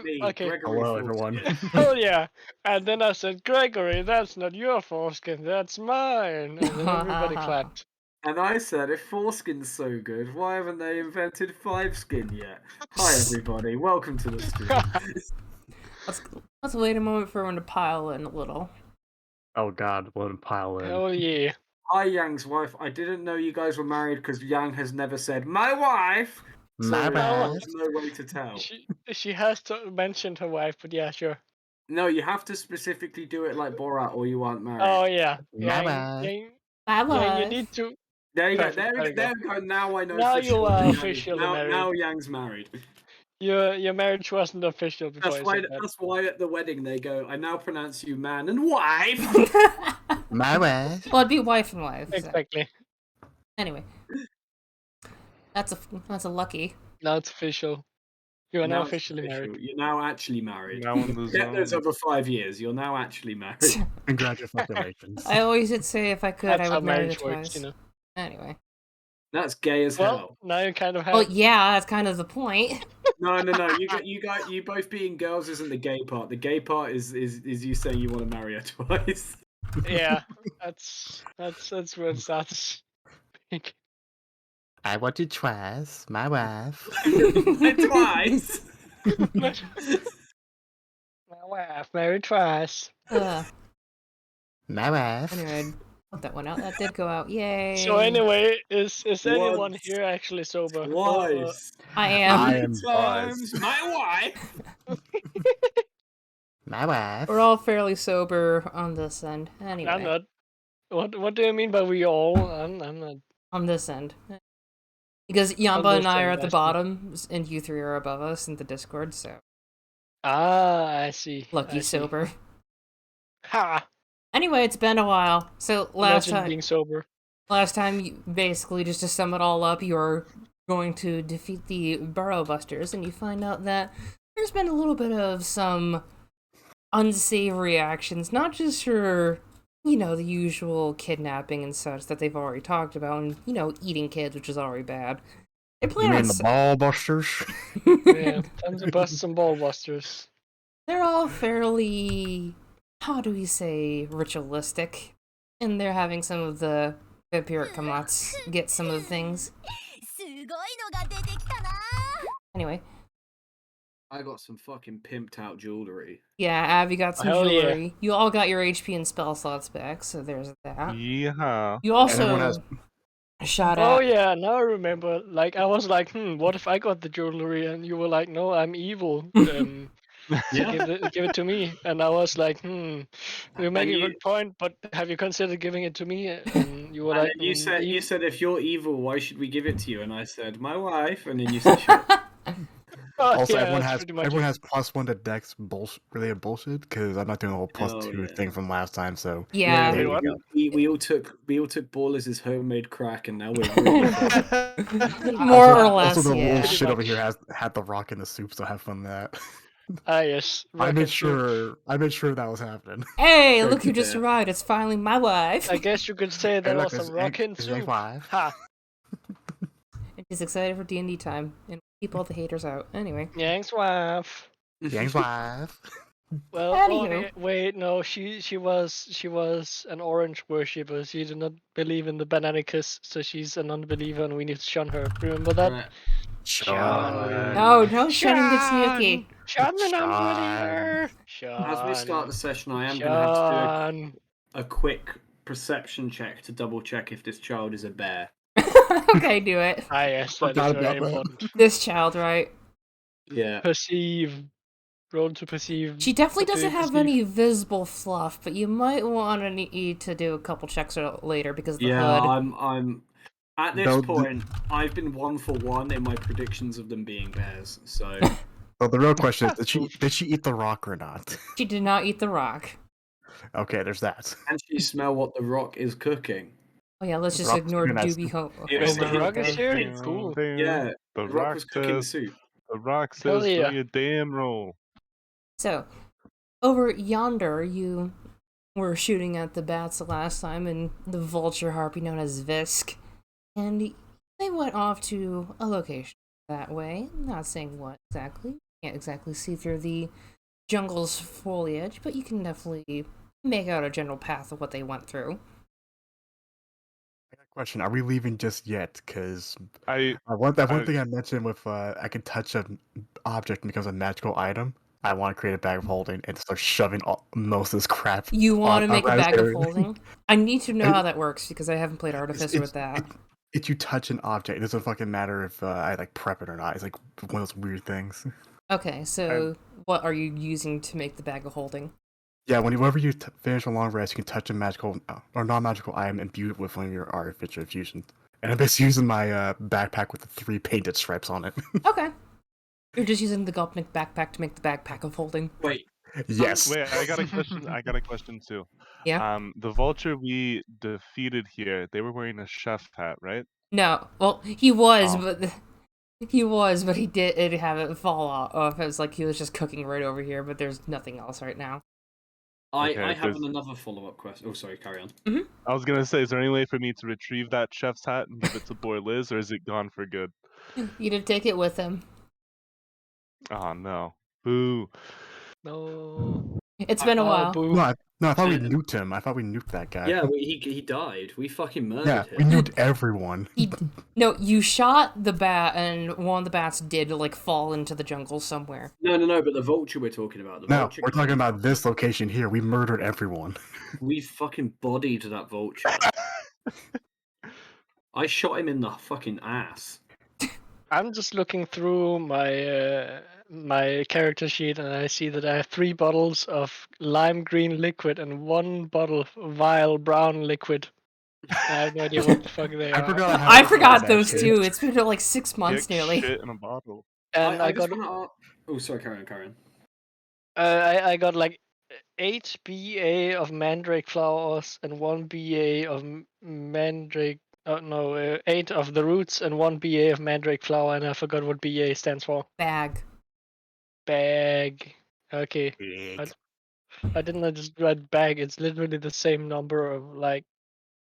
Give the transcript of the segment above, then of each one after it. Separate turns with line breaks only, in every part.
me,
Okay.
Gregory
Hello,
Foreskin.
everyone.
Oh yeah. And then I said, Gregory, that's not your foreskin, that's mine. And then everybody clapped.
And I said, if foreskin's so good, why haven't they invented five skin yet? Hi, everybody. Welcome to the stream.
Let's wait a moment for everyone to pile in a little.
Oh god, let him pile in.
Hell yeah.
Hi, Yang's wife. I didn't know you guys were married because Yang has never said, my wife! So
My wife.
there's no way to tell.
She has mentioned her wife, but yeah, sure.
No, you have to specifically do it like Borat or you aren't married.
Oh yeah.
My
Yang,
Bye-bye.
you need to.
There you go.
Perfect,
There we go. Now I know
Now
for
you
sure.
are
that Yang
officially
now,
married.
now Yang's married.
Your marriage wasn't official before
That's
you
why.
said that.
That's why at the wedding they go. I now pronounce you man and wife.
My wife.
Well, it'd be wife and wife. So.
Exactly.
Anyway, that's a lucky.
Now it's official. You are now officially married.
You're now actually married.
Now in the
Get those
zone.
over 5 years. You're now actually married.
Congratulations.
I always did say if I could,
That's
I
how
would marry her
marriage works,
twice.
you know.
Anyway.
That's gay as
Well,
hell.
now you kind of have.
Well, yeah, that's kind of the point.
No. You both being girls isn't the gay part. The gay part is you saying you want to marry her twice.
Yeah, that's where it starts.
I want to twice. My wife.
Twice.
My wife married twice.
My wife.
Anyway, put that one out. That did go out. Yay.
So anyway, is anyone
Once.
here actually sober?
Twice.
I am.
I am
Times
buzzed.
my wife.
My wife.
We're all fairly sober on this end. Anyway.
I'm not. What do you mean by we all? I'm not.
On this end. Because Yamba
On
and
this
I are
end,
at the
I see.
bottom, and you three are above us in the Discord, so.
Ah, I see.
Lucky
I see.
sober.
Ha!
Anyway, it's been a while. So
Imagine being sober.
last time, you, basically, just to sum it all up, you're going to defeat the Burrow Busters, and you find out that there's been a little bit of some unsavory actions, not just for, the usual kidnapping and such that they've already talked about, and, eating kids, which is already bad. They
You
plan
mean
on
the ball busters?
Yeah, time to bust some ball busters.
They're all fairly, how do we say, ritualistic. And they're having some of the vampiric kamats get some of the things. Anyway,
I got some fucking pimped out jewelry.
yeah, Av, you got some
Hell yeah.
jewelry. You all got your HP and spell slots back, so there's that.
Yeah.
You
Everyone
also
has-
shot
Oh
at...
yeah, now I remember. Like I was like, what if I got the jewelry? And you were like, no, I'm evil. Give it to me. And I was like, you're making a good point, but have you considered giving it to me? And you were
And
like,
then you said if you're evil, why should we give it to you? And I said my wife. And then you said sure.
oh,
Also,
yeah,
everyone
that's
has
pretty much
everyone
it.
has +1 to Dex related bullshit because I'm not doing the whole +2
yeah.
thing from last time. So
Yeah.
there
Wait,
you
what?
go.
We all took Ballers' homemade crack, and now we're really
More or
Also,
less,
the
yeah.
little shit over
much.
here had the rock in the soup, so have fun with that.
Ah yes.
I
rock
made
and soup.
sure that was happening.
Hey,
Good
look who
to
just
hear.
arrived. It's finally my wife.
I guess you could say that
look,
was some rockin' soup.
wife.
Ha!
She's excited for D&D time. And keep all the haters out. Anyway.
Yang's wife.
Yang's wife.
Well,
Anywho.
wait, no, she was an orange worshipper. She did not believe in the Bananicus, so she's a non-believer, and we need to shun her. Remember that?
Right.
Sean.
No shunning the Snooki.
Shun the
Sean.
non-believer.
As we start the session, I am going to have to do a quick perception check to double check if this child is a bear.
Okay, do it.
Ah yes, that
Forgot
is very
about that.
important.
This child, right?
Yeah.
Perceive. Roll to perceive.
She definitely doesn't have
perceive.
any visible fluff, but you might want to need to do a couple checks later because of the
Yeah,
hood.
I'm at this point. I've been 1 for 1 in my predictions of them being bears. So
So the real question is, did she eat the rock or not?
She did not eat the rock.
Okay, there's that.
can she smell what the rock is cooking?
Oh yeah, let's just
Rock's
ignore
cooking that
Doobie Ho.
It
Oh,
was-
the rock is here?
Damn,
Cool.
damn.
Yeah,
The
the rock
rock
was cooking the
says.
soup.
The rock
Hell
says,
yeah.
"Do your damn roll."
So, over yonder, you were shooting at the bats the last time, and the vulture harpy known as Visk, and they went off to a location that way. Not saying what exactly. can't exactly see through the jungle's foliage, but you can definitely make out a general path of what they went through.
I got a question. Are we leaving just yet? Because
I
one thing I mentioned with I can touch an object and it becomes a magical item. I want to create a bag of holding and start shoving most of this crap.
You want to make a bag of
everything.
holding? I need to know how that works because I haven't played Artificer with that.
If you touch an object, it doesn't fucking matter if I like prep it or not. It's like one of those weird things.
Okay, so what are you using to make the bag of holding?
Yeah, whenever you finish a long rest, you can touch a magical or non-magical item and imbue it with one of your artificial infusions. And I'm just using my backpack with the 3 painted stripes on it.
Okay. You're just using the Gopnik backpack to make the backpack of holding.
Wait.
Yes.
Wait, I got a question. I got a question too.
Yeah.
The vulture we defeated here, they were wearing a chef hat, right?
No. Well, he was,
Oh.
but he did have it fall off. It was like he was just cooking right over here, but there's nothing else right now.
I
Okay,
have another follow-up question. Oh, sorry, carry on.
I was gonna say, is there any way for me to retrieve that chef's hat and give it to Boy Liz, or is it gone for good?
You did take it with him.
Oh no. Boo.
No.
It's been a while.
Boo.
No, I thought we nuked him. I thought we nuked that guy.
Yeah, he died. We fucking murdered
Yeah, we
him.
nuked everyone.
No, you shot the bat, and one of the bats did like fall into the jungle somewhere.
No, but the vulture we're talking about. The
No,
vulture
we're talking about this location here. We murdered everyone.
We fucking bodied that vulture. I shot him in the fucking ass.
I'm just looking through my my character sheet, and I see that I have 3 bottles of lime green liquid and 1 bottle of vile brown liquid. I have no idea what the fuck they are.
I forgot those too. It's been like 6 months
Dick
nearly.
shit in a bottle.
And I got.
Oh, sorry, carry on.
I got like 8 BA of mandrake flowers and 1 BA of mandrake. Oh no, 8 of the roots and 1 BA of mandrake flower, and I forgot what BA stands for.
Bag.
Bag. Okay. I didn't just write bag. It's literally the same number of like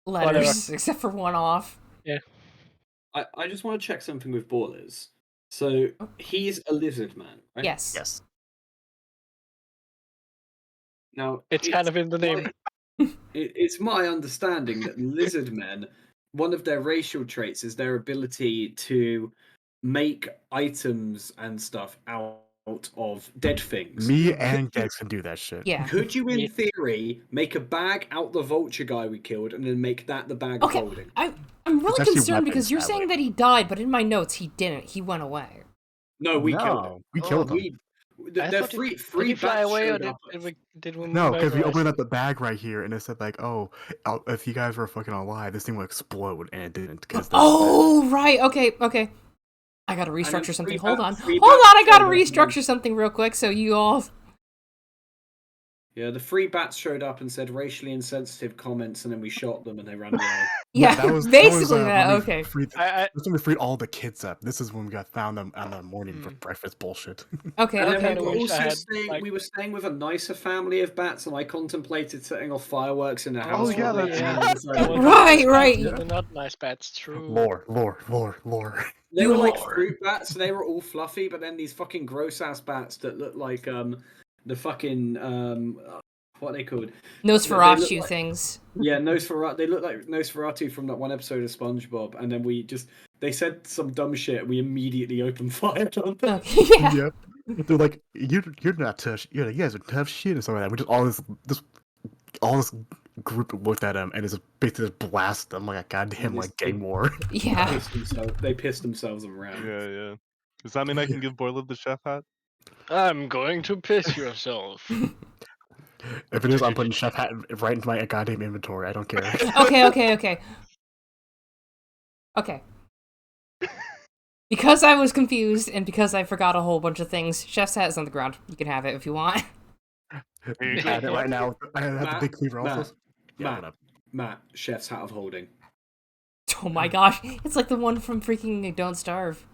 Letters, except for 1 off.
Yeah.
I just want to check something with Ballers. So he's a lizard man, right?
Yes.
Yes.
Now
It's kind of in the name.
It's my understanding that lizard men, one of their racial traits is their ability to make items and stuff out of dead things.
Me and Gex can do that shit.
Yeah.
Could you, in theory, make a bag out the vulture guy we killed and then make that the bag of holding?
I'm really
actually
concerned
weapons
because you're
that
saying
way.
that he died, but in my notes he didn't. He went away.
No, we killed him.
We killed him.
I
They're
thought
free.
Did he fly
bats
away, or
showed up.
did we
No, because we
memorize
opened
it?
up the bag right here and it said like, oh, if you guys were fucking alive, this thing would explode, and it didn't.
Oh, right. Okay. I gotta restructure something. Hold on.
three
Hold on.
bats
I gotta
showed up.
restructure something real quick so you all.
Yeah, the 3 bats showed up and said racially insensitive comments, and then we shot them and they ran away.
Yeah, basically that. Okay.
That's when we freed all the kids up. This is when we got found them on the morning for breakfast bullshit.
Okay.
And
Okay.
then we were
wish I
also
had,
staying, we were staying with a nicer family of bats, and I contemplated setting off fireworks in their house.
yeah,
one
that's
day,
right.
and so-
Right.
They're not nice bats. True.
Lore.
They were like fruit bats. They were all fluffy, but then these fucking gross ass bats that look like the fucking what are they called?
Nosferatu
like-
things.
Yeah, Nosferatu. They look like Nosferatu from that one episode of SpongeBob, and then they said some dumb shit. We immediately opened fire on them.
Okay. Yeah.
Yep. They're like, you're not tough. You're like, you guys are tough shit and stuff like that. We just all this group looked at him and just basically just blasted them like a goddamn like gang war.
Yeah.
They pissed themselves around.
Yeah. Does that mean I can give Borlov the chef hat?
I'm going to piss yourself.
If it is, I'm putting chef hat right into my goddamn inventory. I don't care.
Okay. Because I was confused and because I forgot a whole bunch of things, chef's hat is on the ground. You can have it if you want.
I have it right now. I have the big cleaver also.
Matt, chef's hat of holding.
Oh my gosh, it's like the one from freaking Don't Starve.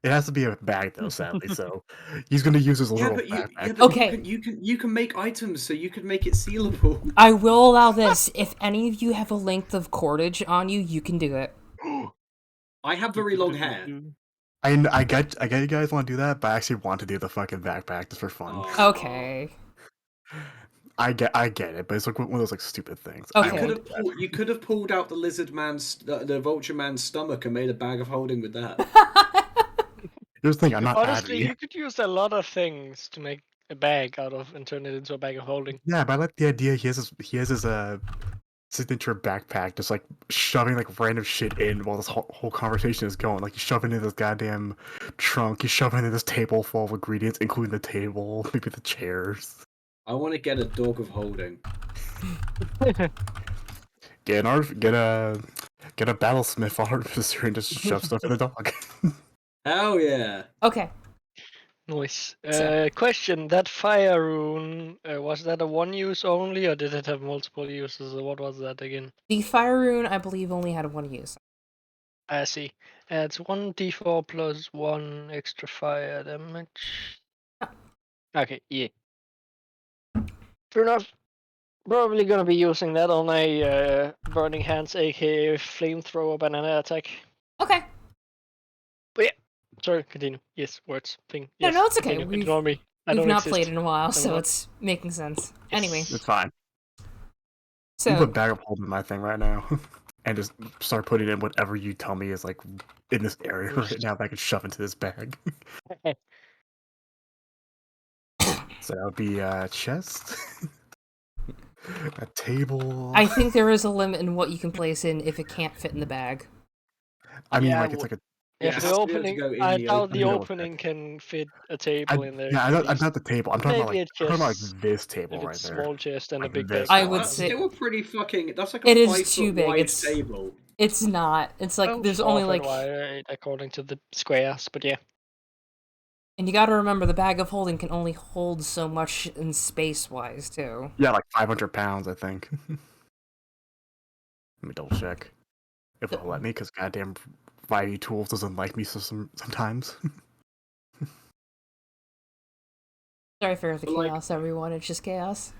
It has to be a bag though, sadly. So he's gonna use his little backpack.
Okay.
You can make items, so you can make it sealable.
I will allow this. If any of you have a length of cordage on you, you can do it.
I have very long hair.
I get you guys want to do that, but I actually want to do the fucking backpack just for fun.
Aw.
Okay.
I get it, but it's like one of those like stupid things.
Okay.
You could have pulled out the lizard man's, the vulture man's stomach and made a bag of holding with that.
Here's the thing, I'm not
Honestly,
Addy.
you could use a lot of things to make a bag out of and turn it into a bag of holding.
Yeah, but I like the idea he has his signature backpack, just like shoving like random shit in while this whole conversation is going. Like he's shoving in this goddamn trunk, he's shoving in this table full of ingredients, including the table, maybe the chairs.
I want to get a dog of holding.
Get a battlesmith artificer and just shove stuff in the dog.
Hell yeah!
Okay.
Nice.
So-
Question: that fire rune was that a one use only, or did it have multiple uses? Or what was that again?
The fire rune, I believe, only had one use.
I see. It's 1d4 plus 1 extra fire damage. Okay, yeah. Fair enough. Probably gonna be using that on a burning hands, aka flamethrower banana attack.
Okay.
But yeah, sorry, continue. Yes, words, thing.
No,
Yes,
no, it's okay.
continue. Ignore me. I
We've
don't
not
exist.
played in a while, so
not.
it's making sense. Anyway,
It's fine. You
so
put bag of holding in my thing right now. And just start putting in whatever you tell me is like in this area right now that I can shove into this bag. So that would be a chest, a table.
I think there is a limit in what you can place in if it can't fit in the bag.
I mean,
Yeah,
like it's like a.
If
Yeah, it
the
has to be able to
opening,
go in
I
the
doubt the
opening.
opening can fit a table in there.
Yeah,
at
I'm
least.
not the table. I'm talking about
Maybe
like
a
I'm talking about
chest,
like this table
If
right
it's
there.
small chest and a
Like
big
this.
bag.
I would
That's
say
still a pretty fucking. That's like a
it is
5
too
foot
big.
wide
It's
table.
it's not. It's like
Oh,
there's
4
only
foot
like,
wide according to the squares, but yeah.
and you got to remember the bag of holding can only hold so much in space wise too.
Yeah, like 500 pounds, I think. Let me double check if it'll let me, because goddamn 5e tools doesn't like me sometimes.
Sorry for the
But, like,
chaos, everyone. It's just chaos.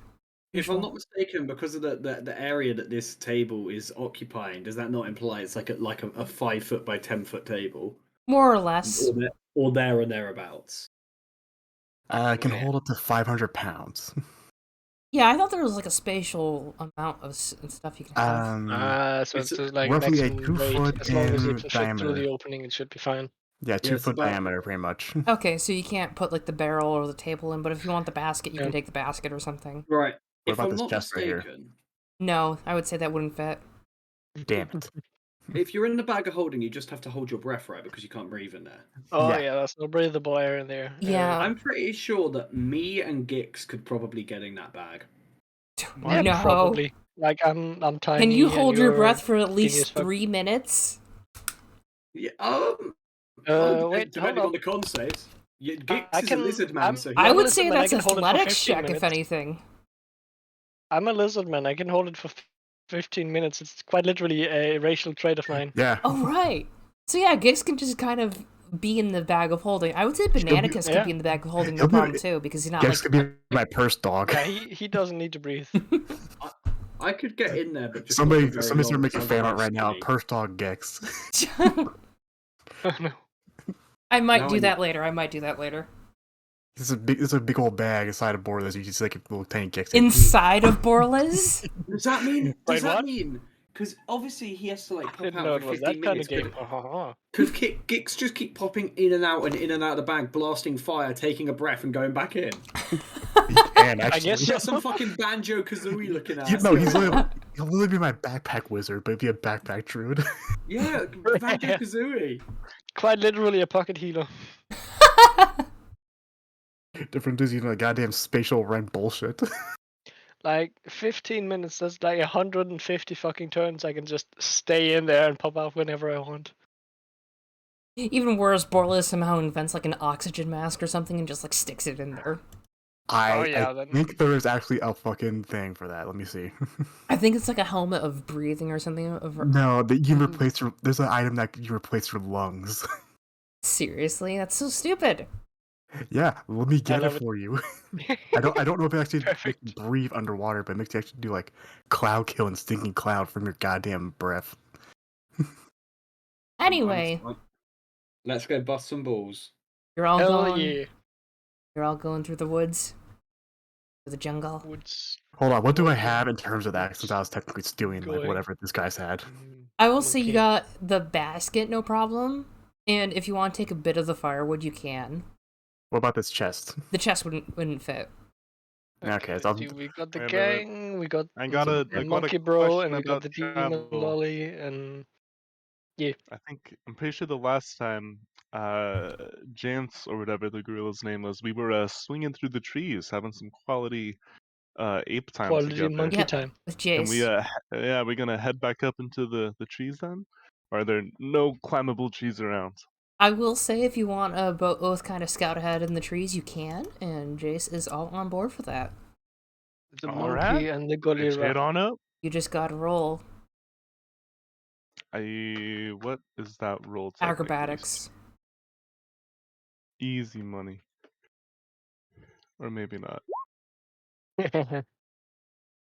If I'm
Usual.
not mistaken, because of the area that this table is occupying, does that not imply it's like a 5 foot by 10 foot table,
More or less.
or there or thereabouts?
I can
Yeah.
hold up to 500 pounds.
Yeah, I thought there was like a spatial amount of stuff you can have.
So
It's
it's like
roughly a
maximum
2
weight.
foot
As long as you
in
can fit through
diameter.
the opening, it should be fine.
Yeah, 2
it's
foot
about-
diameter, pretty much.
Okay, so you can't put like the barrel or the table in, but if you want the basket, you
Yeah.
can take the basket or something.
Right.
What
If
about
I'm
this
not
chest right here?
mistaken,
No, I would say that wouldn't fit.
Damn it.
if you're in the bag of holding, you just have to hold your breath, right? Because you can't breathe in there.
Oh
Yeah.
yeah, there's no breathable air in there.
Yeah.
I'm pretty sure that me and Gix could probably get in that bag.
Yeah,
No.
probably. Like I'm tiny.
Can you
and
hold your
you're
breath for at
skinny as
least
fuck.
3 minutes?
Yeah.
Wait,
Depending
hold
on
up.
the concept. Gix
I
is a
can-
lizard man,
I'm-
so he
I
I'm
would
a
say
lizard man, I
that's
can hold it for
athletics
15
check, if
minutes.
anything.
I'm a lizard man. I can hold it for 15 minutes. It's quite literally a racial trait of mine.
Yeah.
Oh, right. So yeah, Gix can just kind of be in the bag of holding. I would say Bananicus could
yeah.
be in the bag of holding, no
He'll be-
problem too, because he's not
Gex
like...
could be my purse dog.
Yeah, he doesn't need to breathe.
I could get in there, but just
Somebody
not for very
start
long,
making
'cause
fan
I'm
art right now.
skinny.
Purse dog Gex.
Oh no.
I might
Now
do
I
that later.
This is a big old bag inside of Borderless. You just like a little tiny Gex.
Inside of Borlas?
Does that mean?
Wait,
Does that
what?
mean? Because obviously he has to like pop
Didn't
out
know
for
it was
15
that kind of
minutes.
game.
Could Gix just keep popping in and out of the bag, blasting fire, taking a breath, and going back in?
And actually,
I guess
He's
so.
got some fucking Banjo Kazooie looking at.
he'll literally be my backpack wizard, but he'd be a backpack druid.
Yeah, Banjo Kazooie.
Quite literally a pocket healer.
Different is goddamn spatial rent bullshit.
Like 15 minutes, that's like 150 fucking turns. I can just stay in there and pop out whenever I want.
Even worse, Borlas somehow invents like an oxygen mask or something and just like sticks it in there.
I
then-
think there is actually a fucking thing for that. Let me see.
I think it's like a helmet of breathing or something.
No, that you replace your. There's an item that you replace your lungs.
Seriously? That's so stupid.
Yeah, let me get it
love it.
for you. I don't know if it actually makes
Perfect.
you breathe underwater, but it makes you actually do like cloud kill and stinking cloud from your goddamn breath.
Anyway,
Let's go bust some balls.
You're all
Hell
going.
yeah.
You're all going through the woods, through the jungle.
Woods.
Hold on, what do I
Woods.
have in terms of that? Since I was technically stealing like
Going.
whatever this guy's had.
I will say you
Monkey.
got the basket, no problem. And if you want to take a bit of the firewood, you can.
What about this chest?
The chest wouldn't fit.
Okay,
let's
so
see, we got the
Wait a
gang, we got
I got a
monkey bro,
question
and we got
about
the demon
travel.
lolly, and
I'm pretty sure the last time, Jance or whatever the gorilla's name was, we were swinging through the trees, having some quality ape time
quality
together.
monkey
Yep.
time.
With
Can we
Jace.
yeah, we're gonna head back up into the trees then? Or are there no climbable trees around?
I will say if you want to both kind of scout ahead in the trees, you can. And Jace is all on board for that.
The
All
monkey
right.
and the
Let's head
gorilla.
on up.
You just gotta roll.
What is that roll technically?
Acrobatics.
Easy money. Or maybe not.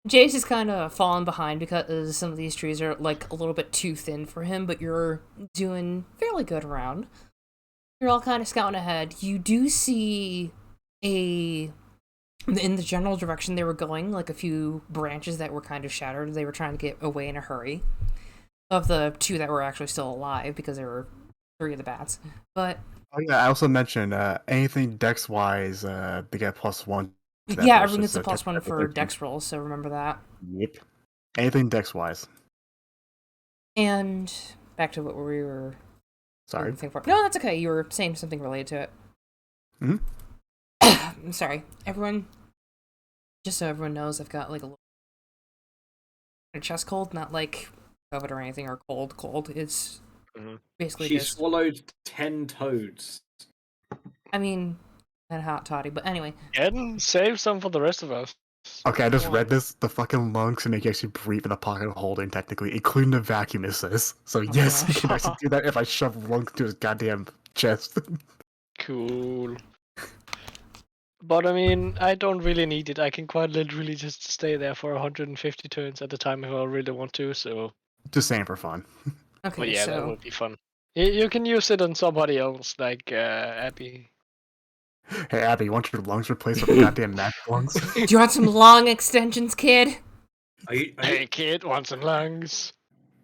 Jace is kind of falling behind because some of these trees are like a little bit too thin for him, but you're doing fairly good around. You're all kind of scouting ahead. You do see in the general direction they were going, like a few branches that were kind of shattered. They were trying to get away in a hurry. Of the two that were actually still alive, because there were 3 of the bats. But
Oh yeah, I also mentioned anything dex wise, they get +1. to that
yeah,
versus,
everyone gets a +1 for
technically.
dex rolls, so remember that.
Yep. Anything dex wise.
And back to what we were
Sorry.
looking for. No, that's okay. You were saying something related to it.
Mhm.
I'm sorry. Everyone, just so everyone knows, I've got like a chest cold, not like COVID or anything, or cold. It's basically
She
just...
swallowed 10 toads.
I mean, and hot toddy, but anyway.
And save some for the rest of us.
Okay, I just
Come
read
on.
this. The fucking lungs can make you actually breathe in the pocket of holding, technically, including the vacuum, it says. So yes, you
gosh.
can actually do that if I shove lungs into his goddamn chest.
Cool. But I mean, I don't really need it. I can quite literally just stay there for 150 turns at a time if I really want to, so...
Just saying for fun.
Okay,
But yeah, that
so...
would be fun. You can use it on somebody else, like Abby.
Hey Abby, you want your lungs replaced with goddamn magic lungs?
Do you want some long extensions, kid?
Hey kid, want some lungs?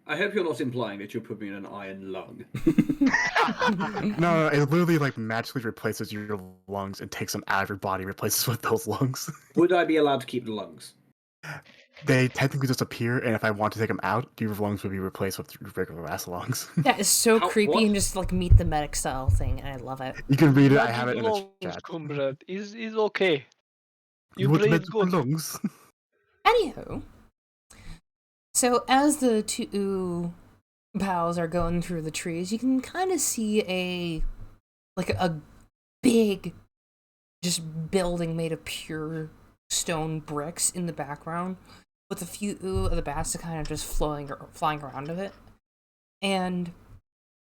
I hope you're not implying that you'll put me in an iron lung.
No, it literally like magically replaces your lungs and takes them out of your body, replaces with those lungs.
Would I be allowed to keep the lungs?
They technically just appear, and if I want to take them out, your lungs would be replaced with regular ass lungs.
That is so creepy
what?
and just like meet the medic style thing, and I love it.
You can read it. I
Magic
have it in the
lungs,
chat.
comrade. Is okay. You
want
breathe
magical
good.
lungs?
Anywho, so as the 2 pals are going through the trees, you can kind of see a big just building made of pure stone bricks in the background, with a few of the bats kind of just flying around of it. And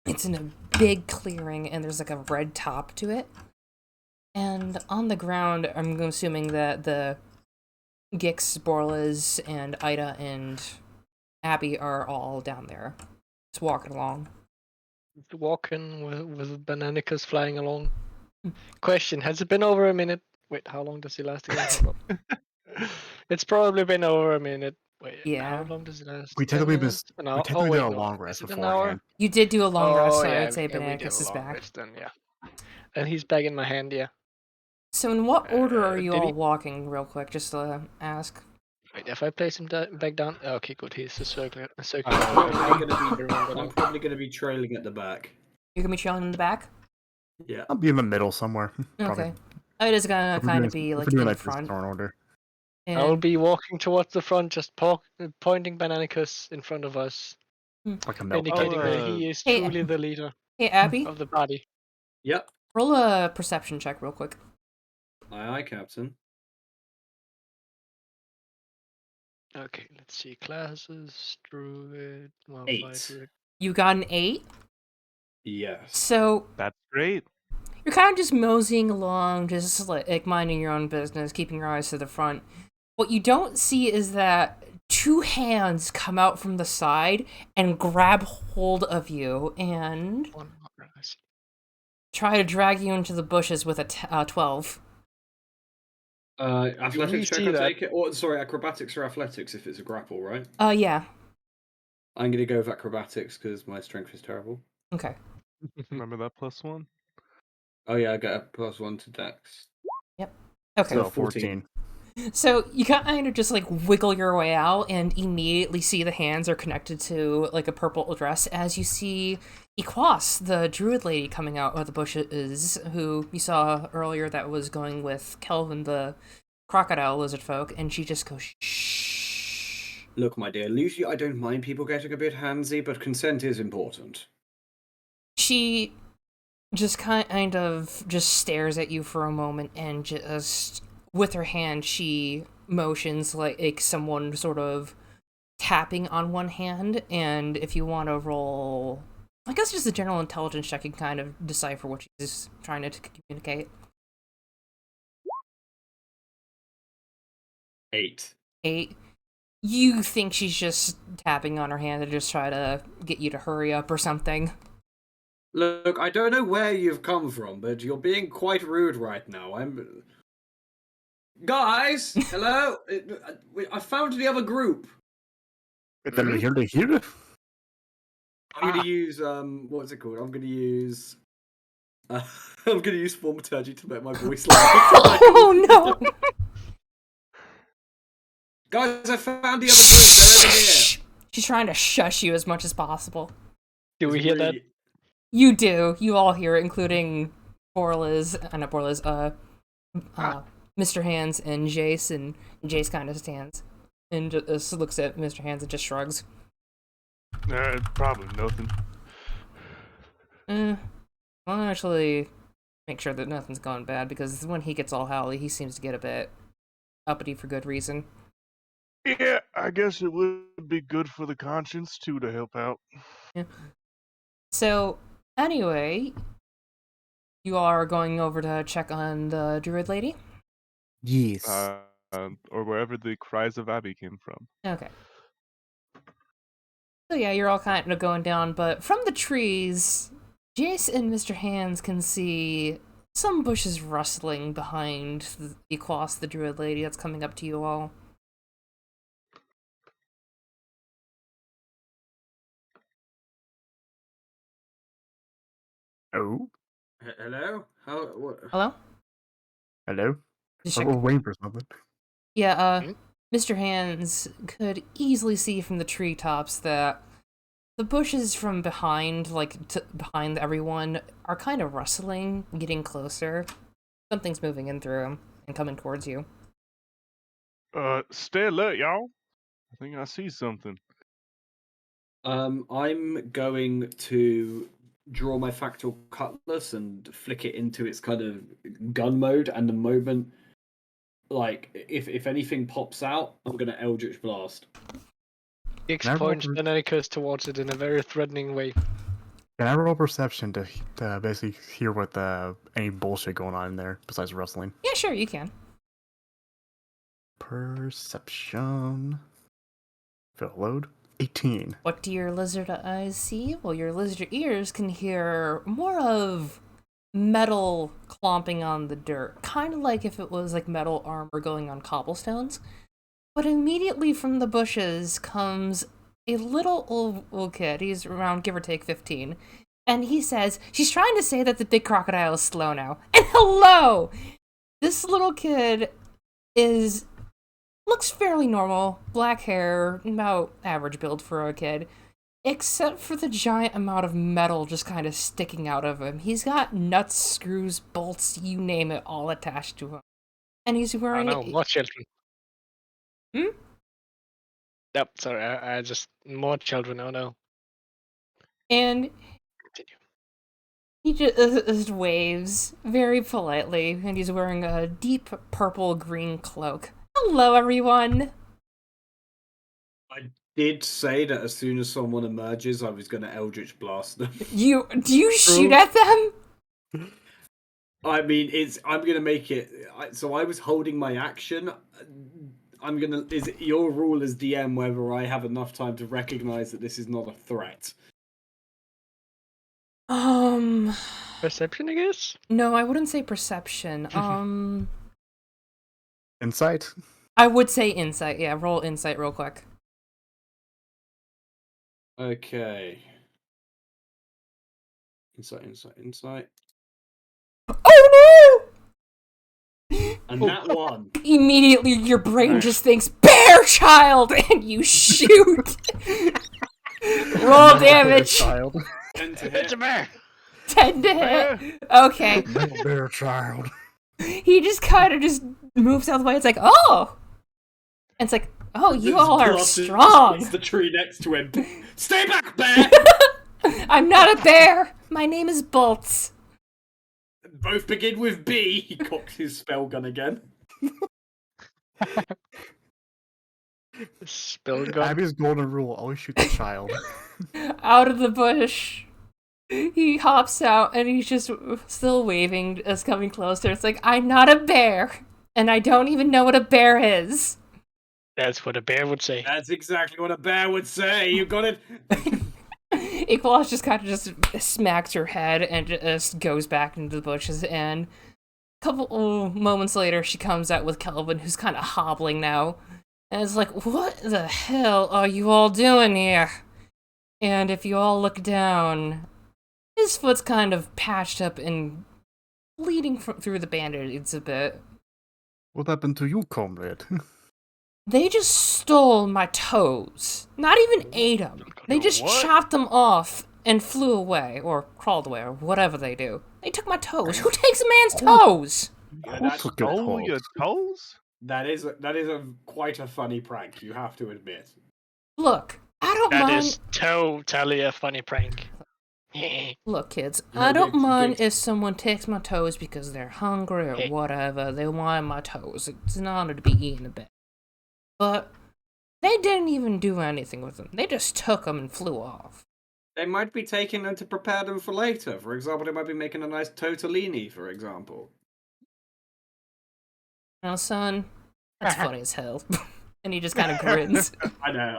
it's in a big clearing, and there's like a red top to it. And on the ground, I'm assuming that the Gix, Borlas, and Ida, and Abby are all down there. Just walking along.
Walking with Bananicus flying along. Question, has it been over a minute? Wait, how long does it last again? Hold up. It's probably been over a minute. Wait,
Yeah.
how long does it last?
We
10
technically
minutes? An hour?
did a
no.
long rest
Is it an hour?
beforehand.
You did do a long rest, so I
yeah,
would say
we did
Bananicus
a
is
long
back.
rest then, yeah. And he's back in my hand, yeah.
So in what order are you
did
all
he-
walking, real quick, just to ask?
Wait, if I place him back down... Okay, good, he's a circular.
I'm probably gonna be trailing at the back.
You're gonna be chilling in the back?
Yeah.
I'll be in the middle somewhere. Probably.
Okay. It is gonna
If we're
kind
doing-
of be
if
like
we're doing
in
like
front.
this in order.
I will
And
be walking towards the front, just pointing Bananicus in front of us,
Like a milk.
indicating that he is
Hey,
truly the leader
hey, Abby,
of the party.
Yep.
roll a perception check real quick.
Aye, Captain.
Okay, let's see. Classes, druid,
8.
fighter.
You got an 8.
Yes.
So
That's great.
you're kind of just moseying along, just like minding your own business, keeping your eyes to the front. What you don't see is that 2 hands come out from the side and grab hold of you, and
One more, I see.
try to drag you into the bushes with a 12.
Athletics check,
see
I
that?
take it. Or sorry, acrobatics or athletics if it's a grapple, right?
Yeah.
I'm gonna go with acrobatics because my strength is terrible.
Okay.
Remember that +1?
Oh yeah, I get a +1 to Dex.
Yep. Okay.
So
So 14.
So you kind of just like wiggle your way out and immediately see the hands are connected to like a purple dress as you see Equas, the druid lady, coming out of the bushes, who you saw earlier that was going with Kelvin, the crocodile lizard folk, and she just goes shh.
Look, my dear, usually I don't mind people getting a bit handsy, but consent is important.
She just kind of just stares at you for a moment and just with her hand she motions like someone sort of tapping on one hand, and if you want to roll, I guess just a general intelligence check, you can kind of decipher what she's trying to communicate.
8.
8. You think she's just tapping on her hand to just try to get you to hurry up or something.
Look, I don't know where you've come from, but you're being quite rude right now. Guys, hello. I found the other group.
Here.
I'm gonna use what's it called? I'm gonna use I'm gonna use thaumaturgy to make my voice loud.
Oh no!
Guys, I found the other group. They're over here.
She's trying to shush you as much as possible.
Do we hear that?
You do. You all hear it, including not Borliz, Mr. Hands and Jace, and Jace kind of stands and just looks at Mr. Hands and just shrugs.
Probably nothing.
I'll actually make sure that nothing's gone bad, because when he gets all howly, he seems to get a bit uppity for good reason.
Yeah, I guess it would be good for the conscience, too, to help out.
Yeah. So, anyway, you are going over to check on the druid lady?
Yes.
Or wherever the cries of Abby came from.
Okay. So yeah, you're all kind of going down, but from the trees, Jace and Mr. Hands can see some bushes rustling behind the druid lady that's coming up to you all.
Oh.
Hello? What?
Hello?
Hello?
Just
We're
check.
waiting for something.
Yeah, Mr. Hands could easily see from the treetops that the bushes from behind, behind everyone, are kind of rustling, getting closer. Something's moving in through them and coming towards you.
Stay alert, y'all. I think I see something.
I'm going to draw my factual cutlass and flick it into its kind of gun mode, and the moment, like, if anything pops out, I'm gonna Eldritch Blast.
X points Benenicus towards it in a very threatening way.
Can I roll perception to basically hear what any bullshit going on in there besides rustling?
Yeah, sure, you can.
Perception. Fill load. 18.
What do your lizard eyes see? Well, your lizard ears can hear more of metal clomping on the dirt, kind of like if it was like metal armor going on cobblestones. But immediately from the bushes comes a little old kid. He's around, give or take, 15. And he says, she's trying to say that the big crocodile is slow now. And hello! This little kid looks fairly normal. Black hair, about average build for a kid. Except for the giant amount of metal just kind of sticking out of him. He's got nuts, screws, bolts, you name it, all attached to him. And he's wearing...
Oh no, more children.
Hmm?
Yep, sorry, I just... More children, oh no.
And
Continue.
he just waves very politely, and he's wearing a deep purple-green cloak. Hello, everyone!
I did say that as soon as someone emerges, I was gonna Eldritch Blast them.
Do you shoot at them?
I mean, I'm gonna make it. So I was holding my action. Is it your rule as DM whether I have enough time to recognize that this is not a threat?
Perception, I guess?
No, I wouldn't say perception.
Insight?
I would say insight. Yeah, roll insight real quick.
Okay. Insight.
Oh no!
And that one.
Immediately, your brain just thinks, "Bear child!" and you shoot. Roll damage.
Child.
10 to
It's a
hit.
bear!
10 to hit. Okay.
Bear child.
He just kind of just moves out of the way. It's like, oh! And it's like, oh, you all are strong.
It's the tree next to him. Stay back, bear!
I'm not a bear. My name is Bolts.
Both begin with B. He cocks his spell gun again.
Spell gun.
Abby's golden rule: always shoot the child.
Out of the bush. He hops out and he's just still waving as coming closer. It's like, I'm not a bear. And I don't even know what a bear is.
That's what a bear would say.
That's exactly what a bear would say. You got it.
Equalis just kind of just smacks her head and just goes back into the bushes. And a couple moments later, she comes out with Kelvin, who's kind of hobbling now. And it's like, what the hell are you all doing here? And if you all look down, his foot's kind of patched up and bleeding through the band-aids a bit.
What happened to you, comrade?
They just stole my toes. Not even ate them. They just
What?
chopped them off and flew away, or crawled away, or whatever they do. They took my toes. Who takes a man's toes?
Who took your
Oh, your
toes?
toes?
That is a quite a funny prank, you have to admit.
Look, I don't
That
mind.
is totally a funny prank.
Look, kids,
No,
I don't
big-
mind
big-
if someone takes my toes because they're hungry or whatever. They want my toes. It's an honor to be eaten a bit. But they didn't even do anything with them. They just took them and flew off.
They might be taking them to prepare them for later. For example, they might be making a nice tortellini, for example.
Now, son, that's funny as hell. And he just kind of grins.
I know.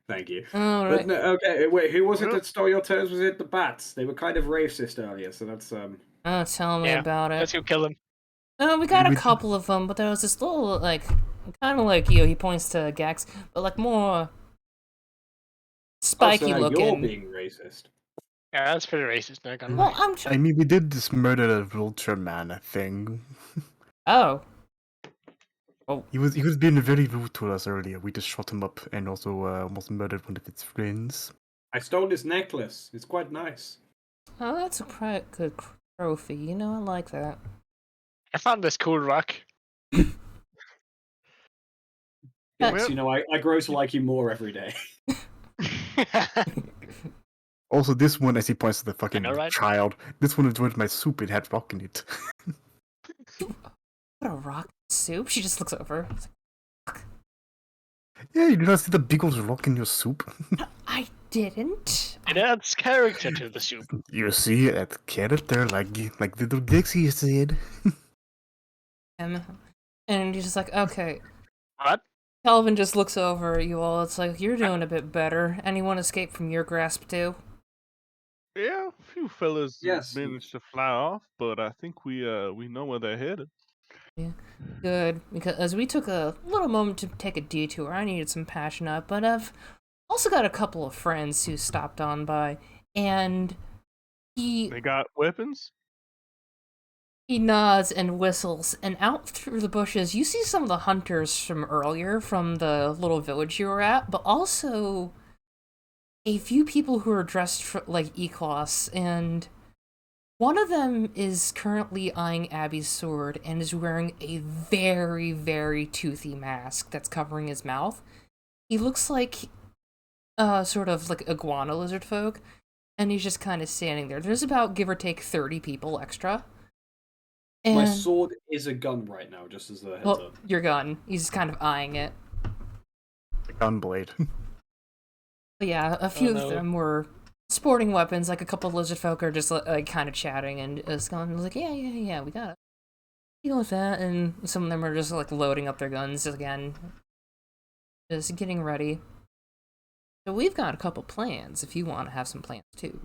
Thank you.
All
But
right.
no, okay, wait, who was it that stole your toes? Was it the bats? They were kind of racist earlier, so that's
Oh, tell me
Yeah,
about
Let's
it.
go kill him.
We got a
We-
couple of them, but there was this little, like, kind of like you. He points to Gax, but like more spiky
oh, so now
looking.
You're being racist.
Yeah, that's pretty racist, not gonna
Well,
lie.
I mean, we did this murder the vulture man thing.
Oh.
He was being very rude to us earlier. We just shot him up and also almost murdered one of his friends.
I stole his necklace. It's quite nice.
Oh, that's a good trophy. You know, I like that.
I found this cool rock.
Yes,
Well-
you know, I grow to like you more every day.
Also, this one, as he points to the fucking
know, right?
child, this one enjoyed my soup. It had rock in it.
What a rock soup. She just looks over. It's
Yeah, you did not see the big old rock in your soup?
like, I didn't.
It adds character to the soup.
You see that character, like little Dixie said.
And he's just like, okay.
What?
Calvin just looks over at you all. It's like, you're doing a bit better. Anyone escape from your grasp too?
Yeah, a few fellas
Yes.
managed to fly off, but I think we know where they're headed.
Good, because we took a little moment to take a detour. I needed some passion up, but I've also got a couple of friends who stopped on by, and
They got weapons?
he nods and whistles, and out through the bushes, you see some of the hunters from earlier, from the little village you were at, but also a few people who are dressed like Eklos, and one of them is currently eyeing Abby's sword and is wearing a very, very toothy mask that's covering his mouth. He looks like sort of like iguana lizard folk, and he's just kind of standing there. There's about, give or take, 30 people extra. And,
My sword is a gun right now, just as a heads
well,
up.
your gun. He's just kind of eyeing it.
The gunblade.
But yeah, a few
no.
of them were sporting weapons. Like a couple of lizard folk are just like kind of chatting, and it's going like, yeah, we got it. Deal with that. And some of them are just like loading up their guns again, just getting ready. So we've got a couple plans. If you want to have some plans too.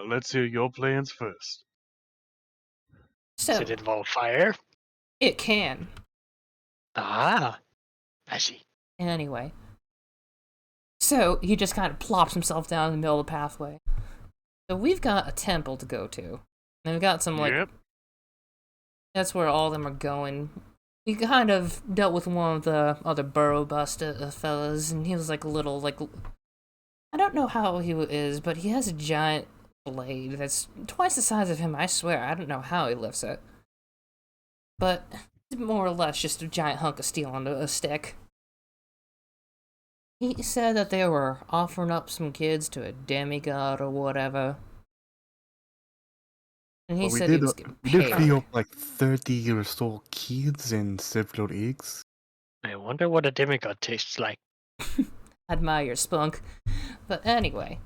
Let's hear your plans first.
Does
So,
it involve fire?
it can.
Ah, I see.
Anyway. So, he just kind of plops himself down in the middle of the pathway. So, we've got a temple to go to. And we've got some, like...
Yep.
That's where all of them are going. We kind of dealt with one of the other burrow buster fellas, and he was like a little, like... I don't know how he is, but he has a giant blade that's twice the size of him, I swear. I don't know how he lifts it. But it's more or less just a giant hunk of steel on a stick. He said that they were offering up some kids to a demigod or whatever. And he
But
said he was getting paid.
free up like 30 or so kids and several eggs.
I wonder what a demigod tastes like.
Admire your spunk. But anyway.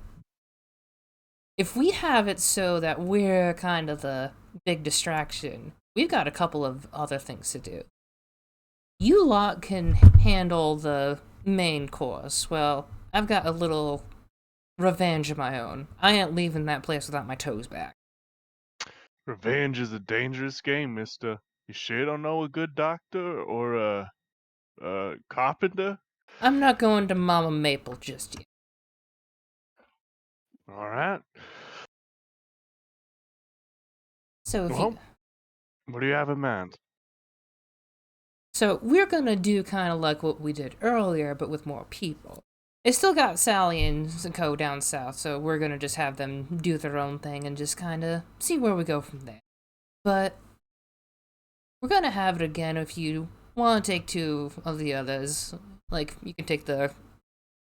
If we have it so that we're kind of the big distraction, we've got a couple of other things to do. You lot can handle the main course. Well, I've got a little revenge of my own. I ain't leaving that place without my toes back.
Revenge is a dangerous game, mister. You sure don't know a good doctor or a carpenter?
I'm not going to Mama Maple just yet.
All right.
So if
Well,
you...
what do you have in mind?
So we're gonna do kind of like what we did earlier, but with more people. They still got Sally and Co down south, so we're gonna just have them do their own thing and just kind of see where we go from there. But we're gonna have it again if you want to take two of the others. Like, you can take the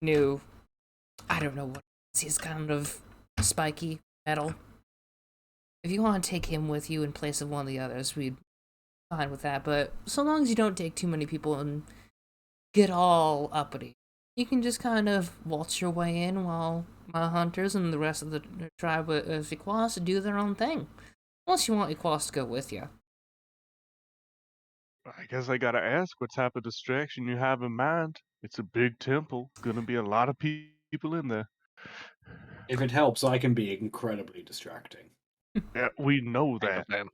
new, I don't know what it is, kind of spiky metal. If you want to take him with you in place of one of the others, we'd fine with that, but so long as you don't take too many people and get all uppity, you can just kind of waltz your way in while my hunters and the rest of the tribe of Equas do their own thing. Unless you want Equas to go with you.
I guess I gotta ask what type of distraction you have in mind. It's a big temple. Gonna be a lot of people in there.
If it helps, I can be incredibly distracting.
Yeah, we know
I
that.
confirm.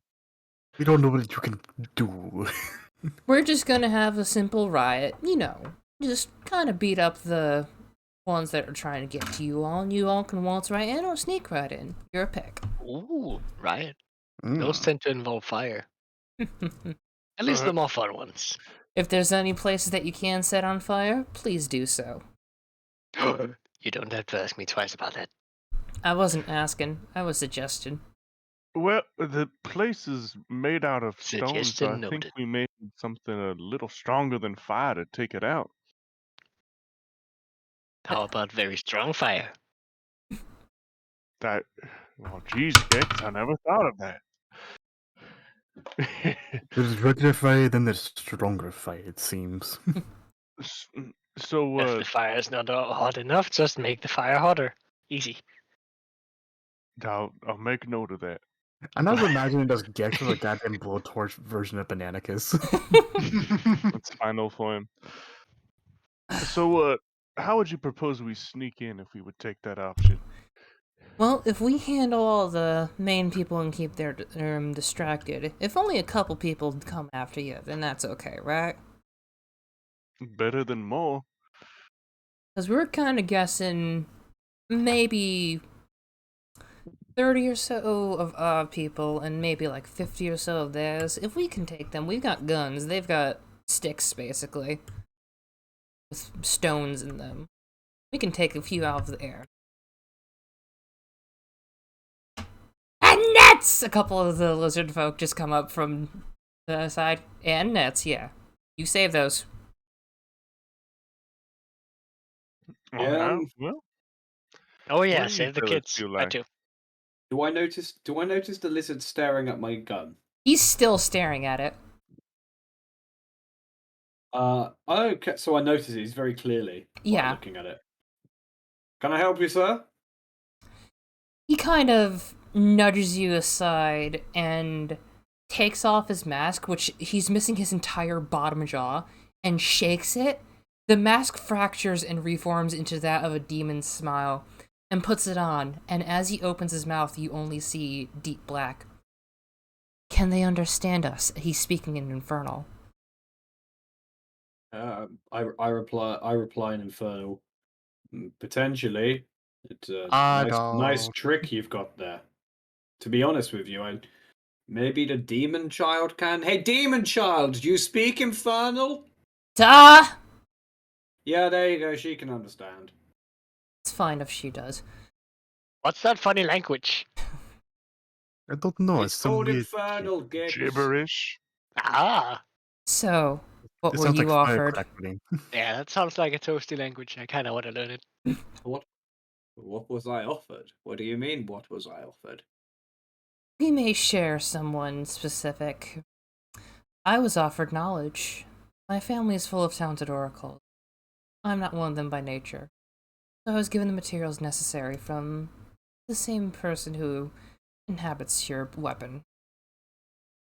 We don't know what you can do.
We're just gonna have a simple riot, you know. Just kind of beat up the ones that are trying to get to you all, and you all can waltz right in or sneak right in. Your pick.
Ooh, riot.
Mm.
Those tend to involve fire. At least the more fun ones.
If there's any places that you can set on fire, please do so.
You don't have to ask me twice about that.
I wasn't asking, I was suggesting.
Well, the place is made out of stone, so
Suggestion
I think
noted.
we made something a little stronger than fire to take it out.
How about very strong fire?
Well, geez, Gex, I never thought of that.
There's regular fire, then there's stronger fire, it seems.
So,
If the fire is not hot enough, just make the fire hotter. Easy.
I'll make note of that.
I'm not imagining those Gex with a goddamn blowtorch version of Bananicus.
It's final for him. So, how would you propose we sneak in if we would take that option?
Well, if we handle all the main people and keep them distracted, if only a couple people come after you, then that's okay, right?
Better than more.
Because we're kind of guessing maybe 30 or so of people and maybe like 50 or so of theirs. If we can take them, we've got guns. They've got sticks, basically, with stones in them. We can take a few out of the air. And nets! A couple of the lizard folk just come up from the side. And nets, yeah. You save those.
Yeah.
Well,
Oh
what
yeah,
do you
save the
fellas
kids.
feel
I
like?
too.
Do I notice the lizard staring at my gun?
He's still staring at it.
Okay, so I notice it very clearly while
Yeah.
looking at it. Can I help you, sir?
He kind of nudges you aside and takes off his mask, which he's missing his entire bottom jaw, and shakes it. The mask fractures and reforms into that of a demon's smile. and puts it on, and as he opens his mouth, you only see deep black. Can they understand us? He's speaking in Infernal.
I reply in Infernal. Potentially. It's a
I
nice
don't.
trick you've got there. To be honest with you, maybe the demon child can. Hey, demon child, do you speak Infernal?
Ta!
Yeah, there you go. She can understand.
It's fine if she does.
What's that funny language?
I don't know.
It's
It's some
called
weird.
Infernal, Gix.
Gibberish.
Ah,
So, what
It
were
sounds
you
like fire
offered?
crackling.
yeah, that sounds like a toasty language. I kind of want to learn it.
What was I offered? What do you mean? What was I offered?
We may share someone specific. I was offered knowledge. My family is full of talented oracles. I'm not one of them by nature. So I was given the materials necessary from the same person who inhabits your weapon.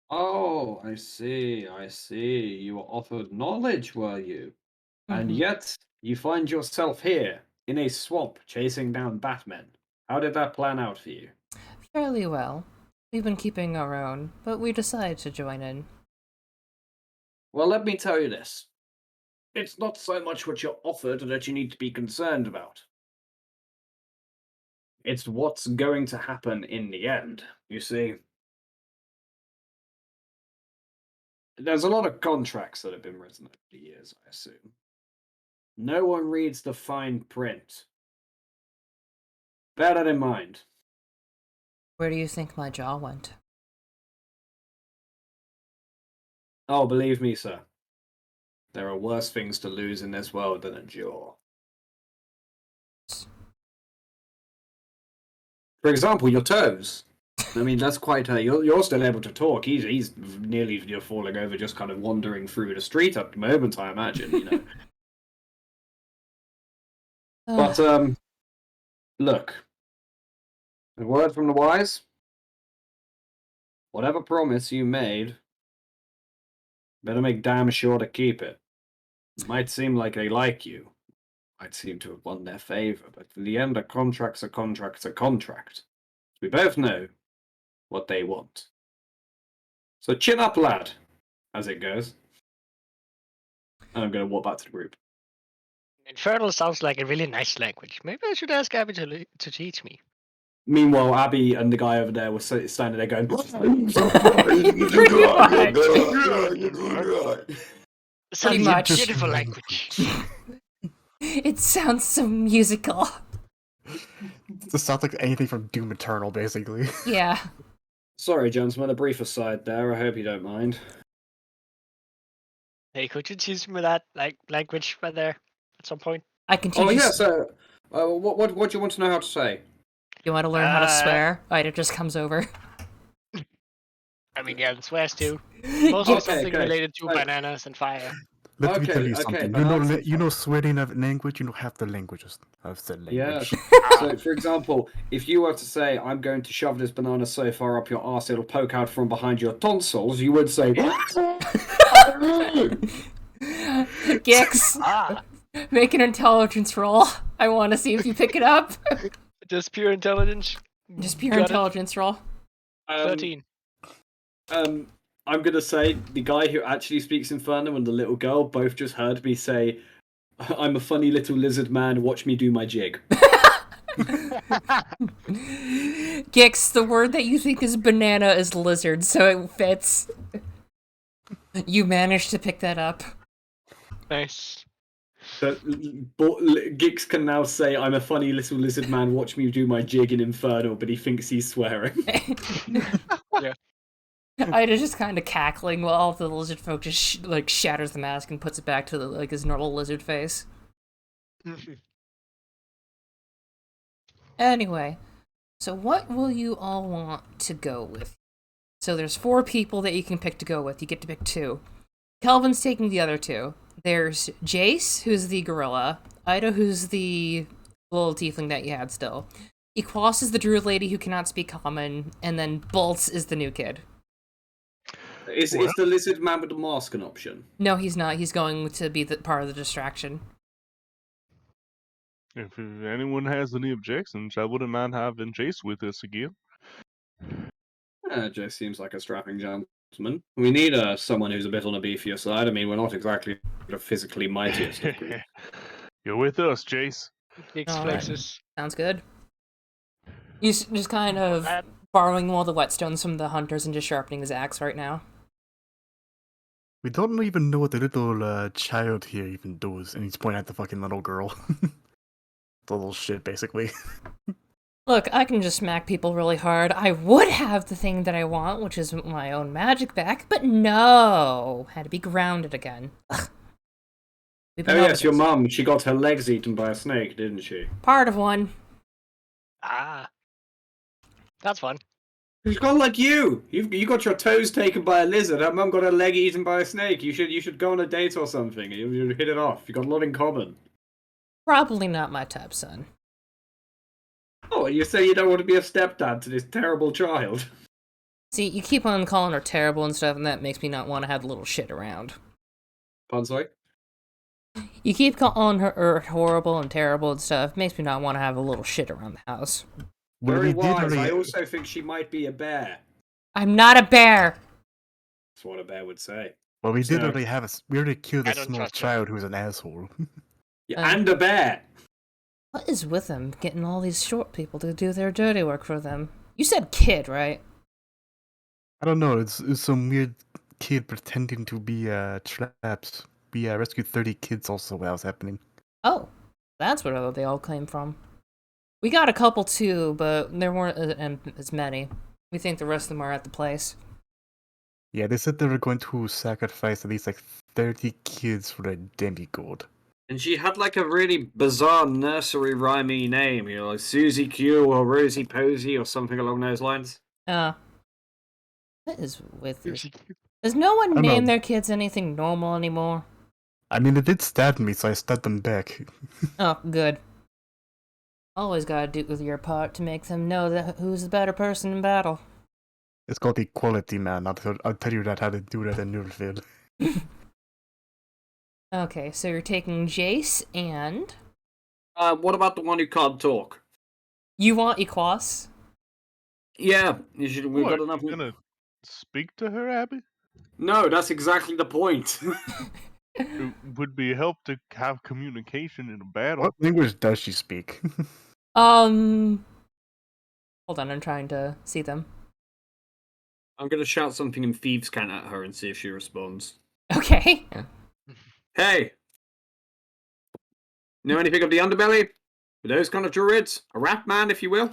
Oh, I see. I see. You were offered knowledge, were you? And
Mhm.
yet you find yourself here in a swamp chasing down Batmen. How did that plan out for you?
Fairly well. We've been keeping our own, but we decided to join in.
Well, let me tell you this. It's not so much what you're offered that you need to be concerned about. It's what's going to happen in the end. You see, there's a lot of contracts that have been written over the years, I assume. No one reads the fine print. Bear that in mind.
Where do you think my jaw went?
Oh, believe me, sir. There are worse things to lose in this world than a jaw. For example, your toes. I mean, that's quite. You're still able to talk. He's nearly falling over, just kind of wandering through the street at the moment. I imagine, you know. But look, a word from the wise. Whatever promise you made, better make damn sure to keep it. It might seem like they like you, might seem to have won their favor, but in the end, a contract's a contract's a contract. We both know what they want. So chin up, lad, as it goes. And I'm going to walk back to the group.
Infernal sounds like a really nice language. Maybe I should ask Abby to teach me.
Meanwhile, Abby and the guy over there were standing there going.
Sounds
much.
a beautiful language.
It sounds so musical.
This sounds like anything from Doom Eternal, basically.
Yeah.
Sorry, gentlemen, a brief aside there. I hope you don't mind.
Hey, could you teach me that language right there at some point?
I can teach
Oh
you.
yeah, so what do you want to know how to say?
You want to learn how to swear? Ida just comes over.
I mean, yeah, the swears too. Mostly
Okay,
something
okay.
related to bananas and fire.
Let me tell you
Okay,
something.
bananas
You
and
know swearing of language. You know half the languages of the language.
Yeah. So, for example, if you were to say, "I'm going to shove this banana so far up your arse it'll poke out from behind your tonsils," you would say,
Gix, make an intelligence roll. I want to see if you pick it up.
Just pure intelligence.
Just pure
Got it.
intelligence roll.
13.
I'm gonna say the guy who actually speaks Inferno and the little girl both just heard me say, "I'm a funny little lizard man. Watch me do my jig."
Gix, the word that you think is banana is lizard, so it fits. You managed to pick that up.
Nice.
So, Gix can now say, "I'm a funny little lizard man. Watch me do my jig in Inferno," but he thinks he's swearing.
Yeah.
Ida's just kind of cackling while the lizard folk just shatters the mask and puts it back to his normal lizard face. Anyway, so what will you all want to go with? So there's 4 people that you can pick to go with. You get to pick 2. Kelvin's taking the other 2. There's Jace, who's the gorilla. Ida, who's the little tiefling that you had still. Equas is the druid lady who cannot speak common. And then Bolts is the new kid.
Is the lizard man with the mask an option?
No, he's not. He's going to be part of the distraction.
If anyone has any objections, I wouldn't mind having Jace with us again.
Jay seems like a strapping gentleman. We need someone who's a bit on the beefier side. I mean, we're not exactly the physically mightiest of groups.
You're with us, Jace.
Kicks
All right.
flexes.
Sounds good. He's just kind of
That-
borrowing all the whetstones from the hunters and just sharpening his axe right now.
We don't even know what the little child here even does, and he's pointing at the fucking little girl. The little shit, basically.
Look, I can just smack people really hard. I would have the thing that I want, which is my own magic back, but no! Had to be grounded again. Ugh.
Oh yes, your mum. She got her legs eaten by a snake, didn't she?
Part of one.
Ah. That's fun.
She's gone like you. You got your toes taken by a lizard. Her mum got her leg eaten by a snake. You should go on a date or something. You hit it off. You got a lot in common.
Probably not my type, son.
Oh, you say you don't want to be a stepdad to this terrible child?
See, you keep on calling her terrible and stuff, and that makes me not want to have the little shit around.
Pardon, sorry?
You keep calling her horrible and terrible and stuff, makes me not want to have a little shit around the house.
Very wise. I also think she might be a bear.
I'm not a bear!
That's what a bear would say.
Well, we did
So-
already we already killed
I
a
don't
small
trust her.
child who's an asshole.
Yeah, and a bear.
What is with them getting all these short people to do their dirty work for them? You said kid, right?
I don't know, it's some weird kid pretending to be traps. We rescued 30 kids also while that was happening.
Oh, that's where they all came from. We got a couple too, but there weren't as many. We think the rest of them are at the place.
Yeah, they said they were going to sacrifice at least like 30 kids for a demigod.
And she had like a really bizarre nursery rhymey name, you know, like Susie Q or Rosie Posey or something along those lines.
What is with this?
Susie
Does no one
don't
name
know.
their kids anything normal anymore?
I mean, they did stab me, so I stabbed them back.
Oh, good. Always gotta do with your part to make them know that who's the better person in battle.
It's called equality, man. I'll tell you that how to do that in Newfield.
Okay, so you're taking Jace and...
What about the one who can't talk?
You want Equas?
Yeah, we've
What,
got enough.
you gonna speak to her, Abby?
No, that's exactly the point.
It would be help to have communication in a battle.
What language does she speak?
Hold on, I'm trying to see them.
I'm gonna shout something in Thieves' Cant at her and see if she responds.
Okay.
Hey! Know anything of the underbelly? For those kind of druids? A rat man, if you will?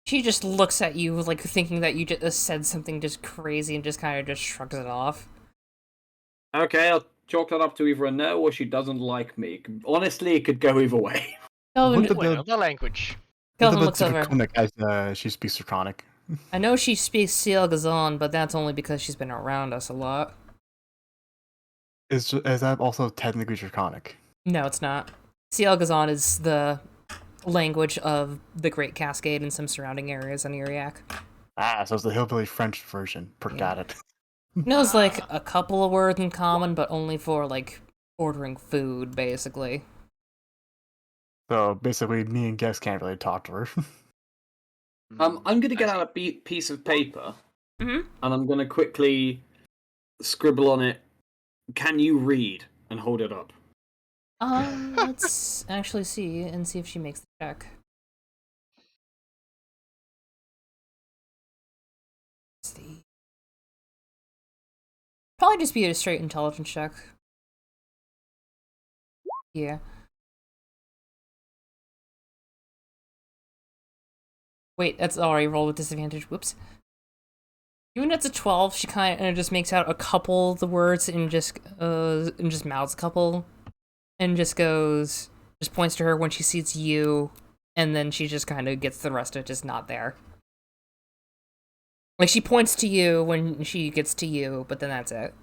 She just looks at you, like, thinking that you just said something just crazy and just kind of just shrugs it off.
Okay, I'll chalk that up to either a no or she doesn't like me. Honestly, it could go either way.
Kelvin,
What
Wait, another language.
Kelvin
What
looks
about
over.
Draconic as she speaks Draconic?
I know she speaks Seal Gazon, but that's only because she's been around us a lot.
Is that also technically Draconic?
No, it's not. Seal Gazon is the language of the Great Cascade and some surrounding areas on Iriak.
Ah, so it's the hillbilly French version.
Yeah.
Got it.
Knows, like, a couple of words in common, but only for, like, ordering food, basically.
So basically, me and Gex can't really talk to her.
I'm gonna get out a piece of paper,
Mm-hmm.
and I'm gonna quickly scribble on it, "Can you read?" and hold it up.
Let's actually see if she makes the check. Let's see. Probably just be a straight intelligence check. Yeah. Wait, that's already rolled with disadvantage. Whoops. Even if it's a 12, she kind of just makes out a couple of the words and just mouths a couple, and just points to her when she sees you, and then she just kind of gets the rest of it just not there. Like, she points to you when she gets to you, but then that's it.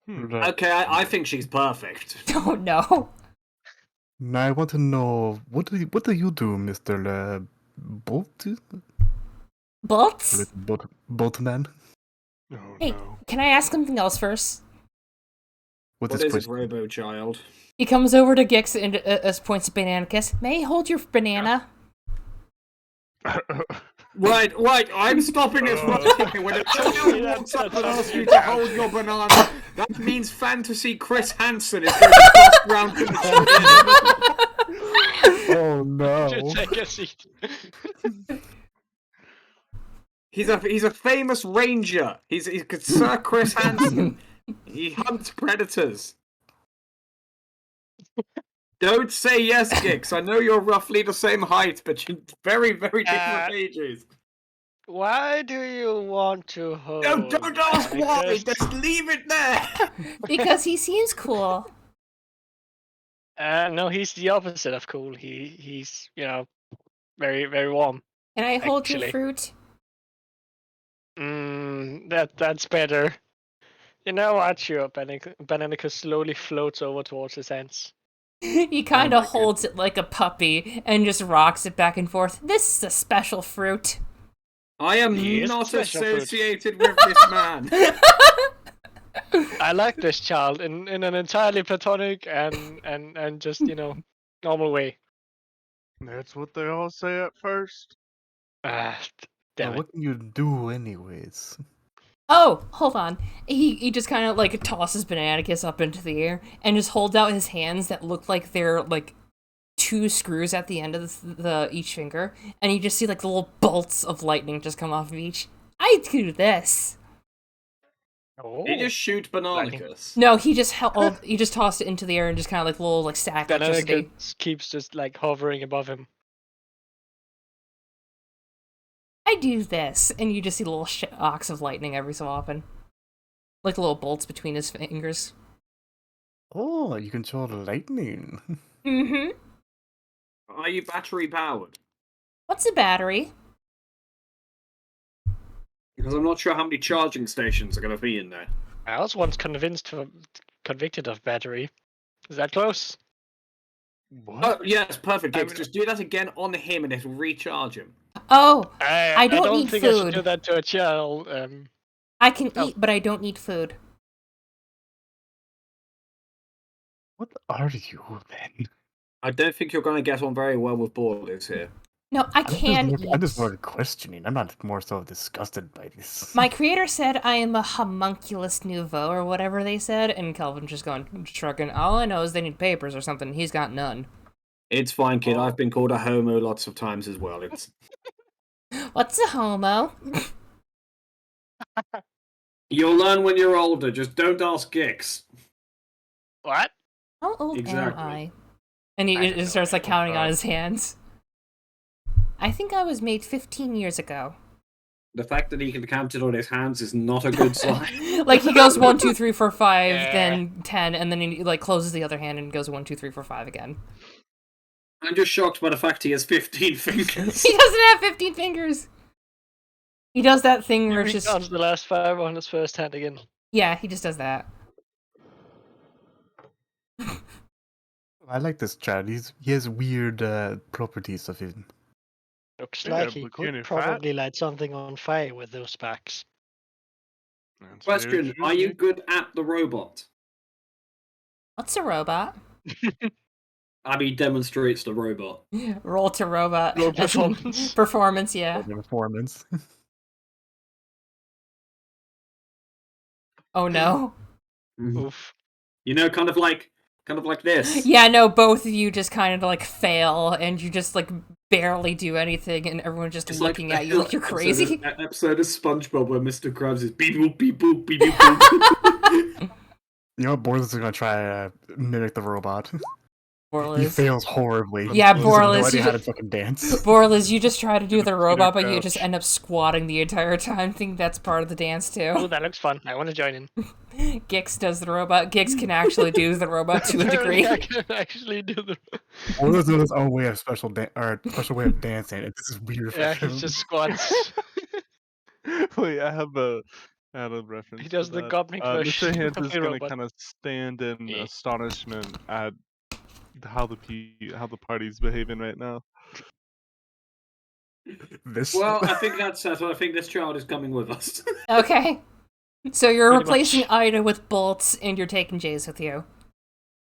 Okay, I think she's perfect.
Oh no.
Now I want to know what do you do, Mr. Bolt?
Bolts?
Boltman?
Oh,
Hey,
no.
can I ask something else first?
With
What
his
is it,
push.
Robo Child?
He comes over to Gix and points at Bananicus. May I hold your banana?
Wait, I'm stopping this right here. When a child walks up and asks you to hold your banana, that means fantasy Chris Hansen is going to bust round to the studio.
Oh no.
To take a seat.
He's a famous ranger. He's Sir Chris Hansen. He hunts predators. Don't say yes, Gix. I know you're roughly the same height, but you're very, very different ages.
Why do you want to hold?
No, don't ask why.
Bananicus?
Just leave it there.
Because he seems cool.
No, he's the opposite of cool. He's very very warm.
Can I hold your
Actually.
fruit?
That's better. You know what? Sure, Bananicus slowly floats over towards his hands.
He kind of holds it like a puppy and just rocks it back and forth. This is a special fruit.
I am
He is
not
special fruit.
associated with this man.
I like this child in an entirely platonic and just normal way.
That's what they all say at first.
Ah, damn it.
What can you do anyways?
Oh, hold on. He just kind of like tosses Bananicus up into the air and just holds out his hands that look like they're like 2 screws at the end of the each finger, and you just see like the little bolts of lightning just come off of each. I do this.
Oh.
He just shoot Bananicus.
No, he just tossed it into the air and just kind of like little like static electricity.
Bananicus keeps just like hovering above him.
I do this, and you just see little shocks of lightning every so often, like little bolts between his fingers.
Oh, you control the lightning.
Mm-hmm.
Are you battery powered?
What's a battery?
Because I'm not sure how many charging stations are going to be in there.
I was once convicted of battery. Is that close?
What?
Oh, yes, perfect.
I
Gix.
mean-
Just do that again on him and it'll recharge him.
Oh,
I
don't
don't
need
think I should
food.
do that to a child.
I can
Oh.
eat, but I don't need food.
What are you then?
I don't think you're going to get on very well with Borlies here.
No, I can eat.
I'm just more questioning. I'm not more so disgusted by this.
My creator said I am a homunculus nouveau, or whatever they said, and Kelvin's just shrugging. All I know is they need papers or something. He's got none.
It's fine, kid.
Oh.
I've been called a homo lots of times as well. It's
What's a homo?
You'll learn when you're older. Just don't ask Gix.
What?
How old
Exactly.
am I? And he
I don't
just
know.
starts like counting
God.
on his hands. I think I was made 15 years ago.
The fact that he can count it on his hands is not a good sign.
Like he goes 1, 2, 3, 4, 5,
Yeah.
then 10, and then he like closes the other hand and goes 1, 2, 3, 4, 5 again.
I'm just shocked by the fact he has 15 fingers.
He doesn't have 15 fingers. He does that thing where it's
He
just
counts the last 5 on his first hand again.
yeah, he just does that.
I like this child. He has weird properties of him.
Looks
Yeah,
like he
bikini
could
fat.
probably light something on fire with those sparks.
That's very
Question:
true,
are you
Nick.
good at the robot?
What's a robot?
Abby demonstrates the robot.
Roll to robot.
Roll performance.
Performance, yeah.
Performance.
Oh no.
Oof.
You know, kind of like this.
Yeah, no, both of you just kind of like fail, and you just like barely do anything, and everyone's just
It's
looking at you like you're crazy.
Episode of SpongeBob where Mr. Krabs is beep boop beep boop beep beep boop.
You know what? Borlis is gonna try to mimic the robot. He
Borlis.
fails horribly.
Yeah,
He has no
Borlis,
idea
you
how to
ju-
fucking dance.
Borlis, you just try to do the robot, but you
couch.
just end up squatting the entire time. Think that's part of the dance
Oh,
too.
that looks fun. I want to join in.
Gix does the robot. Gix can actually do the robot to a
Apparently
degree.
I can actually do the.
Borlis does his own way of special way of dancing. And this is weird for
Yeah,
him.
he just squats.
Wait, I have a reference.
He does
to
the
that.
Gopnik version
Mr. Hands
of
is
the
gonna
robot.
kind of stand in
Yeah.
astonishment at how the party's behaving right now.
This.
Well, I think that's settled. I think this child is coming with us.
Okay. So you're
Pretty
replacing
much.
Ida with bolts, and you're taking Jays with you.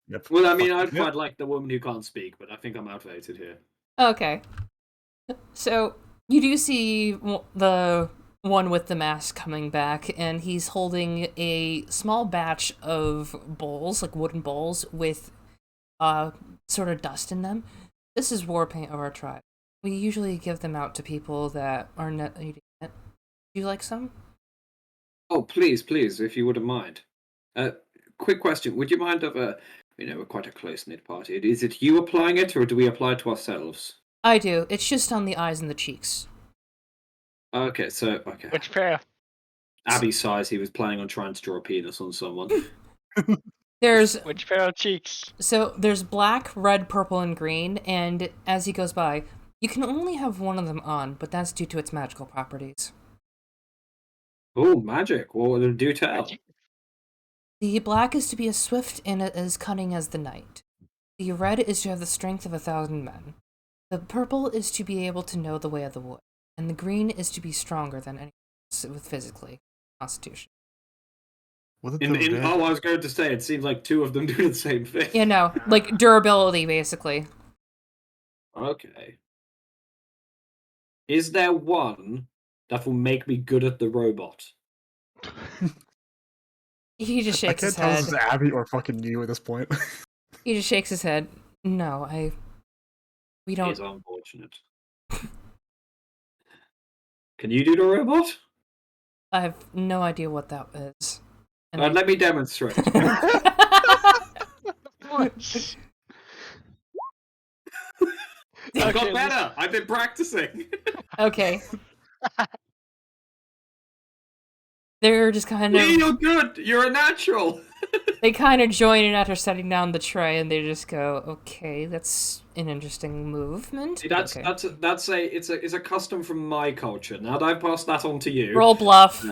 Yep.
Well, I mean, I'd
Yep.
quite like the woman who can't speak, but I think I'm outvoted here.
Okay. So you do see the one with the mask coming back, and he's holding a small batch of bowls, like wooden bowls, with sort of dust in them. This is war paint of our tribe. We usually give them out to people that are not eating it. Do you like some?
Oh, please, please, if you wouldn't mind. Quick question: would you mind if we're quite a close-knit party. Is it you applying it, or do we apply it to ourselves?
I do. It's just on the eyes and the cheeks.
Okay, so okay.
Which pair?
Abby sighs. He was planning on trying to draw a penis on someone.
There's
Which pair of cheeks?
there's black, red, purple, and green, and as he goes by, you can only have one of them on, but that's due to its magical properties.
Oh, magic! Well, do tell.
Magic.
The black is to be as swift and as cunning as the knight. The red is to have the strength of 1,000 men. The purple is to be able to know the way of the wood, and the green is to be stronger than anyone else with physically constitution.
Was it
In,
the
in
red?
oh, I was going to say, it seems like two of them do the same thing.
You know, like durability, basically.
Okay. Is there one that will make me good at the robot?
He just
I
shakes
can't
his
tell if
head.
this is Abby or fucking you at this point.
He just shakes his head. No, we don't.
It's unfortunate. Can you do the robot?
I have no idea what that is. And
Let me demonstrate.
What?
I
Okay,
got better. I've been practicing.
Okay. They're just kind
Yeah,
of.
you're good. You're a natural.
They kind of join in after setting down the tray, and they just go, "Okay, that's an interesting movement."
See, that's
okay.
it's a custom from my culture. Now that I've passed that on to you.
Roll bluff.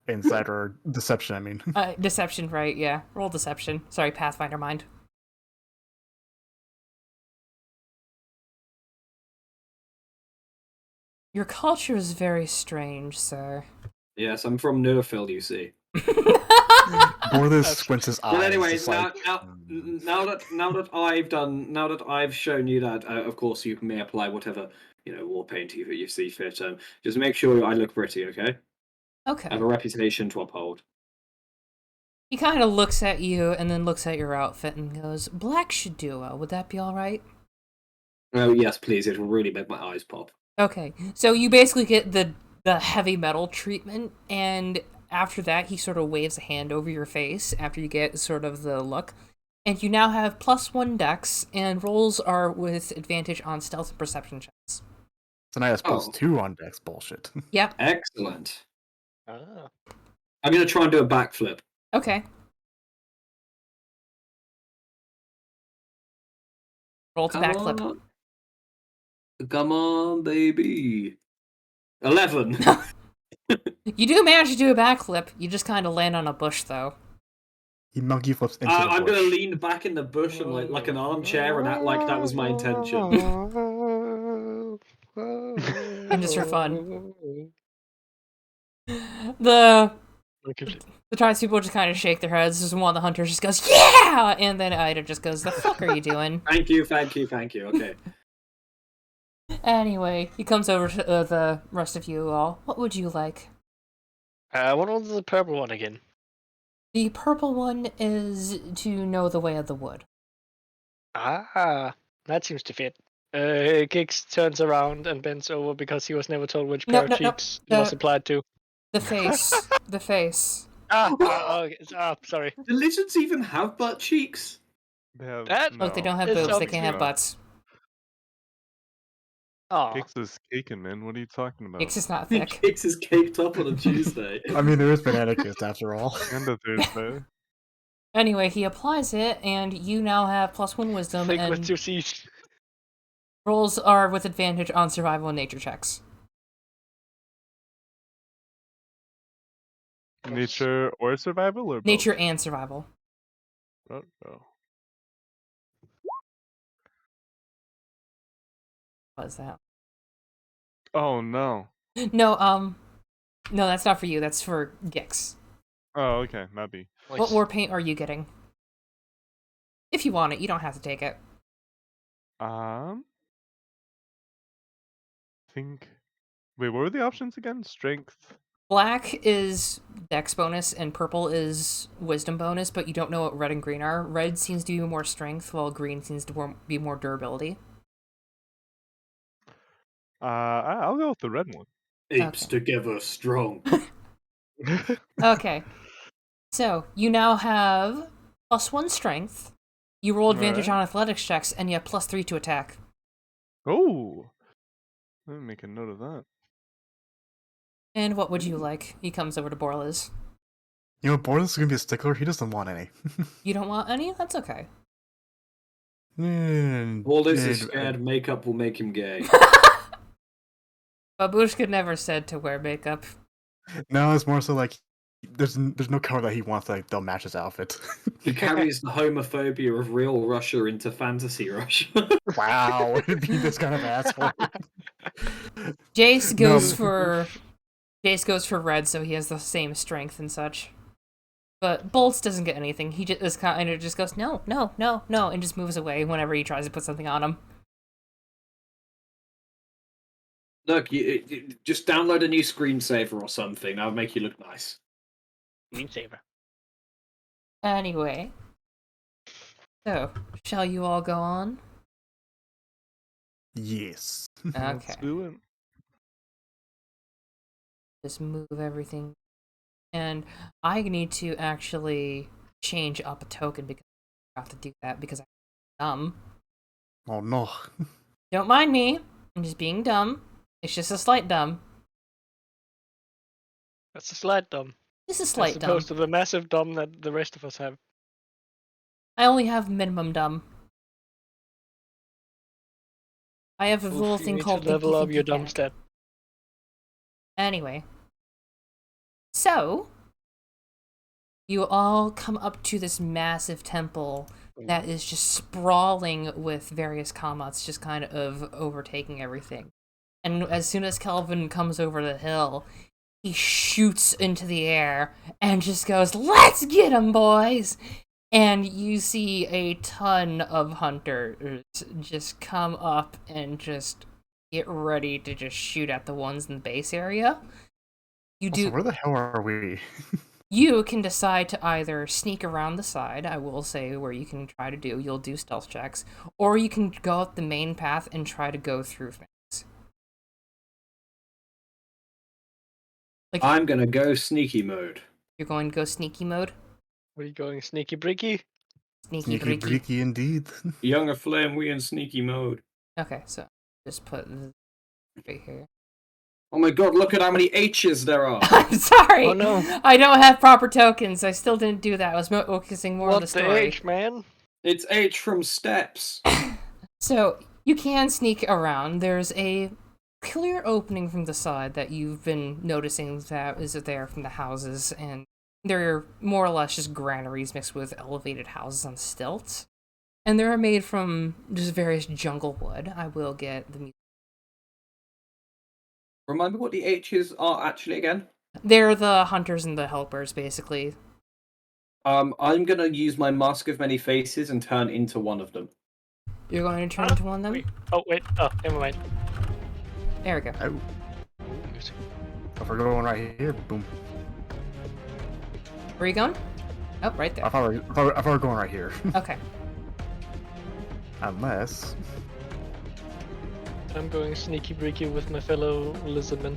Insight or deception, I mean.
Deception, right? Yeah. Roll deception. Sorry, Pathfinder mind. Your culture is very strange, sir.
Yes, I'm from Nurfield, you see.
Borthos squints his eyes.
But anyway,
just
now
like,
now that I've shown you that, of course you may apply whatever war paint you see fit. Just make sure I look pretty, okay? I
Okay.
have a reputation to uphold.
He kind of looks at you and then looks at your outfit and goes, "Black should do well. Would that be all right?"
Oh yes, please. It will really make my eyes pop.
Okay. So you basically get the heavy metal treatment, and after that, he sort of waves a hand over your face after you get sort of the look. And you now have +1 dex, and rolls are with advantage on stealth and perception checks.
tonight I suppose 2 on decks bullshit.
Yep.
Excellent.
Ah.
I'm gonna try and do a backflip.
Okay. Roll to backflip.
Come on, baby. 11.
You do manage to do a backflip. You just kind of land on a bush, though.
He monkey flips into the
I'm
bush.
gonna lean back in the bush and like an armchair and act like that was my intention.
And just for fun. The tribespeople just kind of shake their heads. Just one of the hunters just goes, "Yeah!" And then Ida just goes, "The fuck are you doing?"
Thank you. Okay.
Anyway, he comes over to the rest of you all. What would you like?
What was the purple one again?
The purple one is to know the way of the wood.
Ah, that seems to fit. Giggs turns around and bends over because he was never told which
No,
pair of
no, no.
cheeks it was applied to.
The face. The face.
Sorry.
Do lizards even have butt cheeks?
They have,
That-
Look, they don't have
It's
boobs. They
obviously
can't have
not.
butts.
Oh,
Cakes is caking, man. What are you talking about?
It's just not thick.
Cakes is caked up on a Tuesday.
I mean, there is banana kiss after all.
And a Thursday.
Anyway, he applies it, and you now have +1 wisdom,
thick with
and
2 C's.
rolls are with advantage on survival and nature checks.
Nature or survival or both?
Nature and survival.
Oh.
What is that?
Oh no.
No, No, that's not for you. That's for Gix.
Oh, okay, maybe.
What war paint are you getting? If you want it, you don't have to take it.
Think. Wait, what were the options again? Strength.
Black is dex bonus and purple is wisdom bonus, but you don't know what red and green are. Red seems to be more strength, while green seems to be more durability.
I'll go with the red one.
Apes
Okay.
together strong.
Okay. So, you now have +1 strength. You roll advantage on athletics checks, and you have +3 to attack.
Oh! Let me make a note of that.
And what would you like? He comes over to Borlas.
You know, Boris is gonna be a stickler. He doesn't want any.
You don't want any? That's okay.
Borlas is scared makeup will make him gay.
Babushka never said to wear makeup.
No, it's more so like there's no color that he wants that they'll match his outfit.
He carries the homophobia of real Russia into fantasy Russia.
Wow, be this kind of asshole.
Jace goes for red, so he has the same strength and such. But Bolts doesn't get anything. He just kind of just goes no, and just moves away whenever he tries to put something on him.
Look, you just download a new screensaver or something. That'll make you look nice.
Screensaver.
Anyway, so shall you all go on?
Yes.
Let's
Okay.
do it.
Just move everything. And I need to actually change up a token because I have to do that because I'm dumb.
Oh no.
Don't mind me. I'm just being dumb. It's just a slight dumb.
That's a slight dumb.
Just a slight
As
dumb.
opposed to the massive dumb that the rest of us have.
I only have minimum dumb. I have a little thing called
level up your dumb
panic.
stat.
Anyway. So, you all come up to this massive temple that is just sprawling with various commots just kind of overtaking everything. And as soon as Kelvin comes over the hill, he shoots into the air and just goes, "Let's get 'em, boys!" And you see a ton of hunters just come up and just get ready to just shoot at the ones in the base area.
Also, where the hell are we?
You can decide to either sneak around the side, I will say where you can try to do, you'll do stealth checks, or you can go up the main path and try to go through things. Like,
I'm gonna go sneaky mode.
You're going to go sneaky mode?
Are you going sneaky bricky?
Sneaky
Sneaky
breaky.
breaky indeed.
Younger flame, we in sneaky mode.
Okay, so just put this right here.
Oh my god, look at how many H's there are!
I'm sorry!
Oh no.
I don't have proper tokens. I still didn't do that. I was focusing more on the
What
story.
the H, man?
It's H from steps.
So, you can sneak around. There's a clear opening from the side that you've been noticing that is there from the houses, and they're more or less just granaries mixed with elevated houses on stilts. And they're made from just various jungle wood. I will get the music.
Remind me what the H's are actually again?
They're the hunters and the helpers, basically.
I'm gonna use my Mask of Many Faces and turn into one of them.
You're going to turn into one of them?
Wait. Oh, wait. Oh, never mind.
There we go.
Oh, if we're going right here, boom.
Where are you going? Oh, right there.
I thought we were going right here.
Okay.
Unless.
I'm going sneaky bricky with my fellow lizardmen.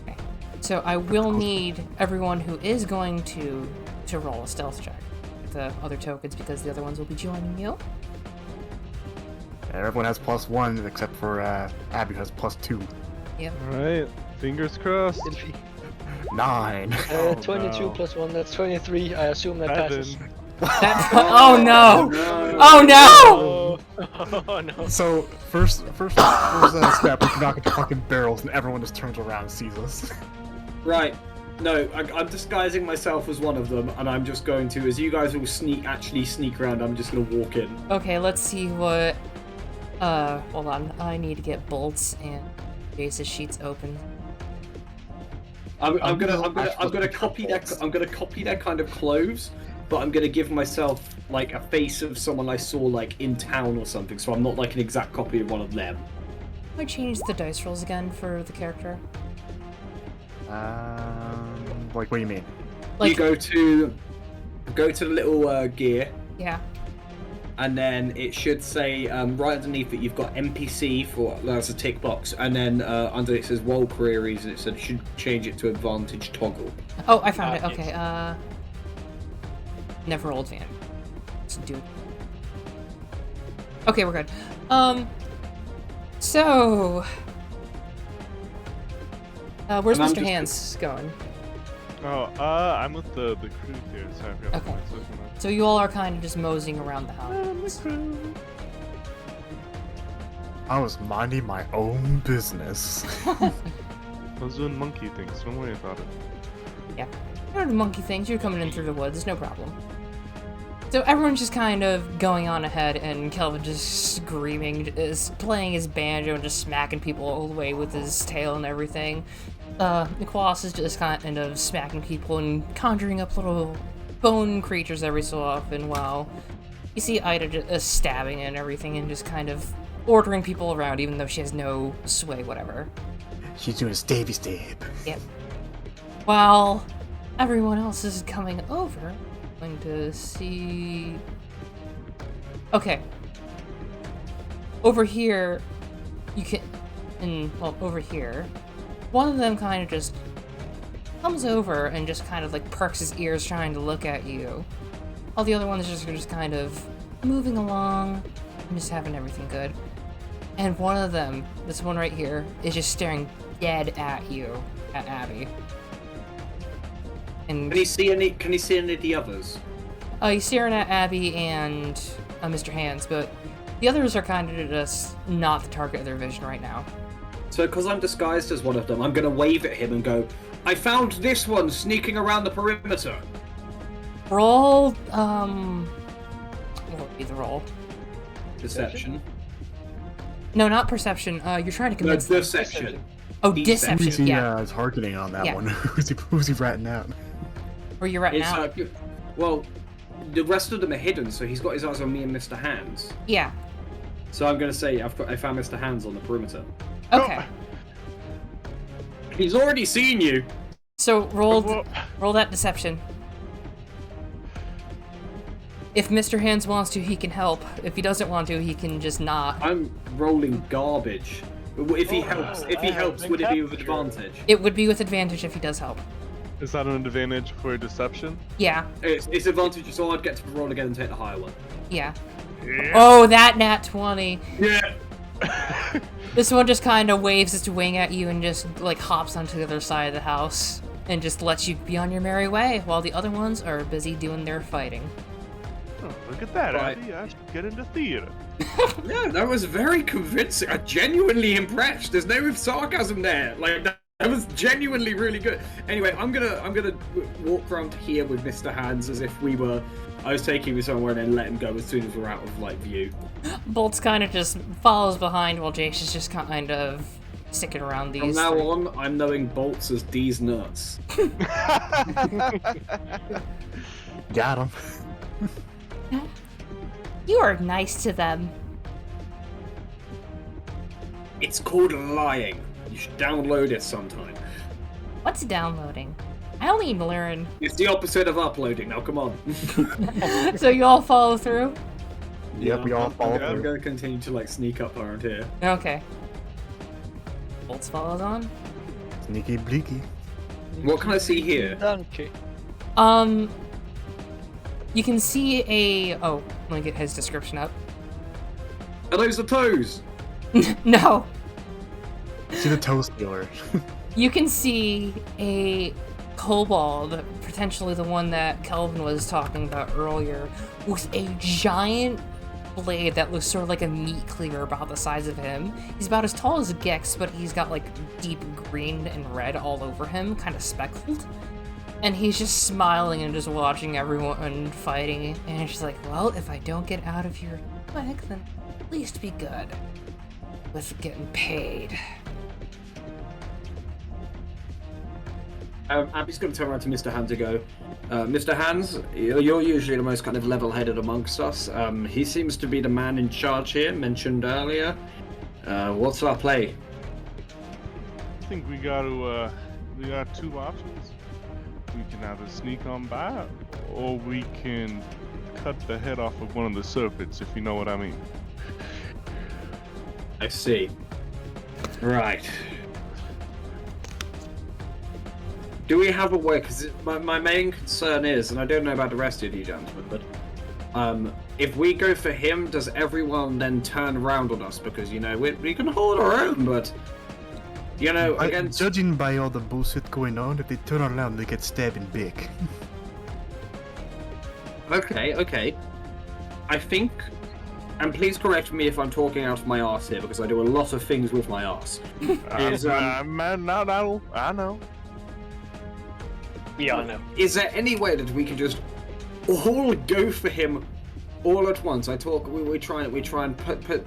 Okay. So I will need everyone who is going to roll a stealth check. The other tokens, because the other ones will be joining you.
Everyone has +1 except for Abby has +2.
Yep.
Alright, fingers crossed.
9.
22
no.
plus 1, that's 23. I assume that passes.
Oh no!
No.
Oh no!
Oh no.
So first step, we can knock into fucking barrels, and everyone just turns around and sees us.
Right. No, I'm disguising myself as one of them, and I'm just going to, as you guys all actually sneak around, I'm just gonna walk in.
Okay, let's see what. Hold on. I need to get bolts and basis sheets open.
I'm gonna
copy
copy their kind of clothes, but I'm gonna give myself like a face of someone I saw like in town or something, so I'm not like an exact copy of one of them.
I changed the dice rolls again for the character.
Like, what do you mean?
Like,
You go to the little gear,
yeah.
and then it should say right underneath it you've got NPC for that's a tick box, and then under it says roll queries, and it said should change it to advantage toggle.
Oh, I found it.
Yes.
Okay. Never rolled fan. Let's do it. Okay, we're good. So, where's
And I'm
Mr.
just-
Hands going?
Oh, I'm with the crew here, so I forgot
Okay.
what my social
So you all are kind of just moseying around the house.
I was minding my own business.
I was doing monkey things, don't worry about it.
Yeah. You're the monkey things, you're coming in through the woods, no problem. So everyone's just kind of going on ahead, and Kelvin just screaming, is playing his banjo and just smacking people all the way with his tail and everything. Nicholas is just kind of smacking people and conjuring up little bone creatures every so often, while you see Ida just stabbing and everything and just kind of ordering people around, even though she has no sway, whatever.
She's doing a stabby stab.
Yep. While everyone else is coming over, I'm going to see... Okay. Over here, you can... well, over here, one of them kind of just comes over and just kind of like perks his ears trying to look at you. All the other ones are just kind of moving along and just having everything good. And one of them, this one right here, is just staring dead at you, at Abby. And
Can you see any of the others?
he's staring at Abby and Mr. Hands, but the others are kind of just not the target of their vision right now.
So, because I'm disguised as one of them, I'm going to wave at him and go, I found this one sneaking around the perimeter.
Roll, what would be the roll?
Deception.
No, not perception. You're trying to
No,
convince them.
deception.
Oh,
deception.
Who's
deception,
he
yeah.
targeting on that
Yeah.
one? Who's he ratting out?
Where you're at
It's,
now.
well, the rest of them are hidden, so he's got his eyes on me and Mr. Hands.
Yeah.
So I'm going to say I found Mr. Hands on the perimeter.
Okay.
He's already seen you.
So roll that deception. If Mr. Hands wants to, he can help. If he doesn't want to, he can just not.
I'm rolling garbage. If he helps, would it be with advantage?
It would be with advantage if he does help.
Is that an advantage for deception?
Yeah.
It's advantage, so I'd get to roll again and take the higher one.
Yeah. Oh, that nat 20.
Yeah.
This one just kind of waves its wing at you and just, like, hops onto the other side of the house and just lets you be on your merry way while the other ones are busy doing their fighting.
Oh, look at that,
Right.
Abby. I should get into theater.
Yeah, that was very convincing. I'm genuinely impressed. There's no sarcasm there. Like that was genuinely really good. Anyway, I'm gonna walk around here with Mr. Hands as if I was taking him somewhere and then let him go as soon as we're out of like view.
Bolts kind of just follows behind while Jace is just kind of sticking around these.
From now
three.
on, I'm knowing Bolts as D's nuts.
Got him.
You are nice to them.
It's called lying. You should download it sometime.
What's downloading? I only need to learn.
It's the opposite of uploading. Now, come on.
So you all follow through?
Yep, we all follow
I'm
through.
gonna continue to like sneak up around here.
Okay. Bolts follows on.
Sneaky bleaky.
What can I see here?
Donkey.
You can see a... Oh, let me get his description up.
Are those the toes?
No.
See the toe stealer.
You can see a kobold, potentially the one that Kelvin was talking about earlier, with a giant blade that looks sort of like a meat cleaver about the size of him. He's about as tall as Gex, but he's got like deep green and red all over him, kind of speckled. And he's just smiling and just watching everyone fighting. And he's just like, well, if I don't get out of here quick, then at least be good with getting paid.
Abby's going to turn around to Mr. Hans and go, Mr. Hans, you're usually the most kind of level-headed amongst us. He seems to be the man in charge here, mentioned earlier. What's our play?
I think we got two options. We can either sneak on by, or we can cut the head off of one of the serpents, if you know what I mean.
I see. Right. Do we have a way? Because my main concern is, and I don't know about the rest of you gentlemen, but if we go for him, does everyone then turn around on us? Because, you know, we can hold our own, but, you know, against...
Judging by all the bullshit going on, if they turn around, they get stabbed in big.
Okay. I think, and please correct me if I'm talking out of my arse here, because I do a lot of things with my arse.
I know.
We all know.
Is there any way that we can just all go for him all at once? We try and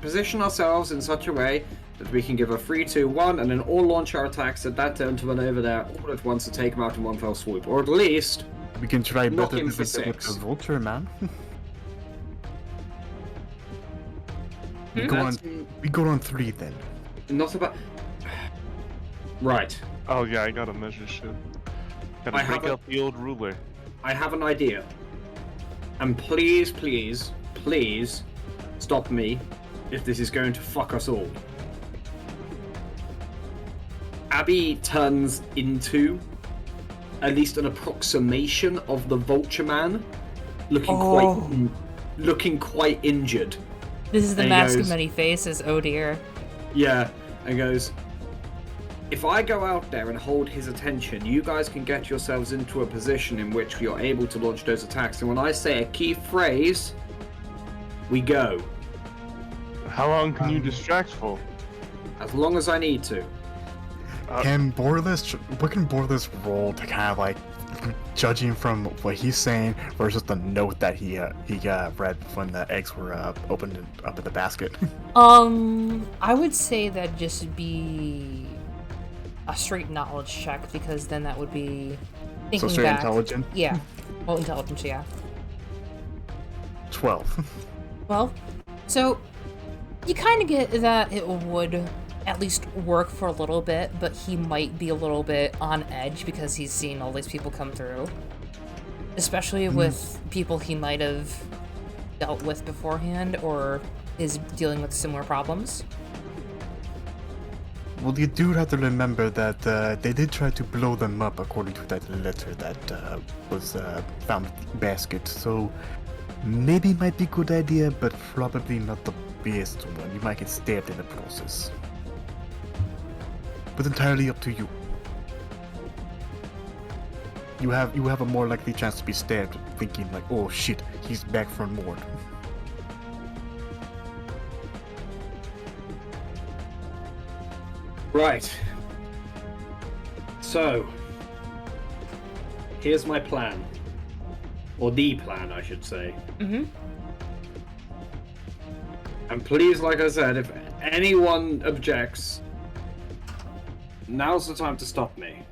position ourselves in such a way that we can give a 3, 2, 1, and then all launch our attacks at that gentleman over there all at once to take him out in one fell swoop, or at least
we can try
knock
better
him
than
for
with
6.
the vulture, man. We go on 3 then.
Not about. Right.
Oh yeah, I gotta measure shit. Gotta break out the old ruler.
I have an idea. And please stop me if this is going to fuck us all. Abby turns into at least an approximation of the Vulture Man, looking quite injured.
This is the
And
mask
goes,
of many faces, oh dear.
Yeah, and goes, if I go out there and hold his attention, you guys can get yourselves into a position in which you're able to launch those attacks. And when I say a key phrase, we go.
How long can you distract for?
As long as I need to.
What can Borlis roll to kind of like, judging from what he's saying versus the note that he read when the eggs were opened up in the basket?
I would say that just be a straight knowledge check, because then that would be thinking
So straight
back.
intelligence?
Yeah. Well, intelligence, yeah.
12.
Well, so you kind of get that it would at least work for a little bit, but he might be a little bit on edge because he's seen all these people come through. Especially with people he might have dealt with beforehand or is dealing with similar problems.
Well, you do have to remember that they did try to blow them up according to that letter that was found in the basket, so maybe it might be a good idea, but probably not the best one. You might get stabbed in the process. But entirely up to you. You have a more likely chance to be stabbed thinking like, oh shit, he's back for more.
Right. So, here's my plan. Or the plan, I should say.
Mm-hmm.
And please, like I said, if anyone objects, now's the time to stop me.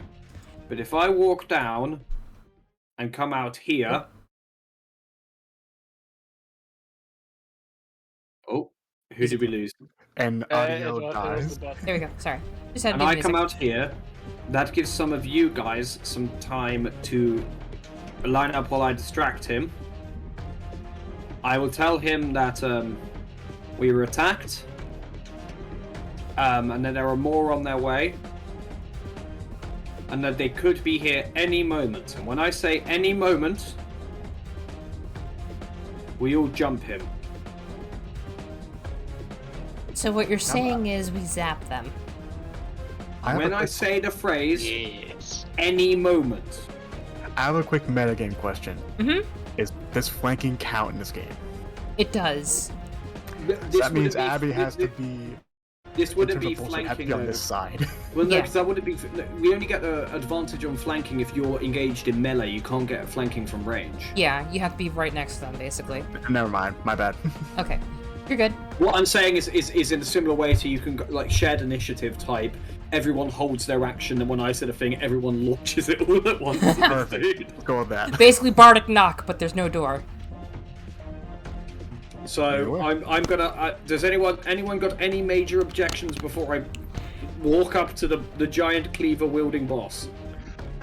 But if I walk down and come out here... Oh, who did we lose?
And audio
It
dies.
was the button.
There we go, sorry. Just had
And
new
I
music.
come out here. That gives some of you guys some time to line up while I distract him. I will tell him that we were attacked. And that there are more on their way. And that they could be here any moment. And when I say any moment, we all jump him.
So what you're saying is we zap them.
When I say the phrase,
Yes.
any moment.
I have a quick metagame question.
Mm-hmm.
Does flanking count in this game?
It does.
That means Abby has to be...
This wouldn't be
have to
flanking
be on
though.
this side.
Well, no,
Yeah.
because that wouldn't be. We only get the advantage on flanking if you're engaged in melee. You can't get flanking from range.
Yeah, you have to be right next to them, basically.
Never mind, my bad.
Okay, you're good.
What I'm saying is in a similar way to you can like shared initiative type. everyone holds their action, and when I said a thing, everyone launches it all at once.
Perfect.
Dude.
Let's go with that.
Basically, bardic knock, but there's no door.
So I'm gonna. Does anyone got any major objections before I walk up to the giant cleaver wielding boss?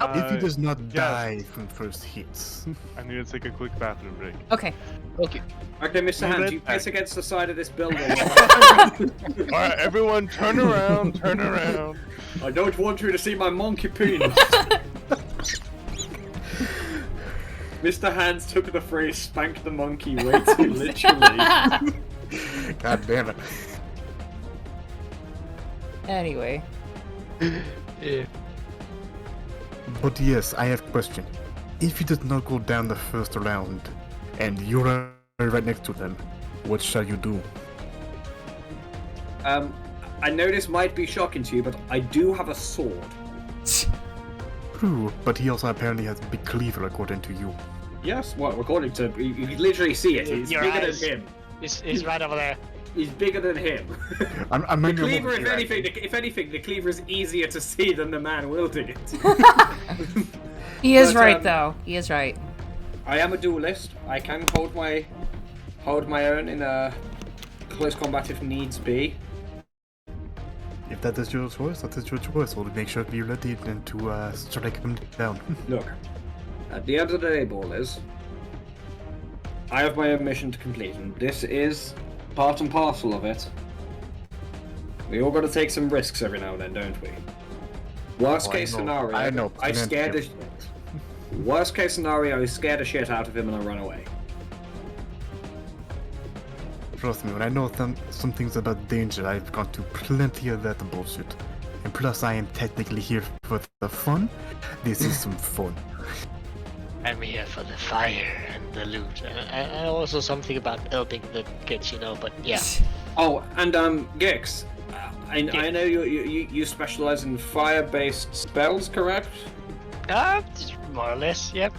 If he does not
yes.
die from first hits.
I need to take a quick bathroom break.
Okay.
Okay.
Okay, Mr.
Move
Hand,
it
you
back.
piss against the side of this building.
Alright, everyone turn around, turn around.
I don't want you to see my monkey penis. Mr. Hands took the phrase "spank the monkey" way too literally.
God damn it.
Anyway.
Yeah.
But yes, I have a question. If he does not go down the first round, and you're right next to them, what shall you do?
I know this might be shocking to you, but I do have a sword.
True, but he also apparently has a big cleaver according to you.
Yes, well, according to you can literally see it. He's
Your
bigger
eyes.
than him.
He's right over there.
He's bigger than him.
I'm
The
making a
cleaver,
moment
if
here,
anything, the cleaver is easier to see than the man wielding it.
He is
But,
right, though. He is right.
I am a duelist. I can hold my own in a close combat if needs be.
If that is your choice, that is your choice. We'll make sure to be ready and to strike him down.
Look, at the end of the day, ballers, I have my own mission to complete, and this is part and parcel of it. We all got to take some risks every now and then, don't we? Worst case scenario,
I know.
I scared the worst case scenario, I scare the shit out of him and I run away.
Trust me, when I know some things about danger, I've gone through plenty of that bullshit. And plus, I am technically here for the fun. This is some fun.
I'm here for the fire and the loot. And also something about helping the kids, you know, but yeah.
Oh, and Gix, I know you specialize in fire-based spells, correct?
More or less, yep.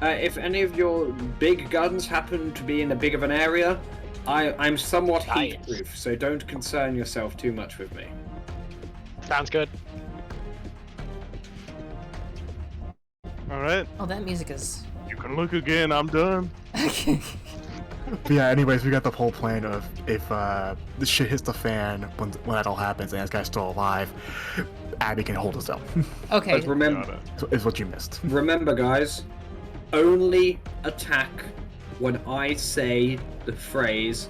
If any of your big guns happen to be in a big of an area, I'm somewhat heat-proof, so don't concern yourself too much with me.
Sounds good.
Alright,
Oh, that music is.
you can look again, I'm done.
But yeah, anyways, we got the whole plan of if the shit hits the fan when that all happens and this guy's still alive, Abby can hold us up.
Okay.
But remember,
Got it.
So is what you missed.
remember, guys, only attack when I say the phrase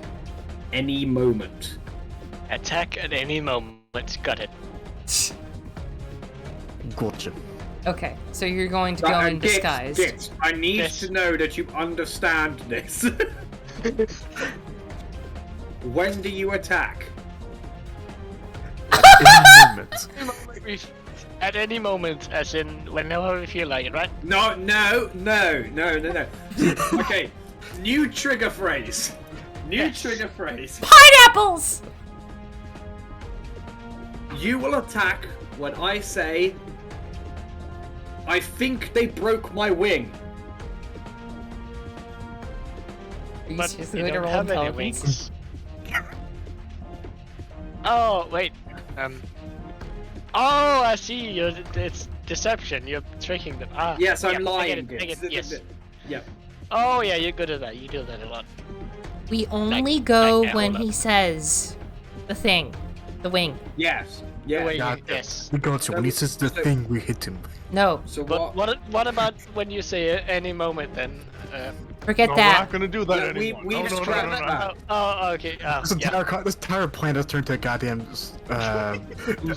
"any moment."
Attack at any moment. Got it.
Gotcha.
Okay, so you're going to go in disguise.
Gix, I need
Yes.
to know that you understand this. When do you attack?
In a moment.
At any moment, as in whenever we feel like it, right?
No. Okay, new trigger phrase.
Yes.
Trigger phrase.
Pineapples!
You will attack when I say, "I think they broke my wing."
But
Just
we
going to
don't
roll
have any
intelligence.
wings. Oh, wait. Oh, I see. It's deception. You're tricking them. Ah.
Yes, I'm
yep,
lying.
I get it, yes.
Yep.
Oh, yeah, you're good at that. You do that a lot.
We only
Like,
go
hold
when
up.
he says the thing. The wing.
Yes. Yeah.
Wait,
got
yes.
We got you. When he says the thing, we hit him.
No,
So
But what about when you say at any moment then?
forget
No, we're
that.
not gonna do that
No, we-
anymore.
we
no,
just
no,
tried
no, no,
that.
no.
Oh, okay.
This entire plan has turned to a goddamn
Who's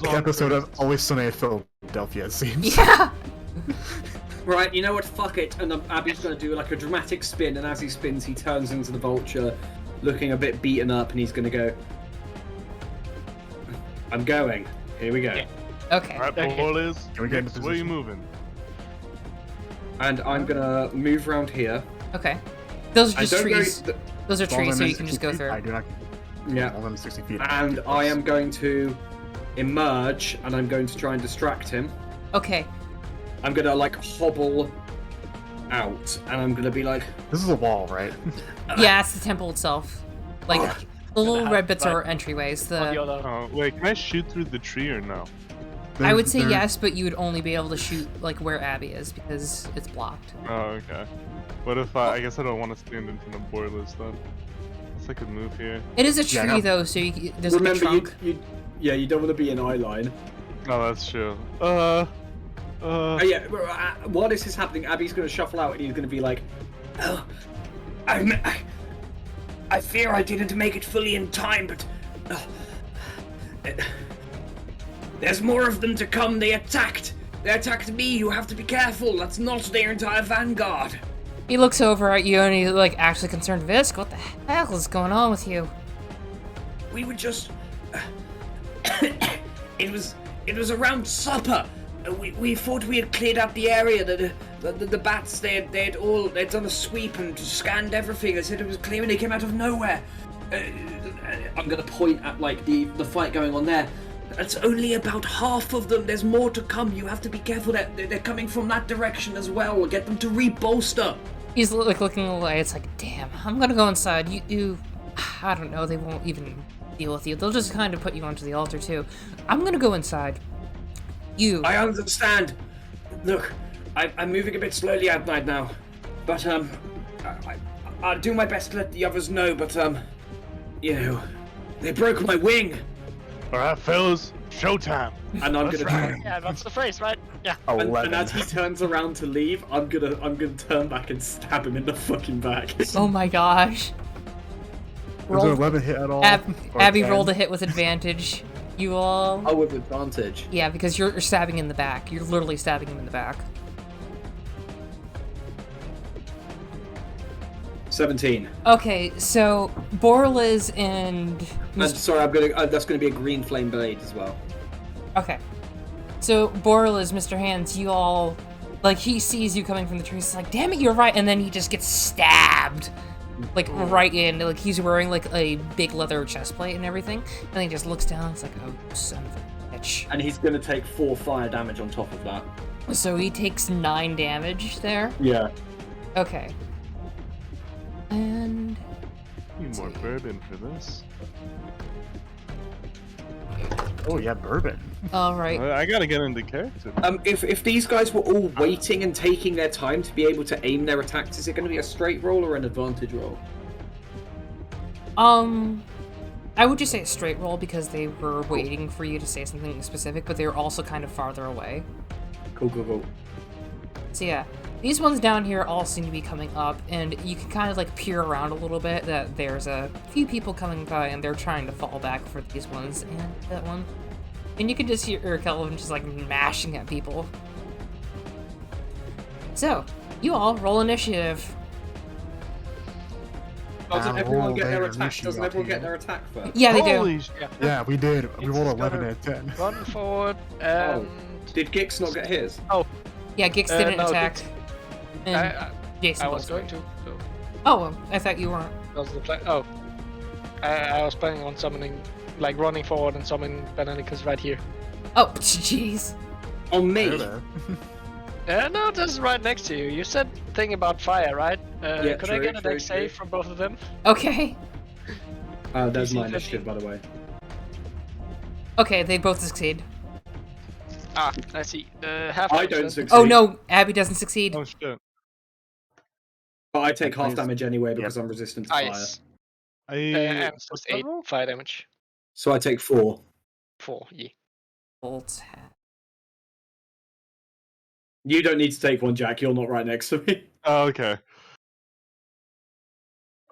on
episode
first?
of Always Sunny in Philadelphia, it seems.
Yeah!
Right, you know what? Fuck it. And Abby's gonna do like a dramatic spin, and as he spins, he turns into the vulture, looking a bit beaten up, and he's gonna go. I'm going. Here we go.
Yeah.
Okay.
Alright,
Okay.
boys.
Can we get into
Where you
position?
moving?
And I'm gonna move around here.
Okay. Those are
I
just
don't
trees.
go.
Those are
All
trees, so
them
you
is
can
60
just go
feet?
through.
I do not.
Yeah.
All them is 60 feet.
And I am going to emerge, and I'm going to try and distract him.
Okay.
I'm gonna like hobble out, and I'm gonna be like,
This is a wall, right?
Yeah, it's the temple itself. Like, the little red bits
But-
are entryways.
On the
The
other.
Wait, can I shoot through the tree or no?
I would say
There-
yes, but you would only be able to shoot like where Abby is because it's blocked.
Oh, okay. What if I guess I don't want to stand in front of boilers then. Guess I could move here.
It is a
Yeah,
tree
no.
though, so there's like a
Remember,
trunk.
you don't want to be in eye line.
Oh, that's true.
Oh yeah, while this is happening, Abby's going to shuffle out and he's going to be like, "Oh, I fear I didn't make it fully in time, but there's more of them to come. They attacked me. You have to be careful. That's not their entire vanguard."
He looks over at you and he's like actually concerned. Visk, what the hell is going on with you?
We were just. It was around supper. We thought we had cleared out the area. The bats they'd done a sweep and scanned everything. They said it was clear and they came out of nowhere. I'm gonna point at like the fight going on there. That's only about half of them. There's more to come. You have to be careful. They're coming from that direction as well. We'll get them to rebolster.
He's like looking away. It's like, damn, I'm gonna go inside. You, I don't know. They won't even deal with you. They'll just kind of put you onto the altar too. I'm gonna go inside. You.
I understand. Look, I'm moving a bit slowly out night now, but I'll do my best to let the others know. But you know, they broke my wing,
All right, fellas, showtime.
and I'm
That's
gonna.
right.
Yeah, that's the phrase, right? Yeah.
And
11.
as he turns around to leave, I'm gonna turn back and stab him in the fucking back.
Oh my gosh.
Was it
Roll.
11 hit at all? Or
Abby
10?
rolled a hit with advantage. You all.
Oh, with advantage.
Yeah, because you're stabbing in the back. You're literally stabbing him in the back.
17.
Okay, so Borliz and
And sorry, I'm gonna. That's gonna be a green flame blade as well.
okay, so Borliz, Mr. Hands, you all like he sees you coming from the trees. He's like, "Damn it, you're right!" And then he just gets stabbed, like right in. Like he's wearing like a big leather chest plate and everything, and he just looks down. It's like, "Oh, son of a bitch!"
And he's gonna take 4 fire damage on top of that.
So he takes 9 damage there.
Yeah.
Okay, and
Need more bourbon for this.
Oh yeah, bourbon.
all right.
I gotta get into character.
If these guys were all waiting and taking their time to be able to aim their attacks, is it going to be a straight roll or an advantage roll?
I would just say a straight roll because they were waiting for you to say something specific, but they were also kind of farther away.
Cool.
So yeah, these ones down here all seem to be coming up, and you can kind of like peer around a little bit that there's a few people coming by, and they're trying to fall back for these ones and that one. And you can just hear Kelvin just like mashing at people. So, you all roll initiative.
Doesn't
I'll
everyone
roll
get their
their
attack?
initiative
Doesn't everyone
up
get
here.
their attack first?
Yeah, they do.
Holy sh-
Yeah, we did. We
It's
rolled
just
11
gotta
and 10.
Run forward and.
Did Gix not get his?
Yeah, Gix didn't
no,
attack. And
I
Jason
was going to. So
Oh, well, I thought you weren't.
that was the plan. Oh. I was planning on summoning, like running forward and summoning Bananicus right here.
Oh, jeez.
On me?
There.
No, this is right next to you. You said thing about fire, right?
Yeah,
could I
true,
get a
true,
dex save
true.
from both of them?
Okay.
There's
DC
my
15.
initiative, by the way.
Okay, they both succeed.
Ah, I see. Half
I
damage
don't
then.
succeed.
Oh no, Abby doesn't succeed.
Oh shit.
But I take half
Please.
damage anyway because I'm resistant to
Ah,
fire.
yes.
I
And it's
what's
just
that
8
roll?
fire damage.
So I take 4.
4, yeah.
Bolts hat.
You don't need to take one, Jack. You're not right next to me.
Oh, okay.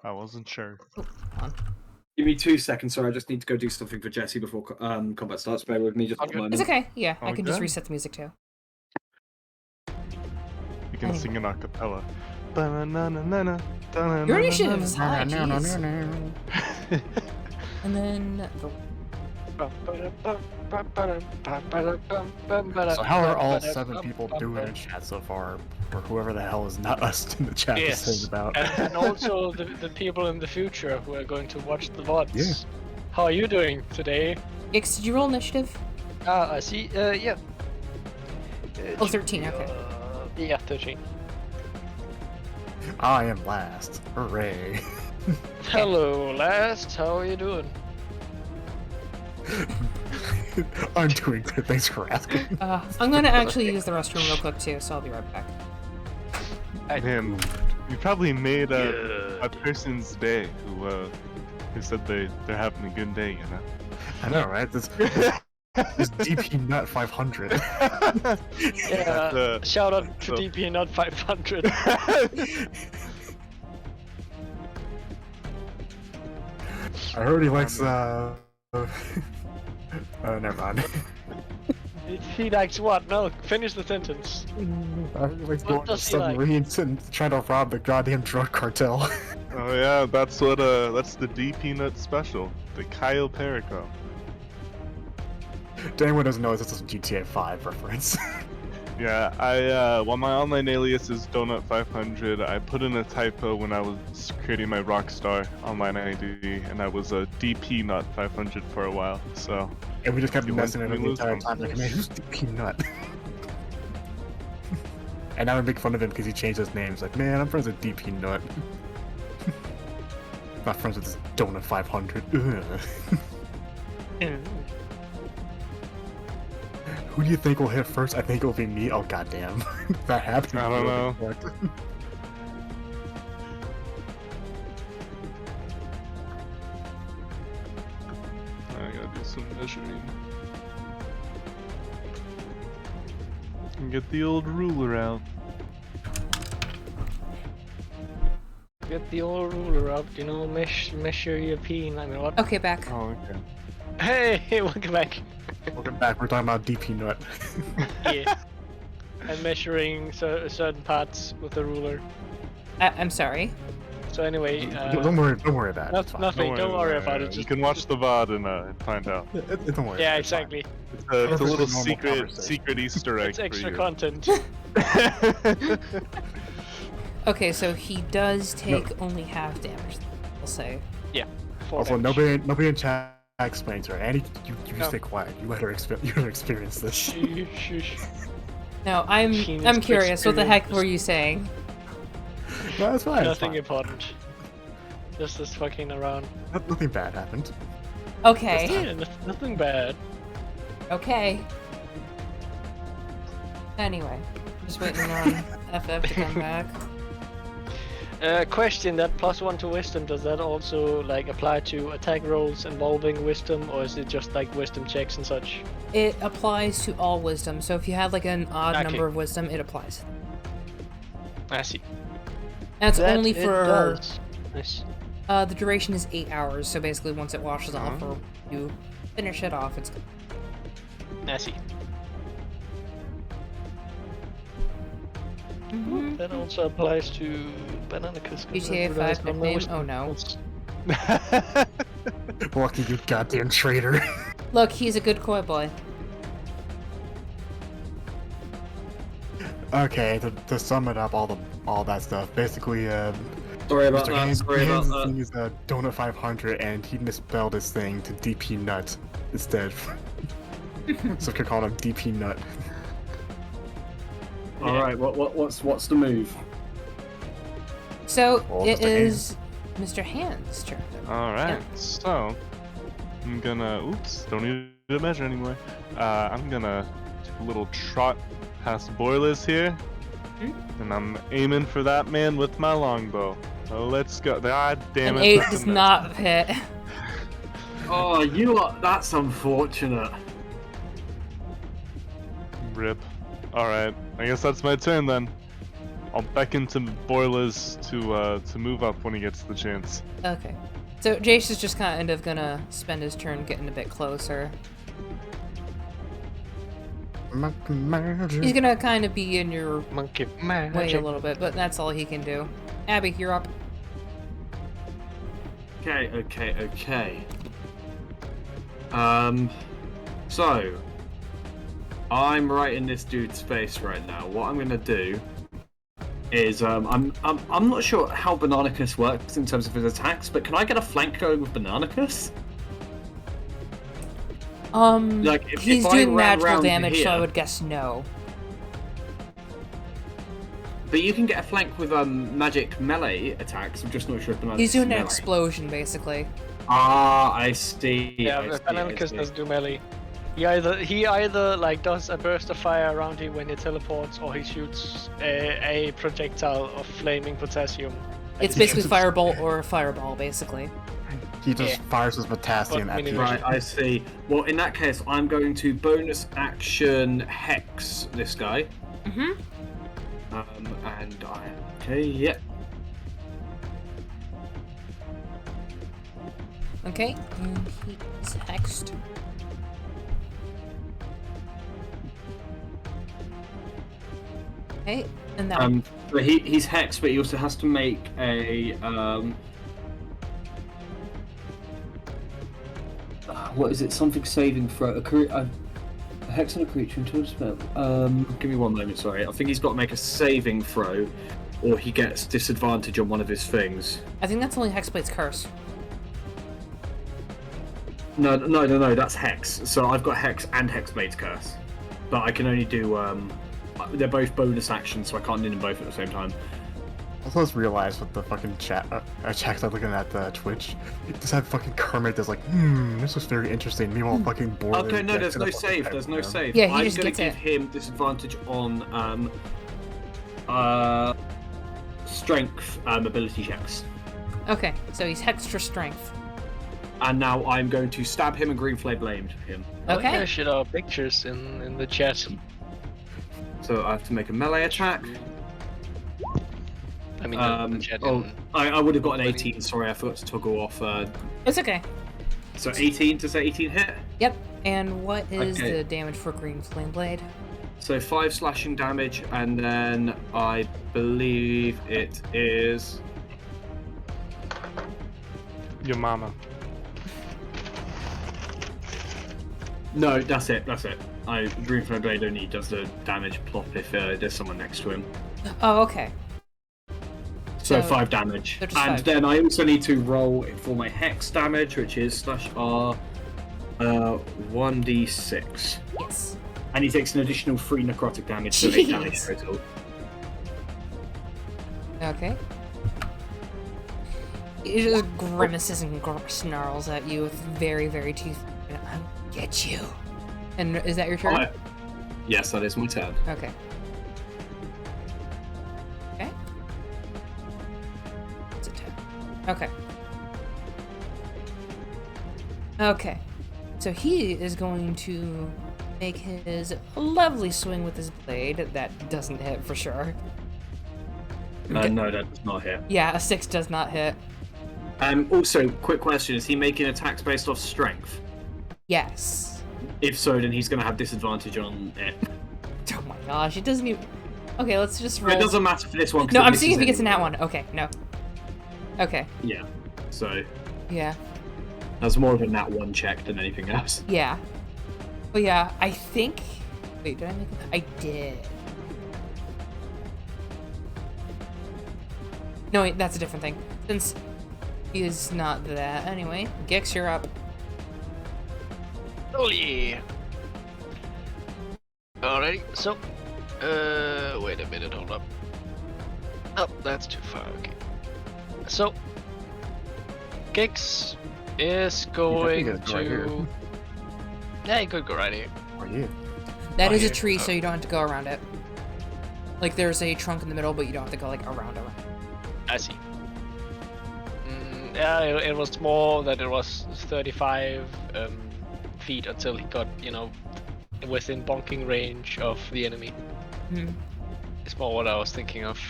I wasn't sure.
Give me 2 seconds, sorry. I just need to go do something for Jesse before combat starts. Bear with me just
All
a
good.
moment.
It's okay. Yeah, I can just
Okay.
reset the music too.
You can
Anyway.
sing an acapella.
Your initiative is high,
No, no,
jeez.
no, no.
And then the
So how are all 7 people doing in chat so far? Or whoever the hell is not us in the chat to
Yes.
sing about?
And also the people in the future who are going to watch the VODs.
Yeah.
How are you doing today?
Ix, did you roll initiative?
I see. Yeah.
Oh, 13, okay.
Yeah, 13.
I am last. Hooray.
Hello, last. How are you doing?
I'm doing good. Thanks for asking.
I'm gonna actually use the restroom real quick too, so I'll be right back.
Man, you probably made a person's day who said they're having a good day, you know?
I know, right? This DP Nut 500.
Yeah, shout out to DP Not 500.
I heard he likes, never mind.
He likes what? No, finish the sentence.
I heard he likes going to
does he like?
submarines and trying to rob the goddamn drug cartel.
Oh yeah, that's the DP Nut special, the Kyle Perico.
To anyone who doesn't know, this is a GTA 5 reference.
Yeah, well, my online alias is Donut500. I put in a typo when I was creating my Rockstar online ID, and I was a DP Nut 500 for a while. So.
And we just kept
You
messing
win
it up
some,
the
you
entire
lose
time. Like, man, who's DP Nut? And now I make fun of him because he changed his name. He's like, man, I'm friends with DP Nut. Not friends with this Donut 500. Ugh. Who do you think will hit first? I think it'll be me. Oh goddamn, that happened.
I don't know. I gotta do some measuring. And get the old ruler out.
Get the old ruler up, you know, measure your peen. I mean, what?
Okay, back.
Oh, okay.
Hey, welcome back.
Welcome back. We're talking about DP Nut.
Yeah. And measuring certain parts with the ruler.
I'm sorry.
So anyway,
don't worry about it. It's fine.
nothing. Don't worry about it.
You
Just
can watch the VOD and find out.
Don't worry.
yeah,
it's fine.
exactly.
It's a
Perfectly
little
normal conversation.
secret Easter egg
It's extra
for you.
content.
Okay, so he does take only half damage. I'll say.
Yeah.
Also, nobody in chat explains her. Annie, you
No.
stay quiet. You let her experience this.
Shush.
No,
She needs
I'm
to
curious. What the heck
experience
were you saying?
No, that's fine. It's
Nothing
fine.
important. Just this fucking around.
Nothing bad happened.
Okay.
Yeah, nothing bad.
Okay. Anyway, just waiting on FF to come back.
Question: that +1 to wisdom, does that also like apply to attack rolls involving wisdom, or is it just like wisdom checks and such?
It applies to all wisdom. So if you have like an odd
Okay.
number of wisdom, it applies.
I see.
That's
That
only
it
for
does. Nice.
the duration is 8 hours. So basically, once it washes off or you finish it off, it's
I see. That also applies to Bananicus.
GTA 5 nickname? Oh no.
Lucky you goddamn traitor.
Look, he's a good koi boy.
Okay, to sum it up, all that stuff. Basically,
Sorry about
Mr.
that.
Haynes'
Sorry about that.
thing is Donut 500, and he misspelled his thing to DP Nut instead. So we could call him DP Nut.
All right. What's the move?
So
Well,
it
Mr.
is Mr. Hand's turn.
Alright,
Yeah.
so I'm gonna don't need to measure anymore. I'm gonna take a little trot past Boilers here. And I'm aiming for that man with my longbow. So let's go. God damn
An
it.
8
that's a
does
miss.
not hit.
Oh, you are. That's unfortunate.
Rip. Alright, I guess that's my turn then. I'll beckon to Boilers to move up when he gets the chance.
Okay. So Jace is just kind of gonna spend his turn getting a bit closer. He's gonna kind of be in your
Monkey
way a
magic.
little bit, but that's all he can do. Abby, you're up.
Okay. So I'm right in this dude's face right now. What I'm gonna do is I'm not sure how Bananicus works in terms of his attacks, but can I get a flank going with Bananicus? Like, if
He's
I
doing
ran
natural
round
damage, so I
here-
would guess no.
But you can get a flank with magic melee attacks. I'm just not sure if Bananicus
He's doing
is
an
melee.
explosion, basically.
Ah, I see.
Yeah,
I see, I
Bananicus
see.
does do melee. He either like does a burst of fire around him when he teleports, or he shoots a projectile of flaming potassium.
It's basically firebolt or a fireball, basically.
He just fires his potassium
But
at you.
Right, I see. Well, in that case, I'm going to bonus action hex this guy.
Mm-hmm.
And okay, yeah.
Okay, and he's hexed. Okay, and that.
But he's hexed, but he also has to make a what is it? Something saving throw. A hex on a creature until spell. Give me one moment. Sorry, I think he's got to make a saving throw, or he gets disadvantage on one of his things.
I think that's only Hexblade's curse.
No, that's hex. So I've got hex and Hexblade's curse, but I can only do they're both bonus actions, so I can't do them both at the same time.
I just realized with the fucking chat, checks I'm looking at the Twitch, just had fucking Kermit that's like, this was very interesting. Meanwhile, fucking bored.
Okay, no, there's no save. There's no save.
Yeah, he
I'm
just
gonna
gets
give
it.
him disadvantage on strength ability checks.
Okay, so he's hexed for strength.
And now I'm going to stab him and green flame blamed him.
Okay.
I should have pictures in the chat.
So I have to make a melee attack.
I mean, the chat.
I would have got an 18. Sorry, I forgot to toggle off.
It's okay.
So 18, does that 18 hit?
Yep. And what is
Okay.
the damage for Green Flame Blade?
So 5 slashing damage, and then I believe it is...
Your mama.
No, that's it. Green Flame Blade only does the damage plop if there's someone next to him.
Oh, okay.
So
So,
5 damage.
so just
And
5.
then I also need to roll for my hex damage, which is /R 1d6.
Yes.
And he takes an additional 3 necrotic damage, so 8 damage
Jeez.
total.
Okay. He just grimaces and snarls at you with very, very teeth. I'll get you. And is that your turn?
Yes, that is my turn.
Okay. Okay. It's a 10. Okay. Okay. So he is going to make his lovely swing with his blade. That doesn't hit for sure.
No, that does not hit.
Yeah, a 6 does not hit.
Also, quick question: is he making attacks based off strength?
Yes.
If so, then he's going to have disadvantage on it.
Oh my gosh, it doesn't even... Okay, let's just roll.
It doesn't matter for this one. 'cause
No,
it
I'm seeing if he
misses
gets in that
anyway.
one. Okay, no. Okay,
Yeah. So
yeah.
that's more of a nat 1 check than anything else.
Yeah. But yeah, I think... Wait, did I make it? I did. No, wait, that's a different thing. Since he is not that. Anyway, Gix, you're up.
Oh yeah. Alrighty, so, wait a minute, hold up. Oh, that's too far, okay. So, Gix is going
could go right here.
to... Yeah, he could go right here.
Oh, yeah.
That
Oh,
is a
yeah.
tree, so you don't have to go around it. Like, there's a trunk in the middle, but you don't have to go, like, around it.
I see. Yeah, it was more that it was 35 feet until he got, within bonking range of the enemy.
Hmm.
It's more what I was thinking of.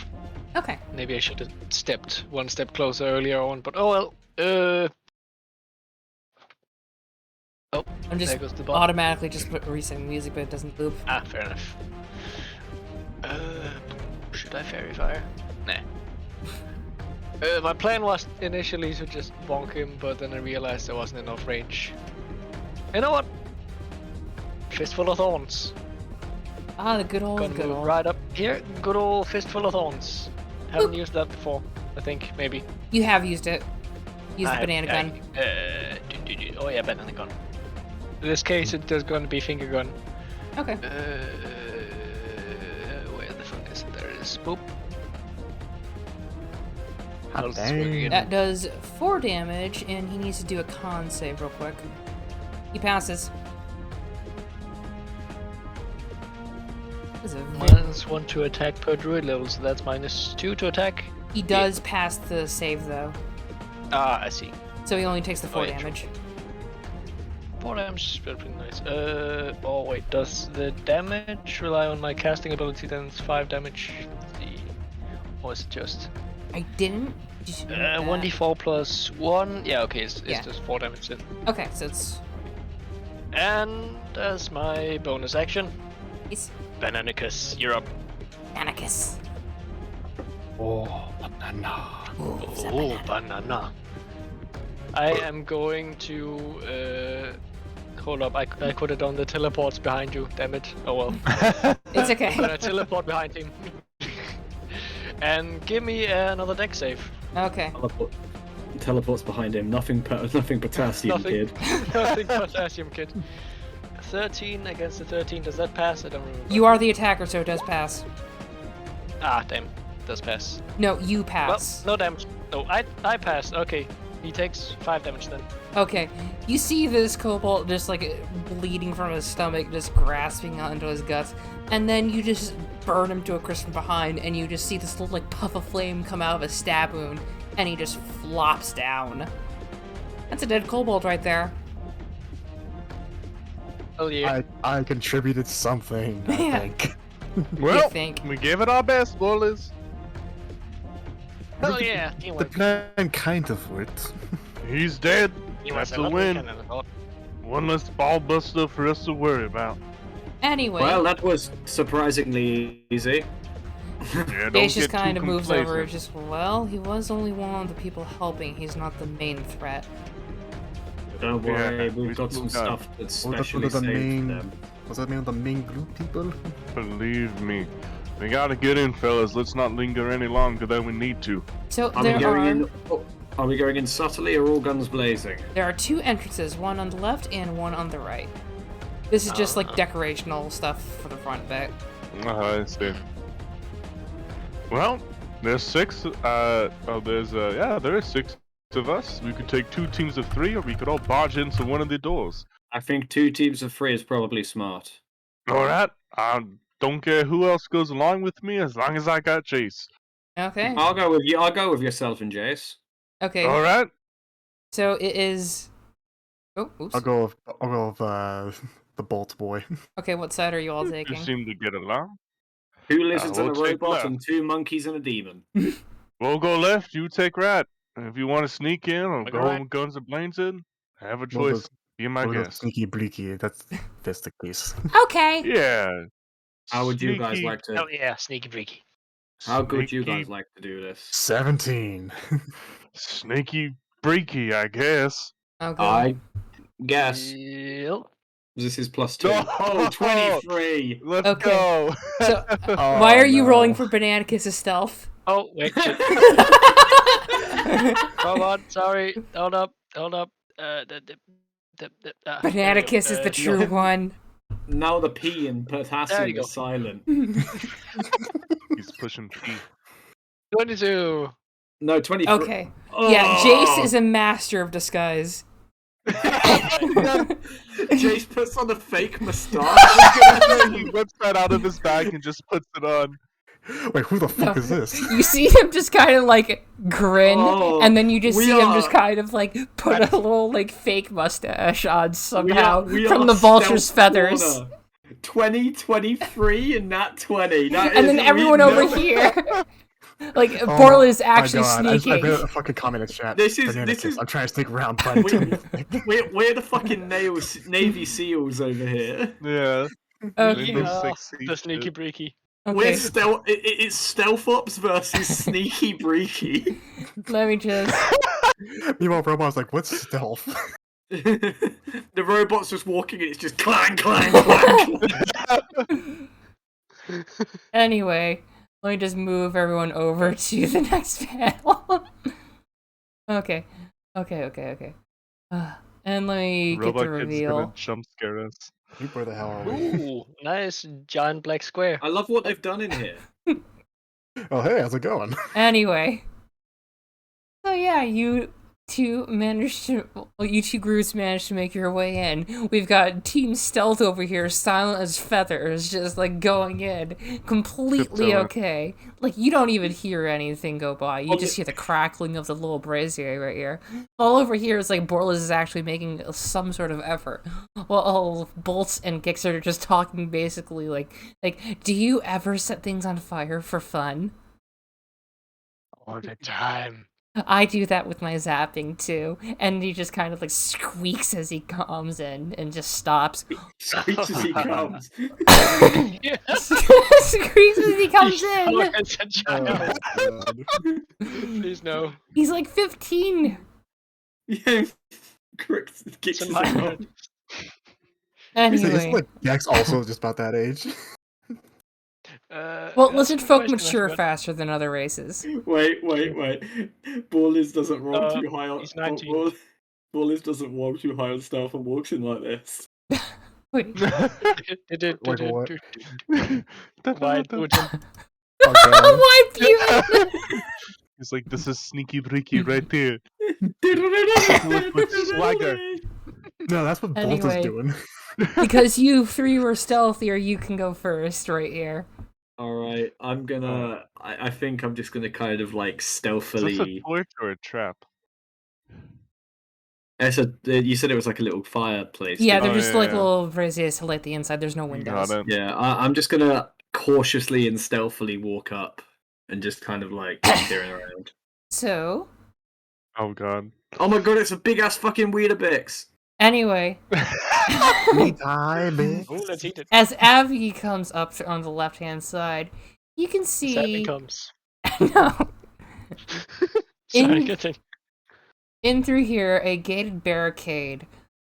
Okay.
Maybe I should have stepped one step closer earlier on, but oh well. Oh,
I'm just
there goes the ball.
automatically just resetting music, but it doesn't loop.
Ah, fair enough. Should I fairy fire? Nah. My plan was initially to just bonk him, but then I realized there wasn't enough range. You know what? Fistful of Thorns.
Ah, the good old,
Gonna
good
move
old.
right up here. Good old Fistful of Thorns. Haven't used that before, I think, maybe.
You have used it. Use the banana gun.
Oh yeah, banana gun. In this case, there's going to be finger gun.
Okay.
Where the fuck is it? There it is. Boop.
Hot
How's this working?
dang.
That does 4 damage, and he needs to do a con save real quick. He passes. is a
-1 to attack per druid level, so that's -2 to attack.
He does pass the save though,
Ah, I see.
so he only takes the 4
yeah,
damage.
4 damage is pretty nice. Oh wait, does the damage rely on my casting ability? Then it's 5 damage. Let's see. Or is it just
I didn't. Did you note that?
1d4 plus 1? Yeah, okay, it's
Yeah.
just 4 damage then.
Okay, so it's
And as my bonus action,
it's
Bananicus, you're up.
Anarchus.
Oh, banana.
Oh, banana. I am going to hold up. I could have done the teleports behind you. Damn it. Oh well.
It's okay.
I'm gonna teleport behind him. And give me another deck save.
Okay.
Teleports behind him. Nothing potassium,
Nothing.
kid.
Nothing potassium, kid. 13 against the 13. Does that pass? I don't remember.
You are the attacker, so it does pass.
Ah, damn. Does pass.
No, you
Well,
pass.
no damage. No, I passed. Okay. He takes 5 damage then.
Okay. You see this kobold just like bleeding from his stomach, just grasping onto his guts, and then you just burn him to a crisp from behind, and you just see this little like puff of flame come out of his stab wound, and he just flops down. That's a dead kobold right there.
Oh yeah.
I contributed something, I
Yeah.
think.
Well,
think?
we gave it our best, boys.
Hell yeah.
The
Teamwork.
plan kind of worked.
He's dead.
He was
That's a
lot
win.
weaker than I thought.
One less ball buster for us to worry about.
Anyway,
Well, that was surprisingly easy.
Yeah, don't
Dace just
get
kind
too
of moves over.
complacent.
Just well, he was only one of the people helping. He's not the main threat.
Don't worry,
Yeah,
we've
we
got some
still got-
stuff that's
What
specially
the
saved
main-
for them.
Was that name the main group people?
Believe me. We gotta get in, fellas. Let's not linger any longer than we need to.
So
Are we
there
going
are
in? Are we going in subtly or all guns blazing?
there are 2 entrances, one on the left and one on the right. This is just like decorational stuff for the front bit.
I see. Well, there's 6. There is 6 of us. We could take 2 teams of 3, or we could all barge into one of the doors.
I think 2 teams of 3 is probably smart.
All right. I don't care who else goes along with me, as long as I got Jace.
Okay.
I'll go with you. I'll go with yourself and Jace.
Okay.
All right.
So it is. Oh, oops.
I'll go with the Bolt Boy.
Okay, what side are you all
You
taking?
seem to get along.
2 lizards and a
we'll take
robot
left.
and 2 monkeys and a demon.
We'll go left. You take right. And if you want to sneak in or
I'll
go
go right.
with guns and blazing, have a
We'll
choice. Be my
Or the
guest.
Sneaky Bleaky. That's the case.
Okay.
Yeah.
How would you guys
Sneaky-
like to?
Hell yeah, sneaky freaky.
How good you
sneaky-
guys like to do this?
17.
Sneaky breaky, I guess.
Okay.
I guess
Yep.
this is +2.
No!
Oh, 23.
Let's
Okay.
go.
So,
Oh,
why are you
no.
rolling for Banana Kiss's stealth?
Oh wait. Shit. Hold on. Sorry. Hold up.
Banana Kiss is the true one.
Now the P in
There
potassium
you go.
is silent.
He's pushing P.
22.
No, 23.
Okay.
Oh.
Yeah, Jace is a master of disguise.
Jace puts on a fake moustache.
He whips that out of his bag and just puts it on.
Wait, who the fuck is this?
You see him just kind of like grin,
Oh,
and then you just
we
see him
are-
just kind of like put a little like fake mustache on somehow
we
from
are
the vulture's
stealth
feathers.
corner. 20, 23, and that 20. That
And
is-
then
we
everyone
know-
over here. Like,
Oh
Borla is
my
actually
God, I
sneaking.
better fucking comment in chat.
This is-
Banana
this
Kiss.
is-
I'm trying to stick around, but
We're the fucking Navy SEALs over here.
Yeah.
Okay.
Windows
Yeah,
6
the sneaky breaky.
Okay,
We're stealth. It's stealth ops versus sneaky breaky.
let me just.
Meanwhile, Robot's like, what's stealth?
The robot's just walking and it's just clang, clang, clang.
Anyway, let me just move everyone over to the next panel. Okay. And let me get
Robot
the
Kid's
reveal.
gonna jump scare us.
Where the hell are we?
Ooh, nice giant black square.
I love what they've done in here.
Oh, hey, how's it going?
Anyway. So yeah, you you two groups managed to make your way in. We've got Team Stealth over here, silent as feathers, just like going in, completely
Tiptoeing.
okay. Like you don't even hear anything go by. You just hear the crackling of the little brazier right here. All over here is like Borlas is actually making some sort of effort, while Bolts and Gixer are just talking basically like, do you ever set things on fire for fun?
All the time.
I do that with my zapping too, and he just kind of like squeaks as he comes in and just stops.
Squeaks as he comes.
Yeah.
Squeaks as he comes in.
As a child. Please no.
He's like 15.
Yeah, correct. Kicks
It's a
his
minor.
arm.
Isn't
Anyway,
like Dex also just about that age?
well,
that's
lizard
a
folk
question I
mature
forgot.
faster than other races.
Wait. Ballers doesn't roll too high on.
he's 19.
Ballers doesn't roll too high on stealth and walks in like this.
Wait,
Like what?
Why would you?
Oh god.
why Pew?
He's like, this is sneaky breaky right there. With swagger.
No, that's what Bolt
Anyway.
is doing.
Because you three were stealthier, you can go first right here.
Alright, I'm gonna. I think I'm just gonna kind of like
Is this a
stealthily.
torch or a trap?
You said it was like a little fireplace.
Yeah,
didn't
they're
you?
just
yeah,
like
yeah.
little braziers to light the inside. There's no
Got
windows.
it.
Yeah, I'm just gonna cautiously and stealthily walk up and just kind of like peering around.
So,
Oh god.
Oh my god, it's a big ass fucking Weetabix!
anyway,
Me time, bitch.
Oh, let's eat it.
as Abby comes up on the left-hand side, you can
Sadly
see
comes.
no
Sorry,
In-
continue.
in through here a gated barricade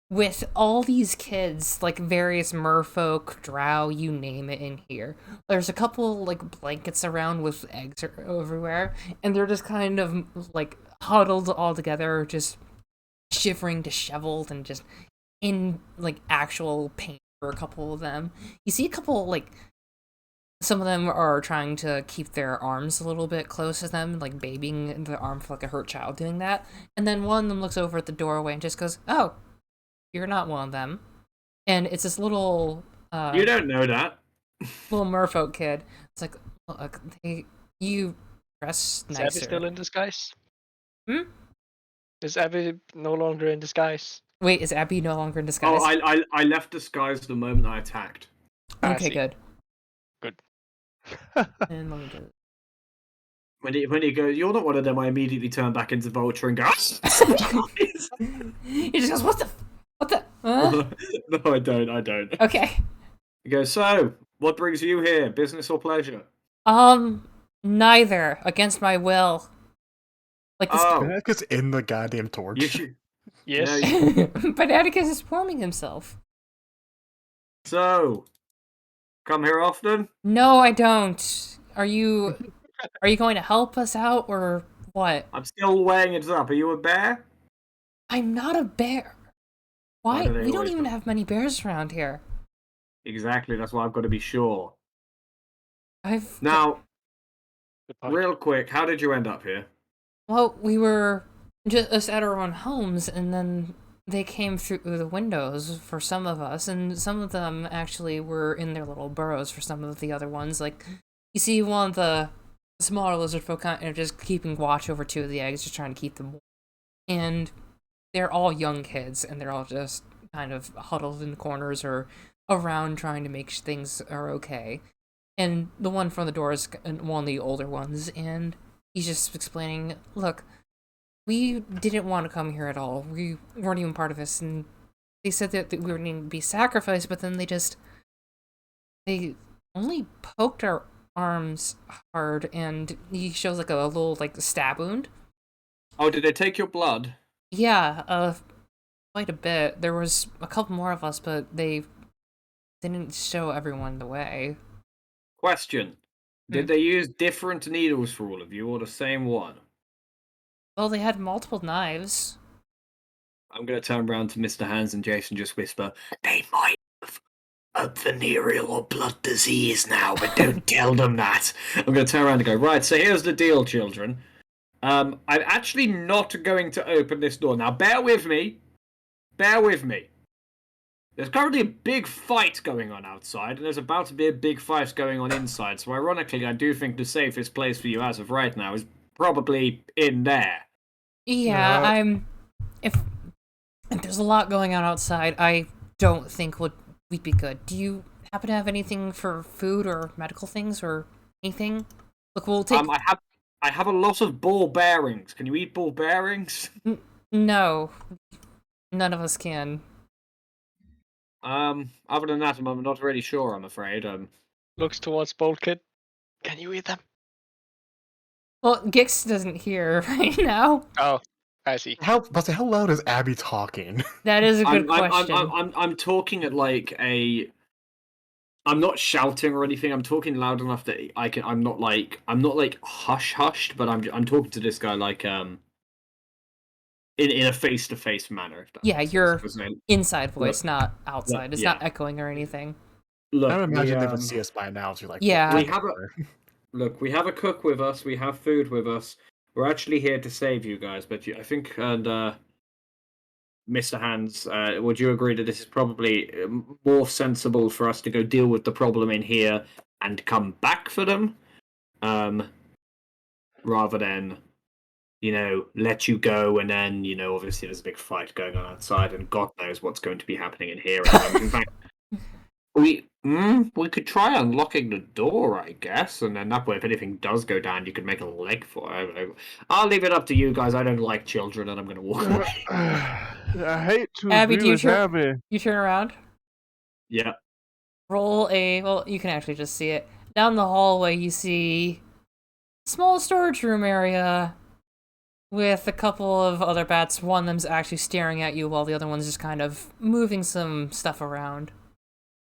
with all these kids, like various merfolk, drow, you name it, in here. There's a couple like blankets around with eggs everywhere, and they're just kind of like huddled all together, just shivering, disheveled, and just in like actual pain for a couple of them. You see a couple like some of them are trying to keep their arms a little bit close to them, like babying the arm for like a hurt child doing that. And then one of them looks over at the doorway and just goes, "Oh, you're not one of them." And it's this little
You don't know that.
little merfolk kid. It's like, look, you dress
Is Abby
nicer.
still in disguise?
Hmm?
Is Abby no longer in disguise?
Wait, is Abby no longer in disguise?
Oh, I left disguise the moment I attacked.
I
Okay,
see.
good.
Good.
And let me do
When he goes, you're not one of them, I immediately turn back into Vulture and go,
He just goes, what the? Huh?
No, I don't.
Okay.
He goes, so, what brings you here? Business or pleasure?
Neither. Against my will. Like this.
Oh,
Atticus in the goddamn torch.
you should.
Yes.
Yeah,
But Atticus is forming himself.
So, come here often?
No, I don't. Are you going to help us out or what?
I'm still weighing it up. Are you a bear?
I'm not a bear. Why?
do they
We don't
always
even
look-
have many bears around here.
Exactly, that's why I've got to be sure.
I've
Now,
Good point.
real quick, how did you end up here?
Well, we were just at our own homes, and then they came through the windows for some of us, and some of them actually were in their little burrows for some of the other ones. Like, you see one of the smaller lizard folk kind of just keeping watch over two of the eggs, just trying to keep them warm. And they're all young kids, and they're all just kind of huddled in corners or around trying to make things are okay. And the one from the door is one of the older ones, and he's just explaining, look, we didn't want to come here at all. We weren't even part of this, and they said that we were needing to be sacrificed, but then they only poked our arms hard, and he shows like a little like stab wound.
Oh, did they take your blood?
Yeah, quite a bit. There was a couple more of us, but they didn't show everyone the way.
Question. Did they use different needles for all of you, or the same one?
Well, they had multiple knives.
I'm going to turn around to Mr. Hands and Jason, just whisper, they might have a venereal or blood disease now, but don't tell them that. I'm going to turn around and go, right, so here's the deal, children. I'm actually not going to open this door. Now, bear with me. Bear with me. There's currently a big fight going on outside, and there's about to be a big fight going on inside. So, ironically, I do think the safest place for you as of right now is probably in there.
Yeah, If there's a lot going on outside, I don't think we'd be good. Do you happen to have anything for food or medical things or anything? Look, we'll take.
I have a lot of ball bearings. Can you eat ball bearings?
No, none of us can.
Other than that, I'm not really sure. I'm afraid.
Looks towards Bold Kid. Can you eat them?
Well, Gix doesn't hear right now.
Oh, I see.
How loud is Abby talking?
That is a good question.
I'm talking at like a. I'm not shouting or anything. I'm talking loud enough that I can. I'm not like hushed, but I'm talking to this guy like in a face to face manner.
Yeah, your inside voice, not outside. It's not echoing or anything.
Look, I would imagine they would see us by now. So you're like,
yeah,
we have a cook with us. We have food with us. We're actually here to save you guys, but I think Mr. Hands, would you agree that this is probably more sensible for us to go deal with the problem in here and come back for them, rather than, let you go and then, obviously there's a big fight going on outside and God knows what's going to be happening in here. In fact, we could try unlocking the door, I guess, and then that way, if anything does go down, you could make a leg for it. I'll leave it up to you guys. I don't like children, and I'm going to walk away.
I hate to
Abby,
agree with Abby.
You turn around?
Yeah.
Roll well, you can actually just see it. Down the hallway, you see a small storage room area with a couple of other bats. One of them's actually staring at you while the other one's just kind of moving some stuff around.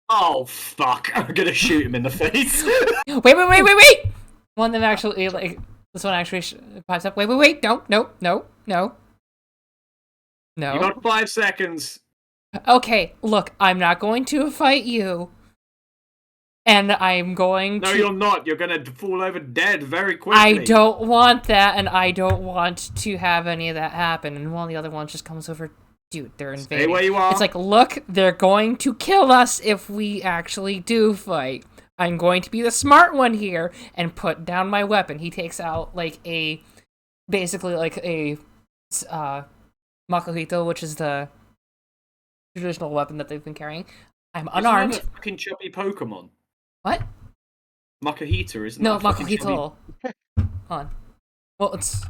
Oh, fuck. I'm gonna shoot him in the face.
Wait! One of them actually, this one actually pipes up. Wait, no.
You got 5 seconds.
Okay, look, I'm not going to fight you. And I'm going to...
No, you're not. You're gonna fall over dead very quickly.
I don't want that, and I don't want to have any of that happen. And one of the other ones just comes over... Dude, they're invading.
Stay where you are.
It's like, look, they're going to kill us if we actually do fight. I'm going to be the smart one here and put down my weapon. He takes out, basically a Makuhito, which is the traditional weapon that they've been carrying. I'm unarmed.
Isn't that a fucking chubby Pokemon?
What?
Makuhito, isn't
No,
that
Makuhito. Hold on. Well, it's...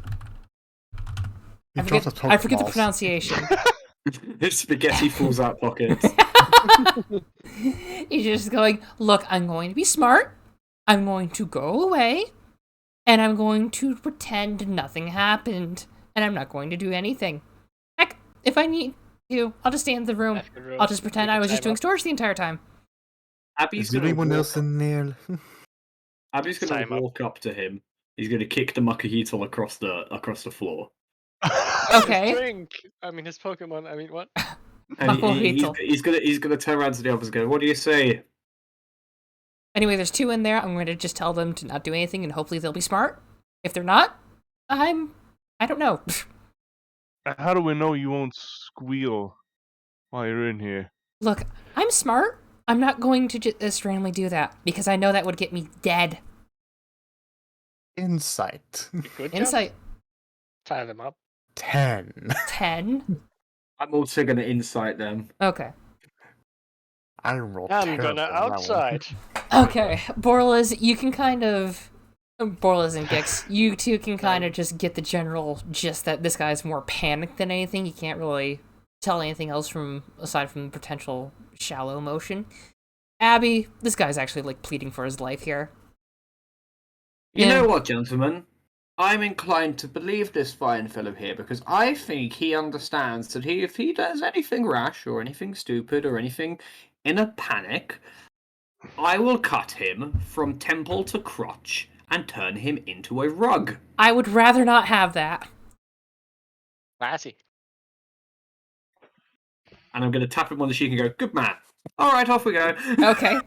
I forget the pronunciation.
His spaghetti falls out pockets.
He's just going, look, I'm going to be smart. I'm going to go away. And I'm going to pretend nothing happened. And I'm not going to do anything. Heck, if I need to, I'll just stay in the room. I'll just pretend I was just doing storage the entire time.
Is there anyone else in there?
Abby's going to walk up to him. He's going to kick the Makuhito across the floor.
Okay.
Drink. I mean, his Pokemon. I mean, what?
And he's gonna turn around to the others and go, "What do you say?"
Anyway, there's 2 in there. I'm going to just tell them to not do anything, and hopefully they'll be smart. If they're not, I don't know.
How do we know you won't squeal while you're in here?
Look, I'm smart. I'm not going to just randomly do that because I know that would get me dead.
Insight.
Good
Insight.
Job. Tie them up.
10.
10?
I'm also going to insight them.
Okay.
I rolled
I'm gonna outside.
Okay, Borlas, you can kind of... Borlas and Gix, you two can kind of just get the general gist that this guy's more panicked than anything. You can't really tell anything else aside from potential shallow emotion. Abby, this guy's actually, pleading for his life here.
You know what, gentlemen? I'm inclined to believe this fine fellow here because I think he understands that if he does anything rash or anything stupid or anything in a panic, I will cut him from temple to crotch and turn him into a rug.
I would rather not have that.
Classy.
And I'm going to tap him on the cheek and go, "Good man. All right, off we go."
Okay.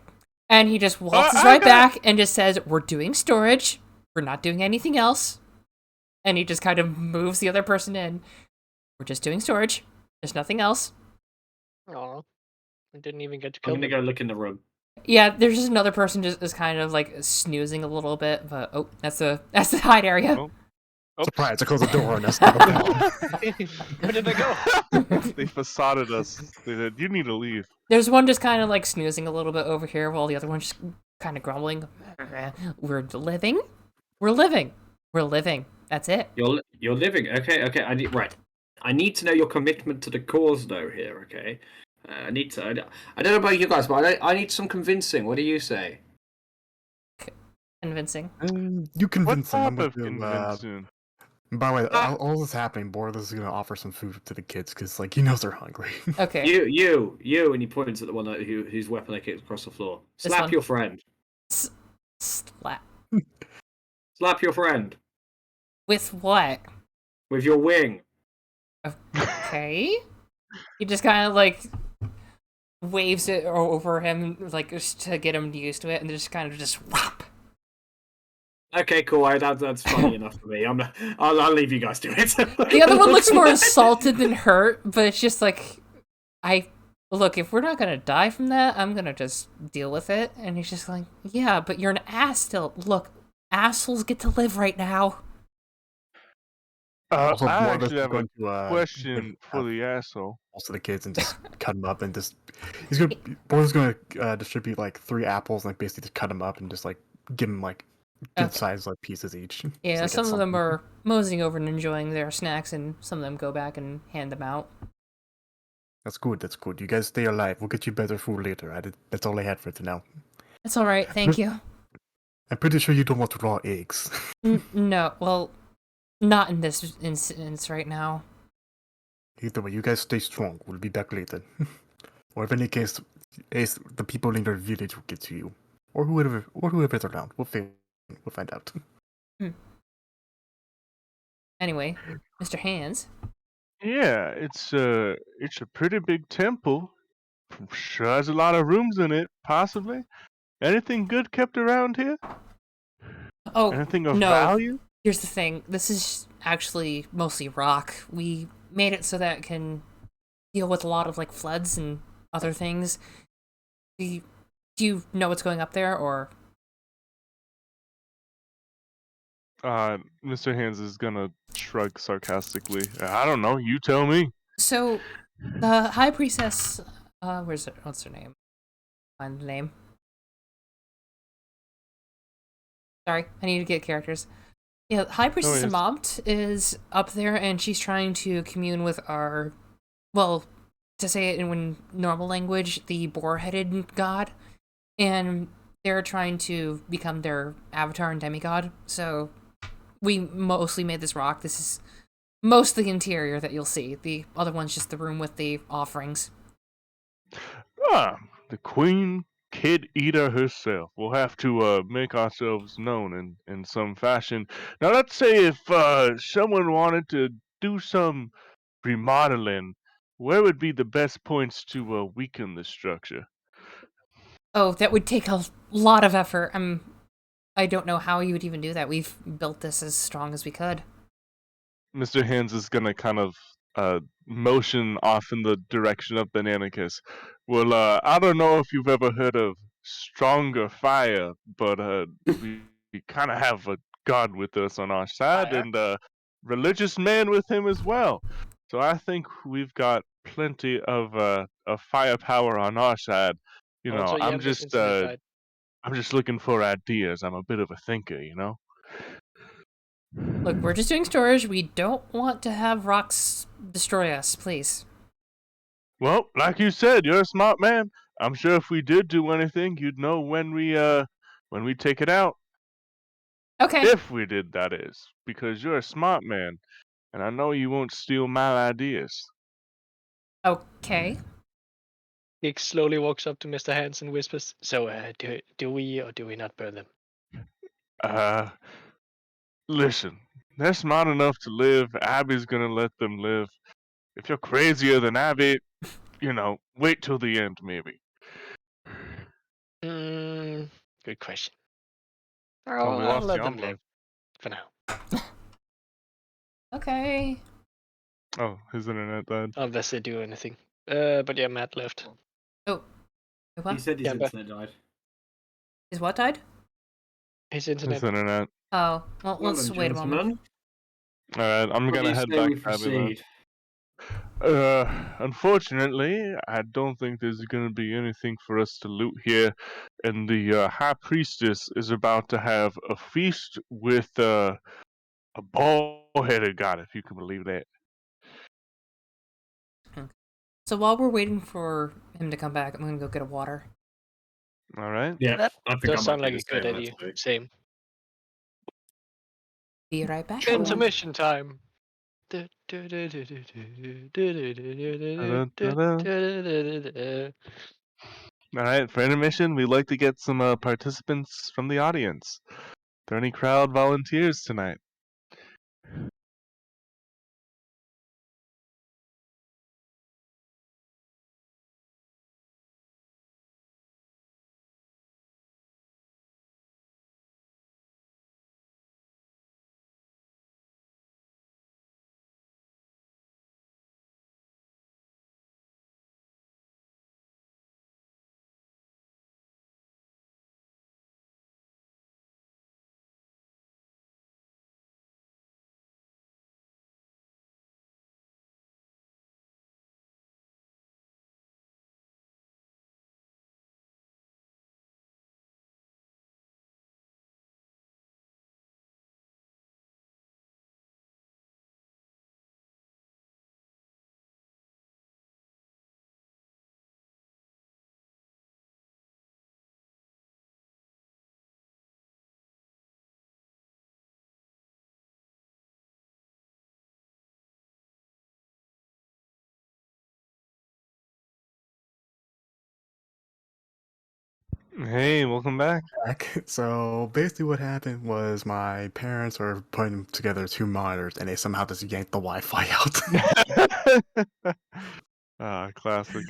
And he just waltzes right back and just says, "We're doing storage. We're not doing anything else." And he just kind of moves the other person in. We're just doing storage. There's nothing else.
Oh, I didn't even get to
I'm
kill
gonna
them.
go look in the room.
Yeah, there's just another person just is kind of like snoozing a little bit, but that's the hide area.
Oh.
Surprise! I closed the door on us.
Where did they go?
They facaded us. They said, "You need to leave."
There's one just kind of like snoozing a little bit over here, while the other one's just kind of grumbling. We're living. We're living. We're living. That's it.
You're living. Okay. I need to know your commitment to the cause, though. Here, okay. I need to. I don't know about you guys, but I need some convincing. What do you say?
Convincing.
You convince
What
him. I'm
type
going
of
to.
convincing?
By the way, all this happening, Borla's gonna offer some food to the kids because, like, he knows they're hungry.
Okay.
You, and he points at the one whose weapon they kicked across the floor.
This
Slap
one.
your friend.
Slap.
Slap your friend
With what?
with your wing.
Okay. He just kind of like waves it over him, like just to get him used to it, and just kind of just whop.
Okay, cool. That's funny enough for me. I'll leave you guys to it.
The other one looks more assaulted than hurt, but it's just like, look, if we're not gonna die from that, I'm gonna just deal with it. And he's just like, yeah, but you're an ass still. Look, assholes get to live right now.
Also,
I
Borla's
actually have a
going to
question for the asshole.
most of the kids and just cut them up and just Borla's going to distribute like 3 apples and like basically just cut them up and just like give them like good
Okay.
sized like pieces each.
Yeah,
So they
some
get
of them
something.
are moseying over and enjoying their snacks, and some of them go back and hand them out.
That's good. That's good. You guys stay alive. We'll get you better food later. That's all I had for now.
That's all right, thank you.
I'm pretty sure you don't want raw eggs.
No, well, not in this instance right now.
Either way, you guys stay strong. We'll be back later. Or if any case, the people in your village will get to you, or whoever's around. We'll find out.
Anyway, Mr. Hands.
Yeah, it's a pretty big temple. Sure has a lot of rooms in it, possibly. Anything good kept around here?
Oh,
Anything of
no.
value?
Here's the thing. This is actually mostly rock. We made it so that it can deal with a lot of like floods and other things. Do you know what's going up there, or?
Mr. Hands is gonna shrug sarcastically. I don't know. You tell me.
So, the High Priestess, what's her name? Find the name. Sorry, I need to get characters. Yeah, High Priestess Amamt is up there, and she's trying to commune with our, well, to say it in normal language, the boar-headed god, and they're trying to become their avatar and demigod. So we mostly made this rock. This is most the interior that you'll see. The other one's just the room with the offerings.
The Queen Kid Eater herself. We'll have to make ourselves known in some fashion. Now, let's say if someone wanted to do some remodeling, where would be the best points to weaken the structure?
Oh, that would take a lot of effort. I don't know how you would even do that. We've built this as strong as we could.
Mr. Hands is gonna kind of motion off in the direction of Bananicus. Well, I don't know if you've ever heard of Stronger Fire, but we kind of have a god with us on our side and a religious man with him as well. So I think we've got plenty of firepower on our side. You know,
Also, yeah, it's Suicide.
I'm just looking for ideas. I'm a bit of a thinker, you know.
Look, we're just doing storage. We don't want to have rocks destroy us, please.
Well, like you said, you're a smart man. I'm sure if we did do anything, you'd know when we take it out.
Okay.
If we did, that is, because you're a smart man, and I know you won't steal my ideas.
Okay.
He slowly walks up to Mr. Hands and whispers, "So, do we or do we not burn them?"
Listen, they're smart enough to live. Abby's gonna let them live. If you're crazier than Abby, you know, wait till the end, maybe.
Good question.
Oh, we
I'll
lost
let
the
them
envelope.
live for now.
Okay.
Oh, his internet died.
Unless they do anything. But yeah, Matt left.
Oh.
He
What?
said his
Yeah, but-
internet died.
Is what died?
His
His
internet.
internet.
Oh, well,
Well
let's
then,
wait a moment.
gentlemen,
Alright, I'm
what do
gonna
you
head
say
back
we
to Abby then.
proceed?
Unfortunately, I don't think there's gonna be anything for us to loot here, and the High Priestess is about to have a feast with a bald-headed god, if you can believe that.
So while we're waiting for him to come back, I'm gonna go get a water.
Alright?
Yeah,
That
I think
does
I
sound
might
like
do
a
the
good
same.
idea.
Actually.
Same.
Be right back.
Intermission time.
Alright, for intermission, we'd like to get some participants from the audience. Are there any crowd volunteers tonight? Hey, welcome back.
So basically, what happened was my parents were putting together 2 monitors, and they somehow just yanked the Wi-Fi out.
Classic.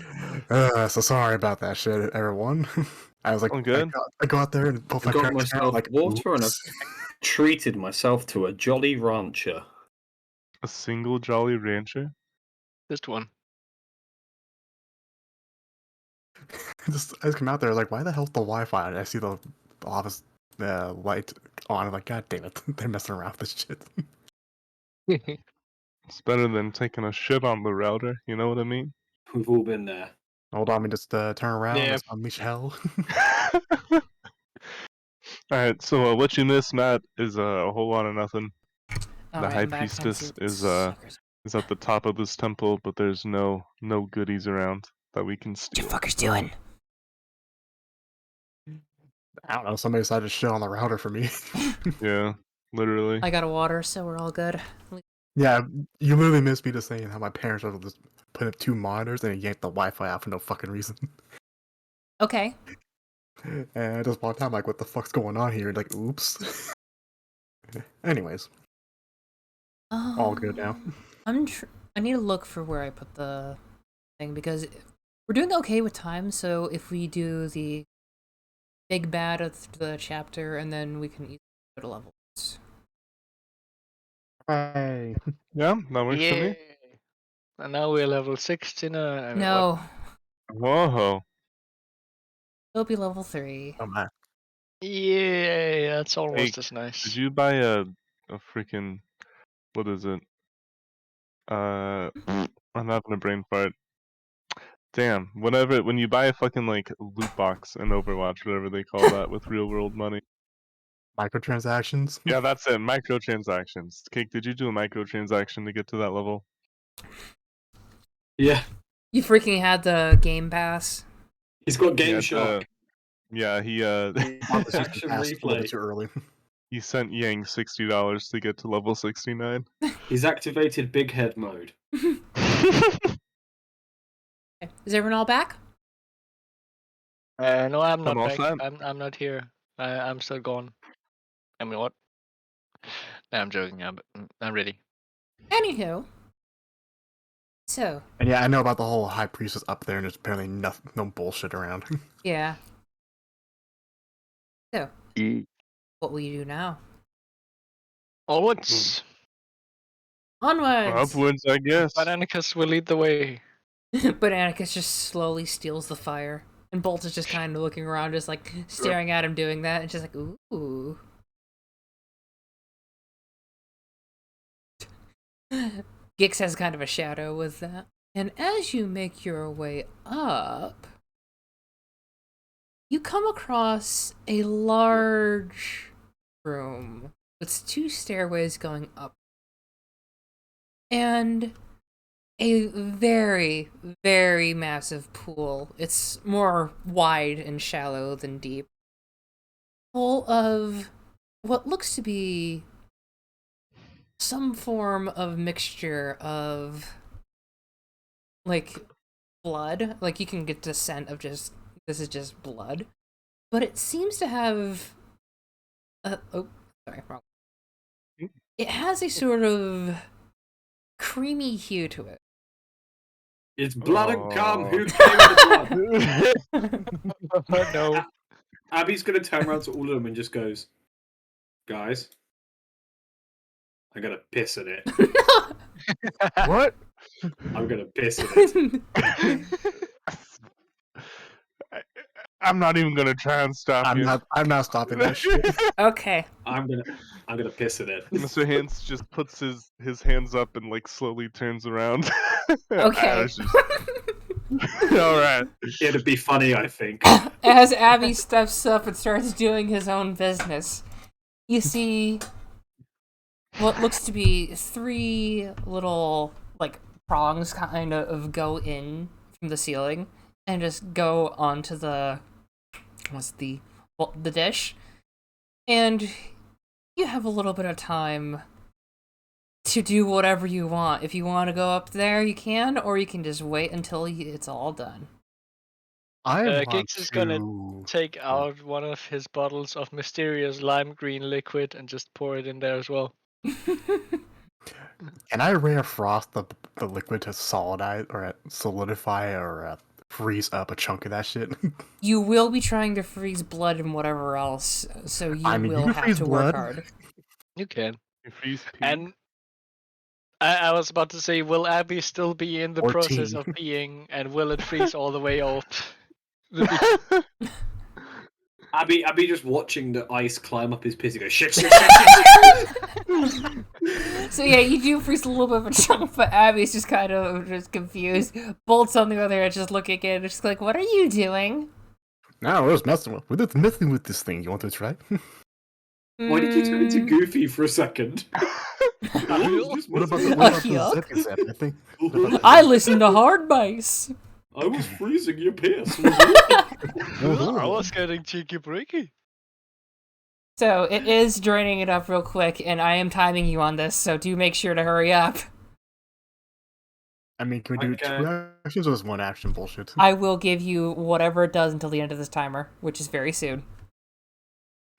So sorry about that shit, everyone. I was like,
All good.
I go out there and both
I
my
got
parents
myself
like,
water and
oops.
treated myself to a Jolly Rancher.
A single Jolly Rancher?
Just one.
I just come out there like, why the hell's the Wi-Fi? And I see the office light on. I'm like, god damn it, they're messing around with this shit.
It's better than taking a shit on the router, you know what I mean?
We've all been there.
Hold on, let me just turn around.
Yeah.
Let's unleash hell.
Alright, so what you missed, Matt, is a whole lot of nothing.
All
The
right,
High
I'm back. Time to
Priestess
see what
is
suckers-
is at the top of this temple, but there's no goodies around that we can
What
steal.
you fuckers doing?
I don't know. Somebody decided to shit on the router for me.
Yeah, literally.
I got a water, so we're all good.
Yeah, you literally missed me just saying how my parents were just putting up 2 monitors and they yanked the Wi-Fi out for no fucking reason.
Okay.
And I just walked out, I'm like, what the fuck's going on here? Like, oops. Anyways, all good now.
I need to look for where I put the thing because we're doing okay with time. So if we do the big bad of the chapter, and then we can easily go to levels.
Hey.
Yeah, that works for
Yeah.
me.
And now we're level 16.
No,
Whoa.
it'll be level 3.
Oh my.
Yeah, that's almost
Hey,
as nice.
Did you buy a freaking, what is it? I'm having a brain fart. Damn, when you buy a fucking like loot box in Overwatch, whatever they call that, with real world money.
Microtransactions?
Yeah, that's it. Microtransactions. Cake, did you do a microtransaction to get to that level?
Yeah,
You freaking had the Game Pass.
he's got Game
Yeah,
Shark.
Yeah, he
Bought the season
Action
pass a little bit
replay.
too early.
he sent Yang $60 to get to level 69.
He's activated Big Head mode.
Okay. Is everyone all back?
No, I'm not
I'm all
back.
set.
I'm not here. I'm still gone. I mean, what? No, I'm joking. I'm ready.
Anywho. So,
And yeah, I know about the whole High Priestess up there, and there's apparently no bullshit around.
yeah. So,
Yeah.
what will you do now?
Onwards.
Onwards!
Upwards, I guess.
Bananicus will lead the way.
Bananicus just slowly steals the fire. And Bolt is just kind of looking around, just like staring at him doing that, and just like, ooh. Gix has kind of a shadow with that. And as you make your way up, you come across a large room with 2 stairways going up. And a very, very massive pool. It's more wide and shallow than deep. Full of what looks to be some form of mixture of, like, blood. Like, you can get the scent of just, this is just blood. But it seems to have... wrong. It has a sort of creamy hue to it.
It's blood and cum. Who came with the blood?
No.
Abby's gonna turn around to all of them and just goes, "Guys, I'm gonna piss in it.
What?
I'm gonna piss in it."
I'm not even gonna try and stop you.
I'm not stopping that shit.
Okay.
I'm gonna piss in it.
Mr. Hands just puts his hands up and like slowly turns around.
Okay.
All right.
It'd be funny, I think.
As Abby steps up and starts doing his own business, you see what looks to be 3 little, like, prongs kind of go in from the ceiling and just go onto the dish. And you have a little bit of time to do whatever you want. If you want to go up there, you can, or you can just wait until it's all done.
Giggs is gonna take out one of his bottles of mysterious lime green liquid and just pour it in there as well.
Can I ray of frost the liquid to solidify or freeze up a chunk of that shit?
You will be trying to freeze blood and whatever else, so you will
you
have to work
blood.
hard.
You can.
You freeze pee.
And I was about to say, will Abby still be in the process
14.
of peeing, and will it freeze all the way up?
Abby just watching the ice climb up his piss. He goes, shit.
So yeah, you do freeze a little bit of a chunk, but Abby's just kind of just confused. Bolt's on the other end, just looking at it, just like, "What are you doing?"
No, we're just messing with this thing. You want to try?
Why did you turn into Goofy for a second?
What about the zippy zap? I think.
I listen to hard bass.
I was freezing your piss.
I was getting cheeky breaky.
So it is draining it up real quick, and I am timing you on this, so do make sure to hurry up.
I mean, can we do 2 actions or just 1 action? Bullshit.
I will give you whatever it does until the end of this timer, which is very soon.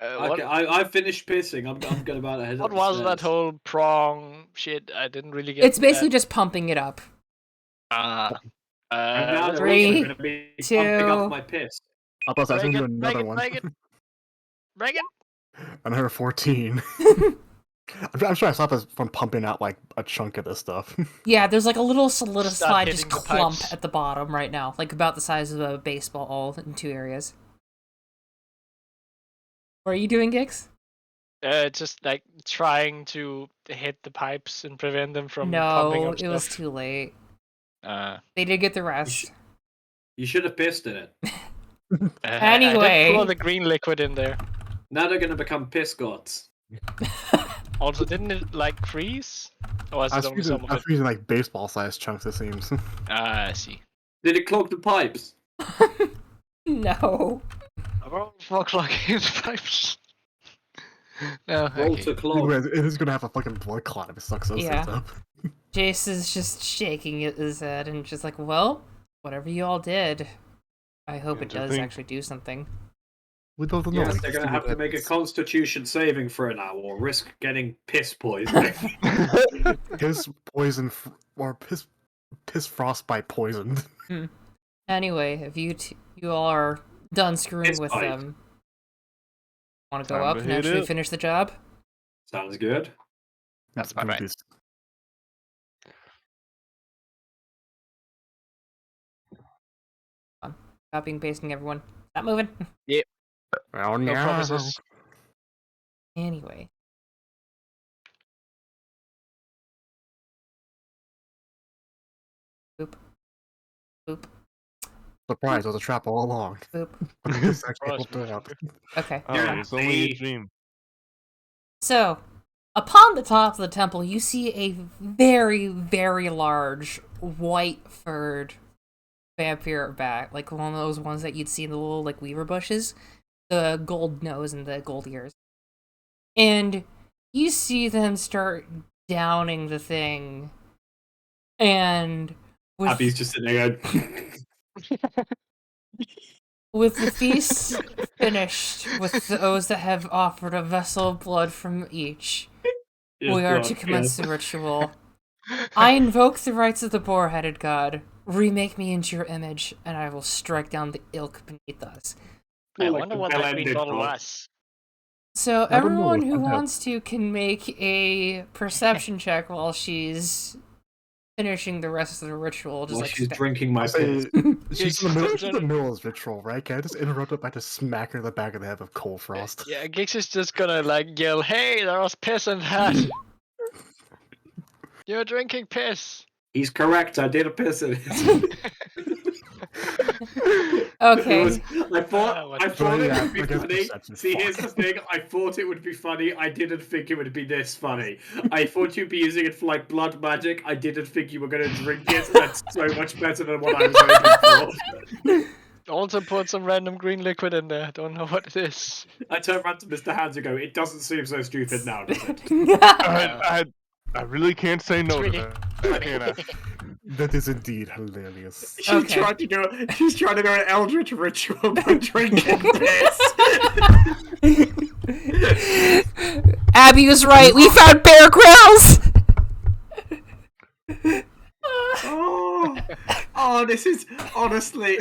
Okay, I finished pissing. I'm going about to head
What
up
was
the
that
stairs.
whole prong shit? I didn't really get.
It's basically just pumping it up.
And now they're
3,
also going to be pumping up my piss.
I was going to do
Break
another
it,
one.
break it.
Another 14. I'm sure I stopped us from pumping out like a chunk of this stuff.
Yeah, there's like a little solidified just
hitting the
clump
pipes.
at the bottom right now, like about the size of a baseball in 2 areas. What are you doing, Gix?
Just like trying to hit the pipes and prevent them from pumping
No,
up
it was
stuff.
too late.
They
They did get the rest.
You should have pissed in it.
I
Anyway.
did pour the green liquid in there.
Now they're going to become piss gods.
Also, didn't it like freeze? Or was
I
it
was
only some of
freezing,
it?
like baseball-sized chunks. It seems.
I see.
Did it clog the pipes?
No.
For clogging the pipes. No,
Roll
okay.
to clog.
It is gonna have a fucking blood clot if it sucks those
Yeah.
things up.
Jace is just shaking his head and just like, well, whatever you all did, I hope it does
Interesting.
actually do something.
We don't know.
Yes, they're going to have to make a constitution saving throw now or risk getting piss poisoning.
piss poison or piss frostbite poisoned.
Anyway, if you all are done screwing
Piss
with
pipe.
them, want to go
Time
up
to
and
hit
actually
it.
finish the job?
Sounds good.
That's about right.
Copying, pasting, everyone. Stop moving.
Oh,
No promises.
Anyway. Boop. Boop.
Surprise, it was a trap all along.
Boop.
This actually
Surprise,
worked out.
Okay.
Oh, it was only a dream.
So, upon the top of the temple, you see a very, very large, white-furred vampire bat, like one of those ones that you'd see in the little, like, weaver bushes. The gold nose and the gold ears. And you see them start downing the thing. And with,
Abby's just sitting there going,
with the feast finished, with those that have offered a vessel of blood from each,
"Yes,
we are
God,
to commence
yes."
the ritual. I invoke the rights of the boar-headed god. Remake me into your image, and I will strike down the ilk beneath us.
I
Like
wonder
the
what that
bell-ended
green bottle
god.
was.
So
I don't know,
everyone who
find out.
wants to can make a perception check while she's finishing the rest of the ritual. Just
While
like
she's drinking my piss.
She's in the middle of this ritual, right? Can I just interrupt it by just smack her in the back of the head with cold frost?
Yeah, Gix is just gonna like yell, "Hey, there was piss in that! You're drinking piss!"
He's correct. I did a piss in it.
Okay.
I thought
Well,
it
yeah,
would be
I guess
funny.
perception,
See,
fuck.
here's the thing. I thought it would be funny. I didn't think it would be this funny. I thought you'd be using it for like blood magic. I didn't think you were going to drink it. That's so much better than what I was hoping for.
Also put some random green liquid in there. Don't know what it is.
I turn around to Mr. Hands and go, "It doesn't seem so stupid now, does it?"
I really can't say no to
really
that. Can I?
That is indeed hilarious.
She's
Okay.
trying to go. She's trying to go an eldritch ritual by drinking piss.
Abby was right. We found Bear Grylls.
Oh, this is honestly.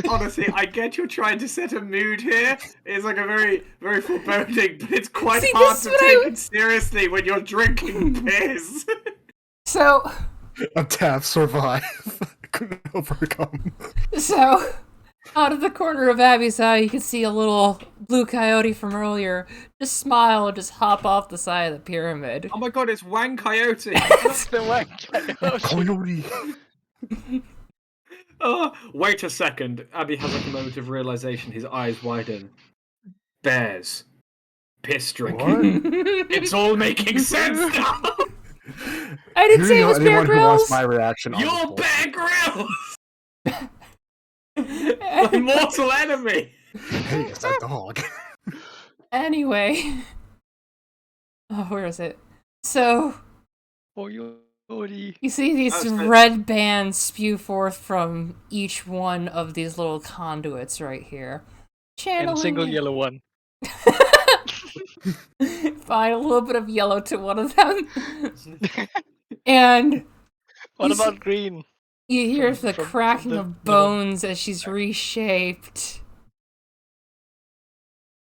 I get you're trying to set a mood here. It's like a very, very foreboding, but it's quite
See,
hard
this
to
is what
take
I-
it seriously when you're drinking piss.
So,
Attack, survive. Couldn't overcome.
out of the corner of Abby's eye, you can see a little blue coyote from earlier just smile and just hop off the side of the pyramid.
Oh my god, it's Yang Koete.
That's the one.
Coyote.
Oh, wait a second. Abby has like a moment of realization. His eyes widen. Bears. Piss drinking. It's all making sense now.
I didn't say it was Bear
Anyone who wants
Grylls.
my reaction. on
You're
this
Bear Grylls. My mortal enemy.
bullshit. Hey, it's that dog.
Anyway. Oh, where is it? So,
Coyote.
you see these
Oh, so-
red bands spew forth from each one of these little conduits right here. Channeling
And a single yellow one.
Find a little bit of yellow to one of them. And
What
You
about green?
you hear
From-
the
from
cracking
the
of
middle.
bones as she's reshaped.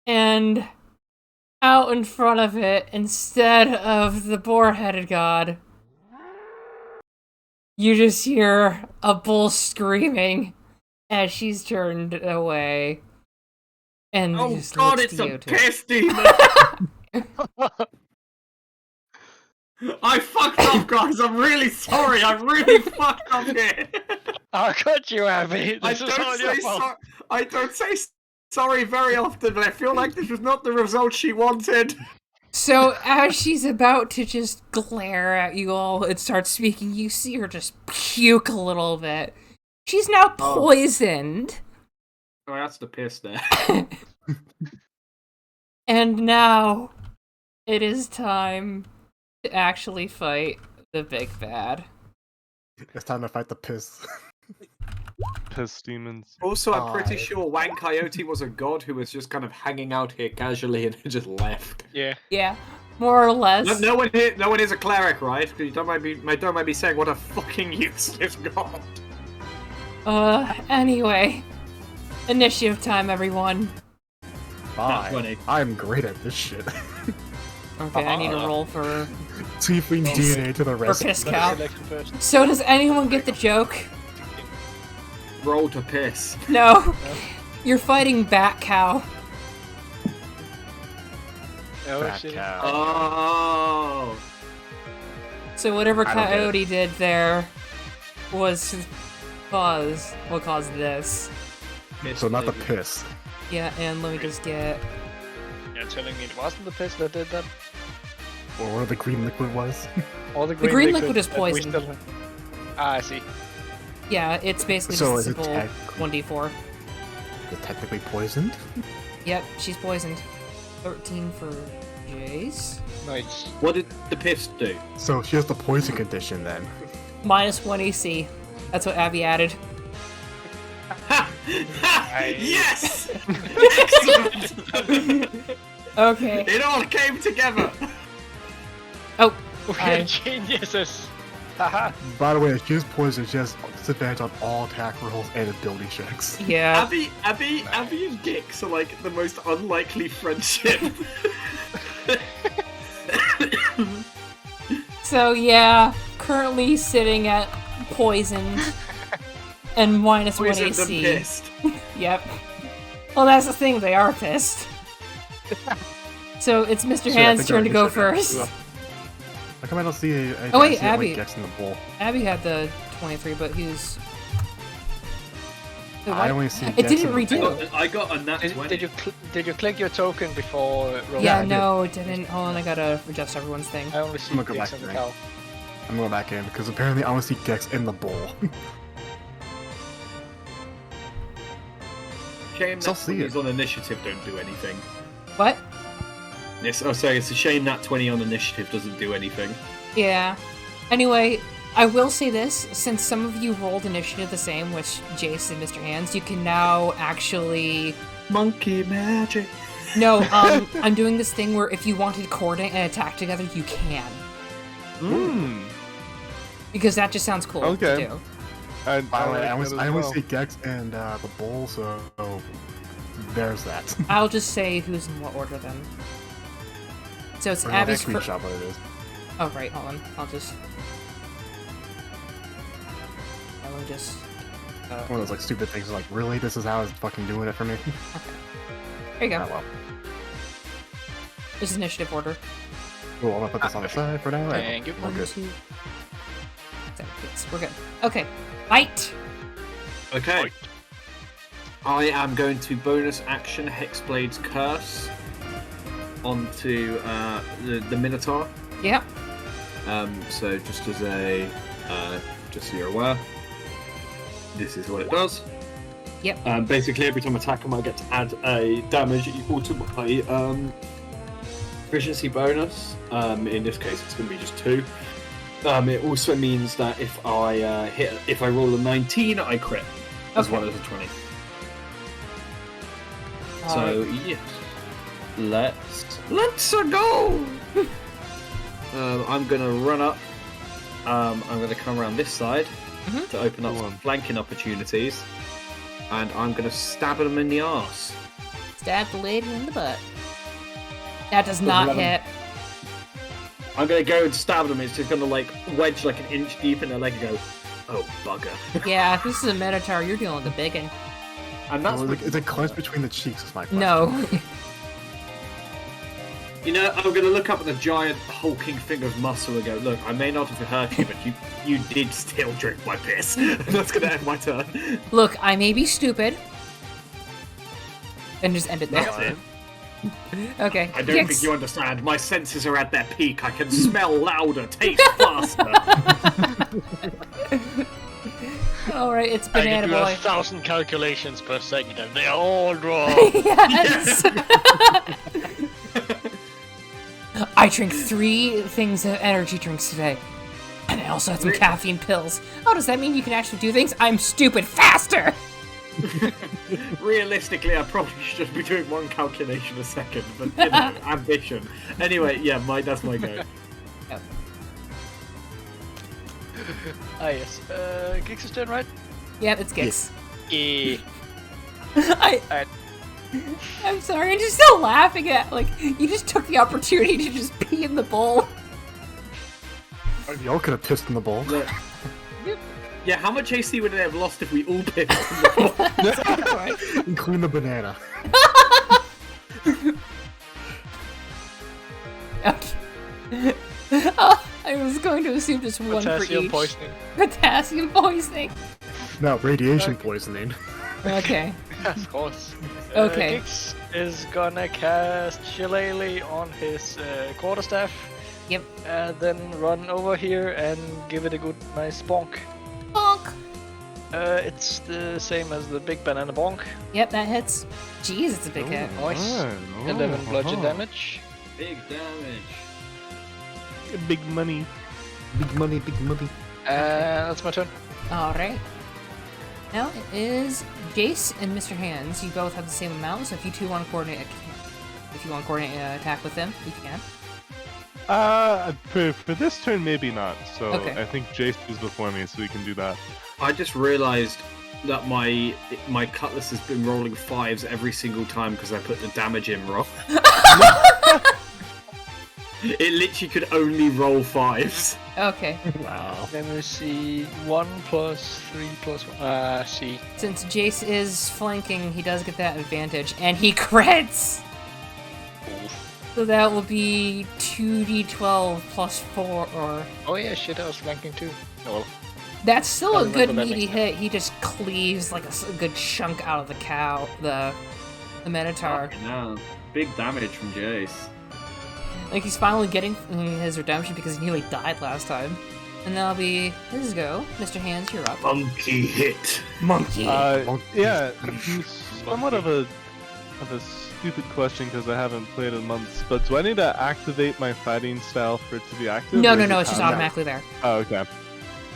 And out in front of it, instead of the boar-headed god, you just hear a bull screaming as she's turned away. And
Oh
just
god,
looks
it's
to
a
you two.
piss demon. I fucked up, guys. I'm really sorry. I really fucked up here.
How could you, Abby? This is all your fault.
I don't say sorry very often, but I feel like this was not the result she wanted.
So, as she's about to just glare at you all and start speaking, you see her just puke a little bit. She's now
Oh.
poisoned.
Oh, that's the piss there.
And now, it is time to actually fight the big bad.
It's time to fight the piss.
Piss demons.
Also, I'm pretty
Aye.
sure Yang Koete was a god who was just kind of hanging out here casually and just left.
Yeah.
Yeah, more or less.
No one here is a cleric, right? You don't mind me saying what a fucking useless god.
Anyway. Initiative time, everyone.
Bye.
20.
I'm great at this shit.
Okay, I need to roll for
Tiefling DNA to the rest.
piss cow.
Selection first.
So does anyone get the joke?
Roll to piss.
No. You're fighting Bat Cow.
Oh,
Fat
shit.
cow.
Oh.
So whatever
I don't get it.
Coyote did there was will cause this.
So not the piss.
Yeah, and let me just get...
You're telling me it wasn't the piss that did that?
Or whatever the green liquid was.
Or the
green liquid is
that we
poison.
still have? Ah, I see.
Yeah, it's basically
So
just
is
a
it
simple 1d4.
It's technically poisoned.
Yep, she's poisoned. 13 for Jace.
Nice.
What did the piss do?
So she has the poison condition then.
Minus 1 AC. That's what Abby added.
Yes! Excellent!
Okay.
It all came together!
Oh,
We're geniuses. Haha.
By the way, if she's poisoned, she has disadvantage on all attack rolls and ability checks.
yeah.
Abby and Gix are like the most unlikely friendship.
So yeah, currently sitting at poisoned and minus 1
Poisoned and
AC.
pissed.
Yep. Well, that's the thing, they are pissed. So it's Mr.
So I
Hand's
think
turn
our
to go
initiative-
first.
How come I don't see a
Oh, wait,
I see a
Abby.
white Gex in the bowl?
Abby had the 23, but he was... Wait,
I
what?
only see
It
Gex
didn't
in the
redo.
bowl.
I got a nat 20.
Did you click your token before rolling?
Yeah,
I did.
no, it didn't. Hold on, I gotta adjust everyone's thing.
I only see
I'm gonna go
Dix
back
and the
to
cow.
I'm going back in because apparently I only see Gex in the bowl.
Shame
So
that
see
20s
it.
on initiative don't do anything.
What?
Yes, oh, sorry, it's a shame that 20 on initiative doesn't do anything.
Yeah. Anyway, I will say this, since some of you rolled initiative the same, which Jace and Mr. Hands, you can now actually...
Monkey magic.
No, I'm doing this thing where if you wanted to coordinate and attack together, you can.
Hmm.
Because that just sounds cool
Okay.
to do.
And
By the way,
like
I
that
only
as well.
see Gex and the bowl, so there's that.
I'll just say who's in what order then. So it's
Or not
Abby's first.
screenshot what it is.
Oh, right, hold on. I'll just... I will just...
One of those like stupid things like, really? This is how it's fucking doing it for me?
There you
Oh
go.
well.
This is initiative order.
Cool, I'm gonna put this on the side for now.
Thank you.
We're
1,
good.
2... We're good. Okay. Fight!
Okay. I am going to bonus action Hexblade's Curse onto the Minotaur.
Yep.
So just as a, just so you're aware, this is what it does.
Yep.
Basically, every time I attack him, I get to add a damage equal to my efficiency bonus. In this case, it's going to be just 2. It also means that if I roll a 19, I crit as
Okay.
well as a 20.
Alright.
So yes, let's go. I'm gonna run up. I'm gonna come around this side
Mhm.
to open up
Go
some
on.
flanking opportunities, and I'm gonna stab him in the arse.
Stab the lady in the butt. That does not
11.
hit.
I'm gonna go and stab him. It's just gonna like wedge like an inch deep in their leg and go, oh bugger.
Yeah, if this is a Minotaur, you're dealing with the big one.
And that's
Is it clenched between the cheeks? Is my question.
No.
You know, I'm gonna look up at the giant hulking thing of muscle and go, look, I may not have hurt you, but you did still drink my piss. That's gonna end my turn.
Look, I may be stupid. And just end it there.
That's it.
Okay.
I don't
Yes.
think you understand. My senses are at their peak. I can smell louder, taste faster.
Alright, it's
I can
Banana
do
Boy.
1,000 calculations per second and they're all wrong.
Yes! I drank 3 things of energy drinks today. And I also had some caffeine pills. Oh, does that mean you can actually do things? I'm stupid faster!
Realistically, I probably should be doing 1 calculation a second, but you know, ambition. Anyway, yeah, that's my go.
Ah, yes. Gix's turn, right?
Yeah, it's Gix.
Yeah.
I'm sorry, I'm just still laughing at, like, you just took the opportunity to just pee in the bowl.
Y'all could have pissed in the bowl.
Look, Yeah, how much AC would they have lost if we all picked?
Right.
Including the banana.
Oh, I was going to assume just one for
Potassium
each.
poisoning.
Potassium poisoning.
No, radiation poisoning.
Okay.
Of course.
Okay.
Gix is gonna cast Shillelagh on his quarterstaff.
Yep.
And then run over here and give it a good, nice bonk.
Bonk.
It's the same as the big banana bonk.
Yep, that hits. Jeez, it's a big hit.
Nice. 11 bludgeon damage.
Big damage.
Big money.
Big money, big money.
That's my turn.
All right. Now it is Jace and Mr. Hands. You both have the same amount, so if you two want to coordinate, an attack with them, you can.
For this turn, maybe not. So
Okay.
I think Jace is before me, so we can do that.
I just realised that my cutlass has been rolling 5s every single time because I put the damage in wrong. It literally could only roll 5s.
Okay.
Wow.
Let me see. 1 plus 3 plus 1. See.
Since Jace is flanking, he does get that advantage, and he crits. So that will be 2d12 plus 4, or...
Oh yeah, shit, I was flanking too. Oh well.
That's still a
Doesn't
good
remember that
meaty
next
hit. He just cleaves like a good chunk out of the Minotaur.
No. Big damage from Jace.
Like he's finally getting his redemption because he nearly died last time. And that'll be his go. Mr. Hands, you're up.
Monkey hit.
Monkey.
Yeah, somewhat of a stupid question because I haven't played in months. But do I need to activate my fighting style for it to be active?
No,
or is it
it's just automatically there.
Oh, okay.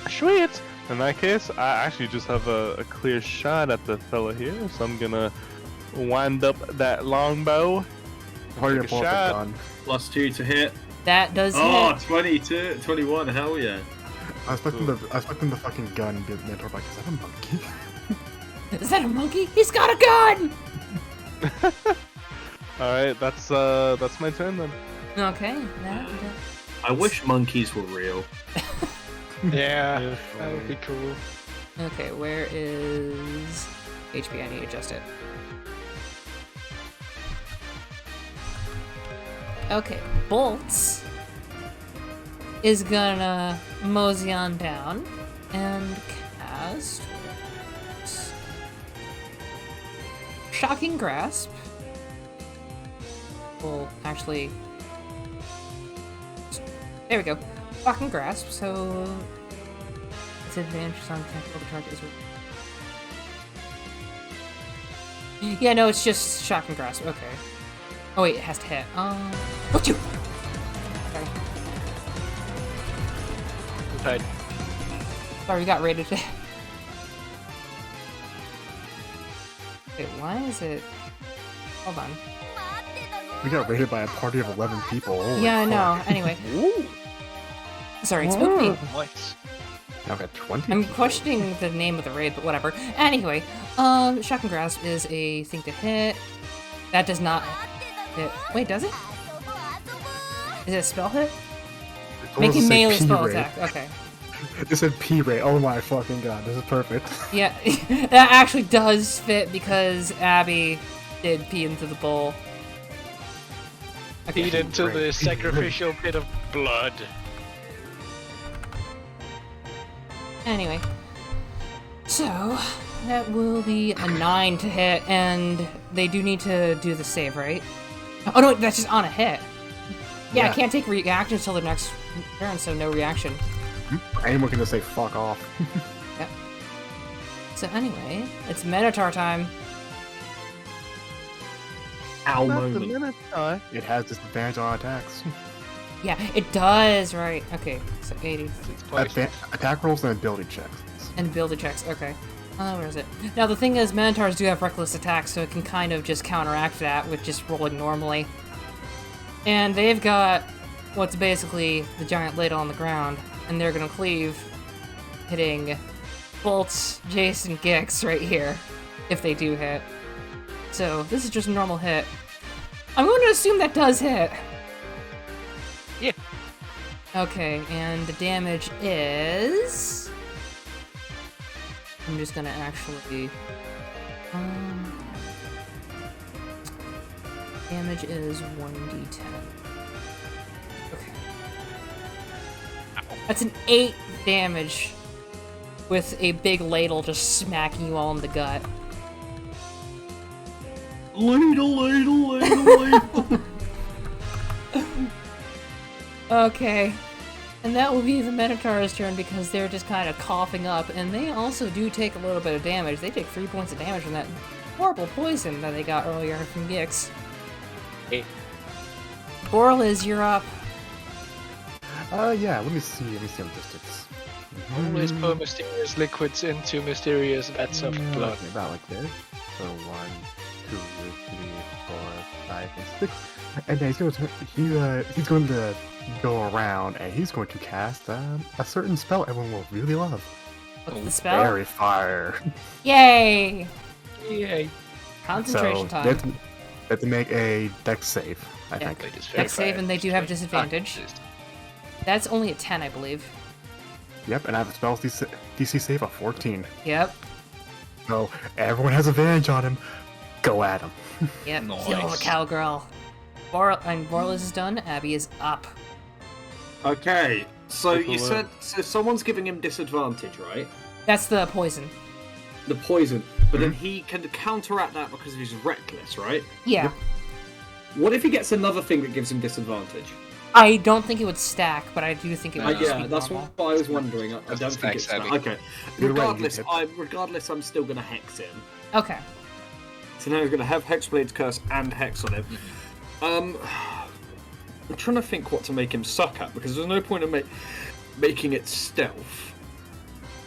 Sweet. In that case, I actually just have a clear shot at the fella here, so I'm gonna wind up that longbow.
Hurry
Take
up,
a shot.
gun.
+2 to hit.
That does
Oh,
hit.
22, 21, hell yeah.
I was expecting the fucking gun and be the mentor like, is that a monkey?
Is that a monkey? He's got a gun!
Alright, that's my turn then.
Okay.
I wish monkeys were real.
Yeah, that would be cool.
Okay, where is HP? I need to adjust it. Okay, Bolts is gonna mosey on down and cast Shocking Grasp. Well, actually, there we go. Shocking Grasp, so it's advantage on tactical target as well. Yeah, no, it's just Shocking Grasp. Okay. Oh wait, it has to hit. What you? Sorry.
Tied.
Sorry, we got rated. Wait, why is it? Hold on.
We got raided by a party of 11 people. Holy
Yeah, I
fuck.
know. Anyway. Sorry, it spooked me.
Nice.
Now we got 20.
I'm questioning the name of the raid, but whatever. Anyway, Shocking Grasp is a thing to hit. That does not hit. Wait, does it? Is it a spell hit? Making melee spell attack. Okay.
It said P-Ray. Oh my fucking god, this is perfect.
Yeah, that actually does fit because Abby did pee into the bowl.
Feed into the
Great.
sacrificial bit of blood.
Anyway, so that will be a 9 to hit, and they do need to do the save, right? Oh no, that's just on a hit. Yeah, I
Yeah.
can't take reaction until the next turn, so no reaction.
Anyone can just say fuck off.
Yep. So anyway, it's Minotaur time.
Ow
Not the
moment.
Minotaur.
It has disadvantage on attacks.
Yeah, it does, right. Okay, so 80.
It's poison.
Attack rolls and ability checks.
And ability checks, okay. Where is it? Now the thing is, Minotaurs do have reckless attacks, so it can kind of just counteract that with just rolling normally. And they've got what's basically the giant ladle on the ground, and they're gonna cleave, hitting Bolts, Jason, Gix right here, if they do hit. So this is just a normal hit. I'm going to assume that does hit.
Yeah.
Okay, and the damage is I'm just gonna actually. Damage is 1d10. Okay. That's an 8 damage with a big ladle just smacking you all in the gut.
Ladle.
Okay. And that will be the Minotaur's turn because they're just kind of coughing up, and they also do take a little bit of damage. They take 3 points of damage from that horrible poison that they got earlier from Gix.
Hey.
Borliz, you're up.
Yeah, let me see on distance.
Always pour mysterious liquids into mysterious vats of blood.
Okay, about like this. So 1, 2, 3, 4, 5, and 6. And then he's going to go around and he's going to cast a certain spell everyone will really love.
What's the spell?
Fairy Fire.
Yay!
Yay.
Concentration
So,
time.
They have to make a dex save, I think.
Dex save, and they do have disadvantage. That's only a 10, I believe.
Yep, and I have a spell DC save of 14.
Yep.
So everyone has advantage on him. Go at him.
Yep.
Nice.
Kill the cowgirl. Borliz is done. Abby is up.
Okay, so
Triple
you
M.
said someone's giving him disadvantage, right?
That's the poison.
The poison, but then he can counteract that because he's reckless, right?
Yeah.
What if he gets another thing that gives him disadvantage?
I don't think it would stack, but I do think it would just
Yeah,
be
that's
normal.
what I was wondering. I don't think
Stacks
it's
heavy.
okay.
You're right,
Regardless,
you
I'm still gonna hex him.
Okay.
So now he's gonna have Hexblade's Curse and Hex on him. I'm trying to think what to make him suck at because there's no point in making it stealth.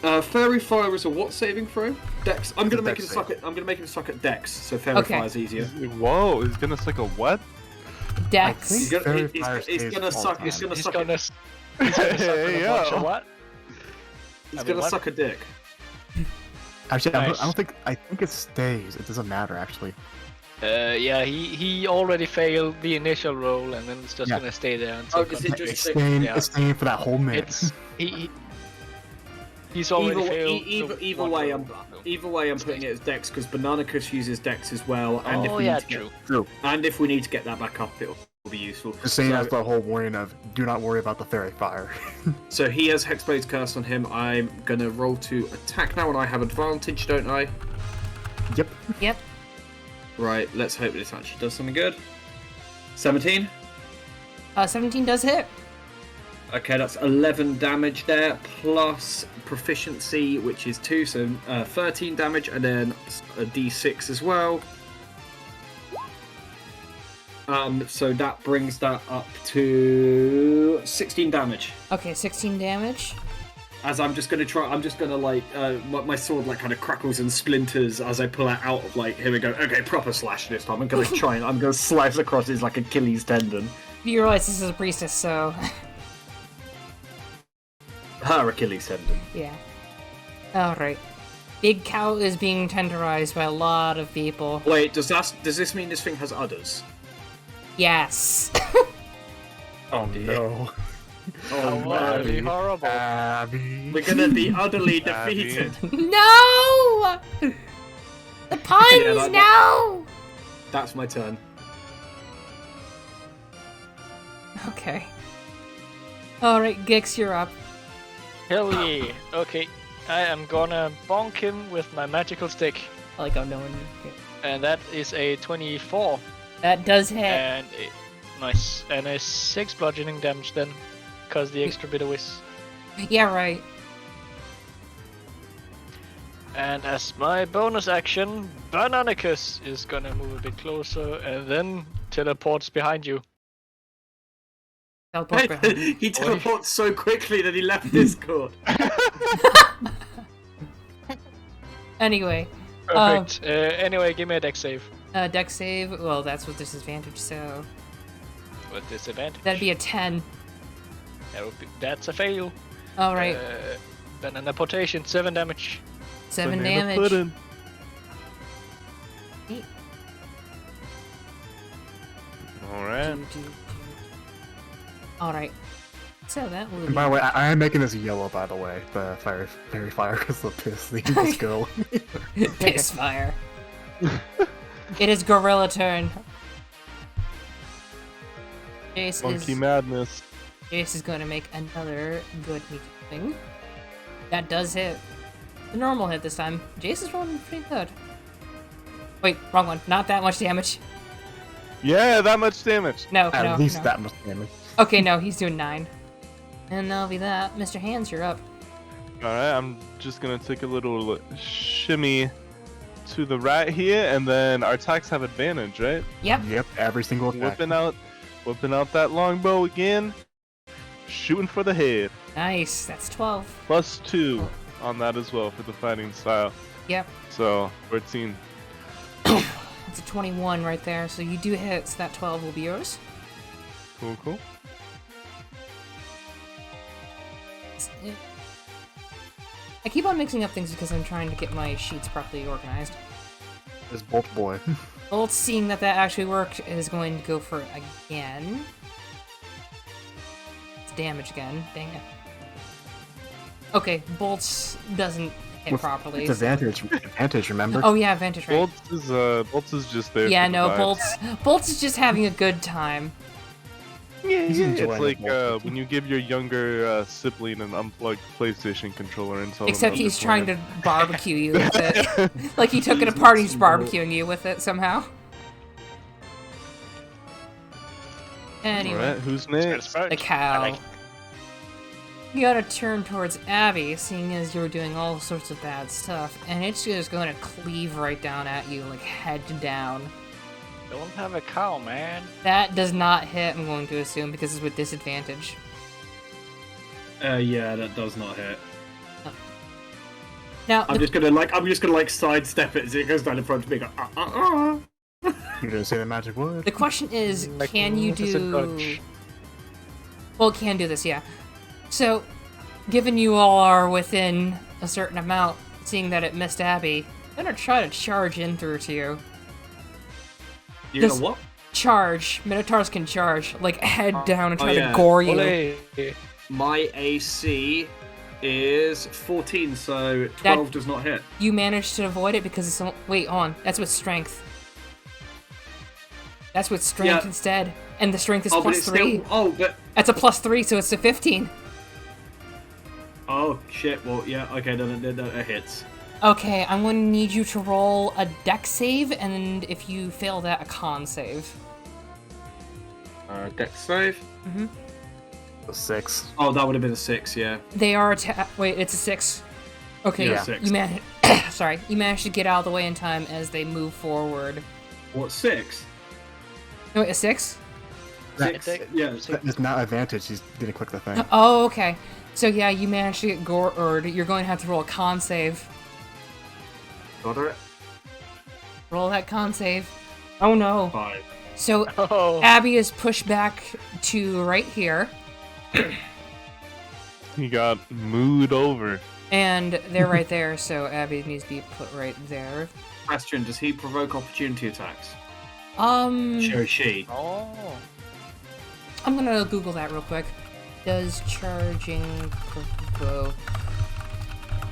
Fairy Fire is a what saving throw? Dex. I'm gonna make him
Dex
suck at. I'm gonna make him suck at Dex. So Fairy Fire is easier.
Whoa, he's gonna suck a what?
Dex.
think-
He's gonna,
Fairy
he's,
Fire
he's
stays
gonna
all
suck.
time.
He's gonna
He's
suck.
gonna,
A,
he's gonna suck
Hey,
on a bunch of
yo.
what?
he's gonna suck a dick.
Actually,
Nice.
I think it stays. It doesn't matter actually.
Yeah, he already failed the initial roll, and then it's just
Yeah.
gonna stay there until.
Oh, does it
It's
just
staying,
yeah.
it's staying for that whole minute.
It's he's already failed.
Either way, I'm putting it as Dex because Bananicus uses Dex as well, and if
Oh
we
yeah,
need to
true.
True.
and if we need to get that back up, it'll be useful.
The same
So-
as the whole warning of do not worry about the Fairy Fire.
So he has Hexblade's Curse on him. I'm gonna roll to attack now, and I have advantage, don't I?
Yep.
Yep.
Right, let's hope this actually does something good. 17?
17 does hit.
Okay, that's 11 damage there, plus proficiency, which is 2, so 13 damage, and then a d6 as well. So that brings that up to 16 damage.
Okay, 16 damage.
As I'm just gonna like, my sword like kind of crackles and splinters as I pull it out of like, here we go, okay, proper slash this time. I'm gonna slice across his like Achilles tendon.
You realize this is a priestess, so
Her Achilles tendon.
yeah. Alright. Big Cow is being tenderized by a lot of people.
Wait, does this mean this thing has udders?
Yes.
Oh no.
Oh
That'd be
no.
horrible.
Abby.
We're gonna be utterly
Abby.
defeated.
No! The puns,
Yeah, that-
no!
That's my turn.
Okay. Alright, Gix, you're up.
Hell yeah. Okay, I am gonna bonk him with my magical stick,
I like how no one.
and that is a 24,
That does hit.
and nice, and a 6 bludgeoning damage then, cause the extra bit of whiz.
Yeah, right.
And as my bonus action, Bananicus is gonna move a bit closer and then teleports behind you.
Teleport behind you.
He teleports so quickly that he left Discord.
Anyway,
Perfect. Anyway, give me a dex save.
dex save. Well, that's with disadvantage, so
With disadvantage.
that'd be a 10.
That's a fail.
Alright,
Banana potation, 7 damage.
7
Banana
damage.
pudding. Alright.
Alright. So that will
And by the way, I am making this yellow, by the way, the fairy fire, because the piss thing. Let's go.
piss fire. It is gorilla turn.
Monkey madness.
Jace is going to make another good thing. That does hit. The normal hit this time. Jace is rolling pretty good. Wait, wrong one. Not that much damage.
Yeah, that much damage.
No,
At least that much damage.
Okay, no, he's doing 9. And that'll be that. Mr. Hands, you're up.
Alright, I'm just gonna take a little shimmy to the right here, and then our attacks have advantage, right?
Yep.
Yep, every single attack.
Whipping out that longbow again. Shooting for the head.
Nice. That's 12.
+2 on that as well for the fighting style.
Yep.
So 14.
It's a 21 right there. So you do hit, so that 12 will be yours.
Cool.
I keep on mixing up things because I'm trying to get my sheets properly organized.
There's Bolt Boy.
Bolt, seeing that actually worked, is going to go for it again. It's damage again. Dang it. Okay, Bolts doesn't hit properly.
It's advantage, remember?
Oh yeah, advantage, right?
Bolts is just there.
Yeah,
for the
no,
vibes.
Bolts is just having a good time.
Yeah,
He's
it's
enjoying
like
it.
when you give your younger sibling an unplugged PlayStation controller and tell
Except
them
he's trying to barbecue you with it. Like he took it apart and he's barbecuing you with it somehow. Anyway,
Alright, who's next?
the cow. You gotta turn towards Abby, seeing as you're doing all sorts of bad stuff, and it's just gonna cleave right down at you, like head down.
Don't have a cow, man.
That does not hit, I'm going to assume, because it's with disadvantage.
Yeah, that does not hit.
Now,
I'm just gonna sidestep it as it goes down in front of me. Go,
You didn't say the magic word.
the question is,
Like,
can you
what is a
do...
dodge?
Well, it can do this, yeah. So, given you all are within a certain amount, seeing that it missed Abby, I'm gonna try to charge in through to you.
You're
Just-
gonna what?
Charge. Minotaurs can charge. Like, head down and try
yeah.
to gore you.
Ole.
My AC is 14, so 12 does not hit.
You managed to avoid it because it's... Wait, on. That's with strength. That's with strength
Yeah.
instead. And the strength is
Oh, but
plus
it's
3.
still.
That's a plus 3, so it's a 15.
Oh shit! Well, yeah. Okay, then it hits.
Okay, I'm going to need you to roll a dex save, and if you fail that, a con save.
Dex save.
Mm-hmm.
A 6.
Oh, that would have been a 6. Yeah.
They are wait, it's a 6. Okay,
Yeah,
yeah.
6.
You managed. Sorry, you managed to get out of the way in time as they move forward.
What 6?
No, wait, a 6?
Yeah.
It's not advantage, he didn't click the thing.
Oh, okay. So yeah, you managed to get gored. You're going to have to roll a con save.
Got it.
Roll that con save. Oh no.
5.
So
Oh.
Abby is pushed back to right here,
He got mooed over.
and they're right there. So Abby needs to be put right there.
Question: does he provoke opportunity attacks?
Sure,
She.
Oh.
I'm gonna Google that real quick. Does charging provoke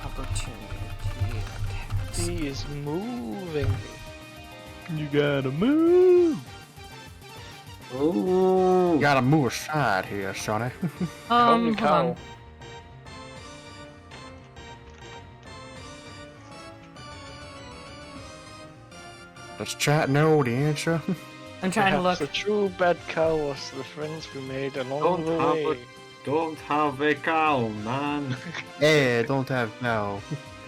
opportunity attacks?
He is moving.
You gotta move.
Oh.
You gotta move aside here, Sonny.
Only
Hold
cow.
on.
Does chat know the answer?
I'm trying to
Perhaps
look.
the true bad cow was the friends we made along
Don't
the
have
way.
Don't have a cow, man.
Hey, don't have cow.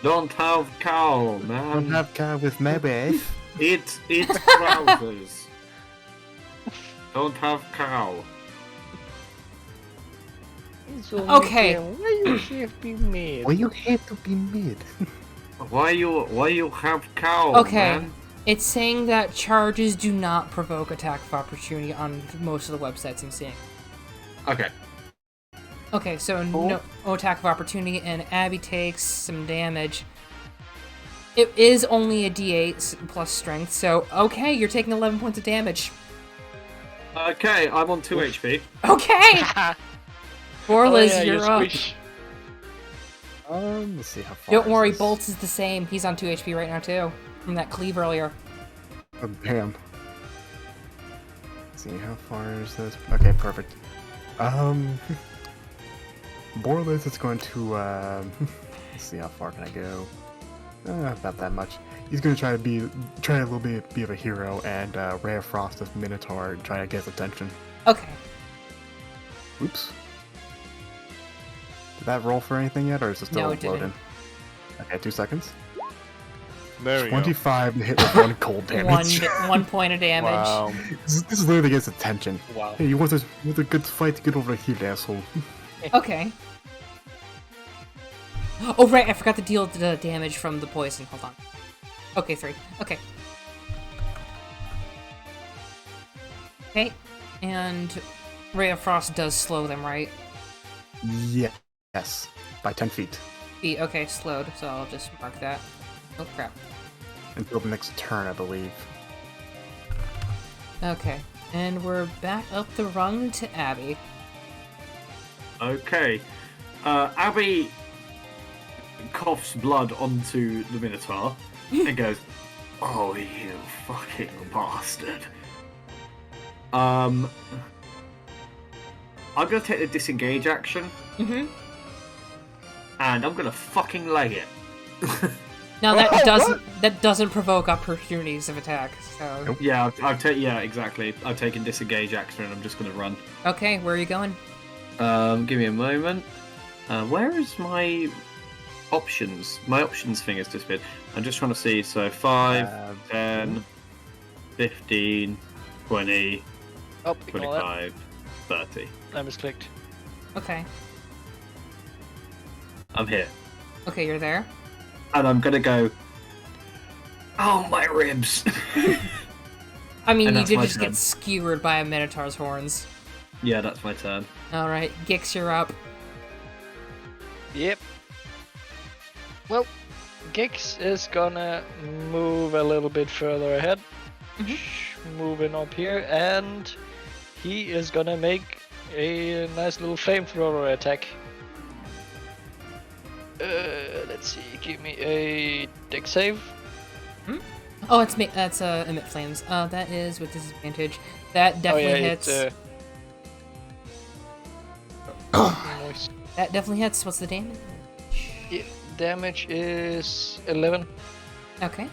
Don't have cow, man.
Don't have cow with my wife.
Eat trousers. Don't have cow.
Okay.
Why you have been made?
Well, you hate to be mid.
Why you have cow,
Okay.
man?
It's saying that charges do not provoke attack of opportunity on most of the websites I'm seeing.
Okay.
Okay, so no attack of opportunity, and Abby takes some damage. It is only a d8 plus strength, so okay, you're taking 11 points of damage.
Okay, I'm on 2 HP.
Okay! Borliz, you're up.
Squish.
Let's see how far.
Don't
is
worry,
this?
Bolts is the same. He's on 2 HP right now too, from that cleave earlier.
Oh, damn. Let's see, how far is this? Okay, perfect. Borliz is going to, let's see, how far can I go? Not that much. He's gonna try a little bit be of a hero and Ray of Frost this Minotaur and try to get his attention.
Okay.
Oops. Did that roll for anything yet, or is it still
No, it didn't.
loading? Okay, 2 seconds.
There we go.
25 to hit with 1 cold damage.
1 point of damage.
Wow.
This is literally gets attention.
Wow.
Hey, you want a good fight to get over here, asshole.
Okay. Oh right, I forgot to deal the damage from the poison. Hold on. Okay, 3. Okay. Okay, and Ray of Frost does slow them, right?
Yes. By 10 feet.
Okay, slowed, so I'll just mark that. Oh crap.
Until the next turn, I believe.
Okay, and we're back up the rung to Abby.
Okay. Abby coughs blood onto the Minotaur and goes, "Oh, you fucking bastard." I'm gonna take the disengage action,
Mm-hmm.
and I'm gonna fucking lay it.
Now that doesn't provoke opportunities of attack, so...
Nope.
Yeah, exactly. I've taken disengage action, and I'm just gonna run.
Okay, where are you going?
Give me a moment. Where is my options? My options thing has disappeared. I'm just trying to see. So 5, 10, 15, 20,
Oh, ignore that.
25, 30.
I misclicked.
Okay.
I'm here.
Okay, you're there.
And I'm gonna go, "Oh, my ribs!"
I mean,
And
you
that's
did
my
just
turn.
get skewered by a Minotaur's horns.
Yeah, that's my turn.
Alright, Gix, you're up.
Yep. Well, Gix is gonna move a little bit further ahead. Moving up here, and he is gonna make a nice little flamethrower attack. Let's see, give me a deck save.
Oh, that's emit flames. That is with disadvantage. That definitely hits.
Nice.
That definitely hits. What's the damage?
Yeah, damage is 11
Okay.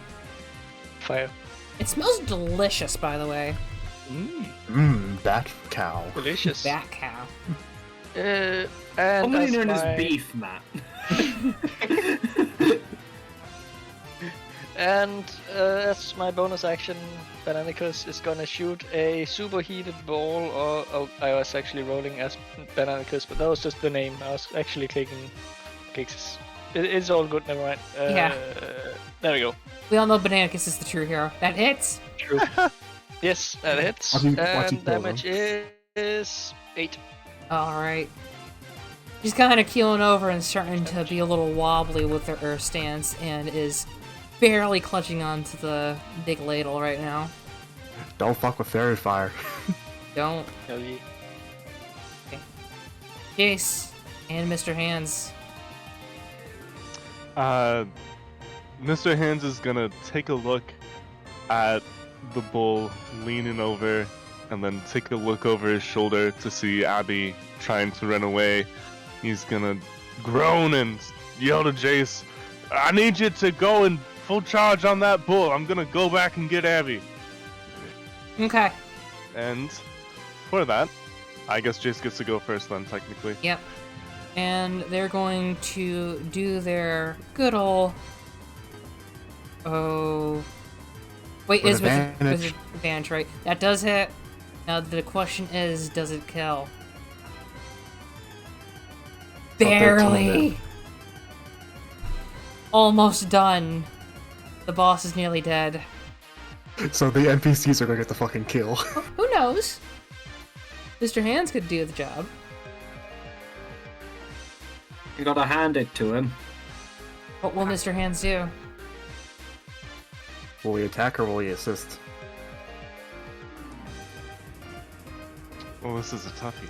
fire.
It smells delicious, by the way.
Bat cow.
Delicious.
Bat cow.
And
Commonly
as
known
my-
as beef, Matt.
And as my bonus action, Bananicus is gonna shoot a superheated ball, or oh, I was actually rolling as Bananicus, but that was just the name. I was actually clicking Gix's. It's all good, never mind.
Yeah.
There we go.
We all know Bananicus is the true hero. That hits.
True. Yes, that hits.
Watch you
And
kill
damage is 8.
Alright. She's kind of keeling over and starting to be a little wobbly with her earth stance and is barely clutching onto the big ladle right now.
Don't fuck with fairy fire.
Don't.
Hell yeah.
Jace and Mr. Hands.
Mr. Hands is gonna take a look at the bull leaning over, and then take a look over his shoulder to see Abby trying to run away. He's gonna groan and yell to Jace, "I need you to go and full charge on that bull. I'm gonna go back and get Abby."
Okay.
And for that, I guess Jace gets to go first then, technically.
Yep. And they're going to do their good ol'... Oh... Wait,
With
is with
advantage.
advantage, right? That does hit. Now the question is, does it kill? Barely! Almost done. The boss is nearly dead.
So the NPCs are gonna get the fucking kill.
Who knows? Mr. Hands could do the job.
You gotta hand it to him.
What will Mr. Hands do?
Will he attack or will he assist?
Well, this is a toughie.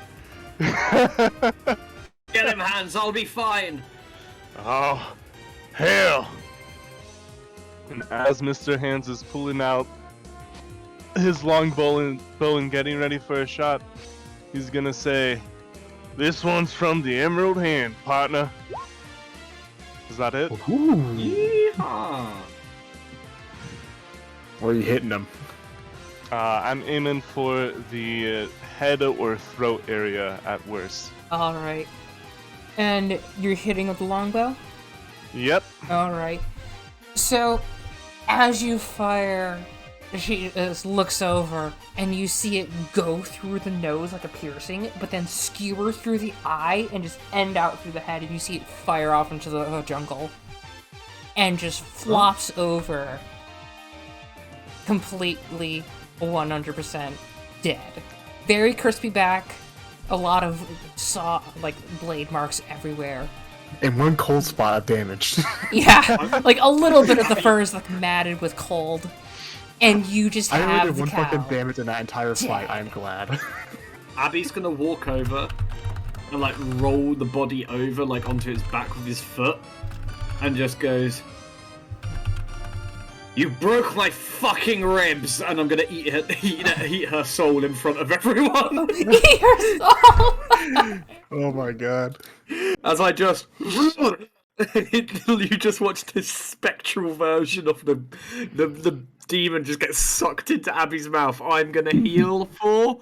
Get him, Hans. I'll be fine.
Oh, hell! And as Mr. Hands is pulling out his long bow and getting ready for a shot, he's gonna say, "This one's from the Emerald Hand, partner." Is that it?
Ooh.
Yeehaw.
Where are you hitting him?
I'm aiming for the head or throat area at worst.
Alright. And you're hitting with the longbow?
Yep.
Alright. So, as you fire, she looks over, and you see it go through the nose like a piercing, but then skewer through the eye and just end out through the head, and you see it fire off into the jungle. And just flops over, completely 100% dead. Very crispy back, a lot of blade marks everywhere.
In one cold spot of damage.
Yeah, like a little bit of the fur is like matted with cold, and you just
I only
have
did
the
one
cow.
fucking damage in that entire fight.
Dead.
I'm glad.
Abby's gonna walk over and like roll the body over like onto its back with his foot, and just goes, "You broke my fucking ribs," and I'm gonna eat her soul in front of everyone.
Your soul!
Oh my god.
As I just, you just watched this spectral version of the demon just get sucked into Abby's mouth. I'm gonna heal for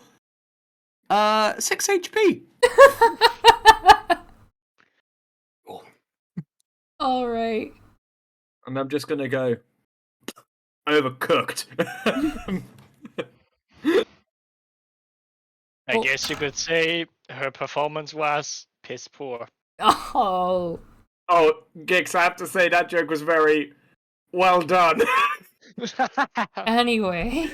6 HP.
All right.
And I'm just gonna go overcooked.
I guess you could say her performance was piss poor.
Oh.
Oh, Gix, I have to say that joke was very well done.
Anyway.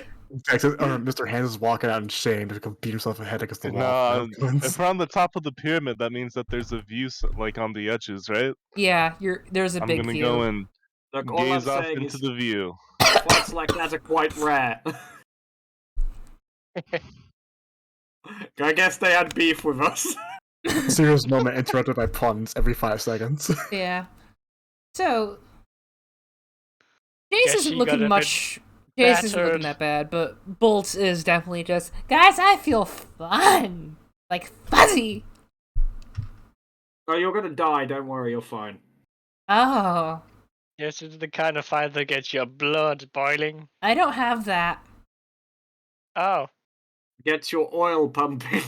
Mr. Hands is walking out in shame to beat himself in the head against the wall.
No, if we're on the top of the pyramid, that means that there's a view like on the edges, right?
Yeah, there's a
I'm
big
gonna
view.
go and
Look, all I'm
gaze off
saying
into
is
the view.
fights like that are quite rare. I guess they had beef with us.
Serious moment interrupted by puns every 5 seconds.
Yeah. So, Jace
Guess
isn't
she
looking
got a
much.
bit
Jace isn't looking
battered.
that bad, but Bolts is definitely just, guys, I feel fun! Like, fuzzy!
Oh, you're gonna die, don't worry, you're fine.
Oh.
Yes, it's the kind of fight that gets your blood boiling.
I don't have that.
Oh.
Get your oil pumping.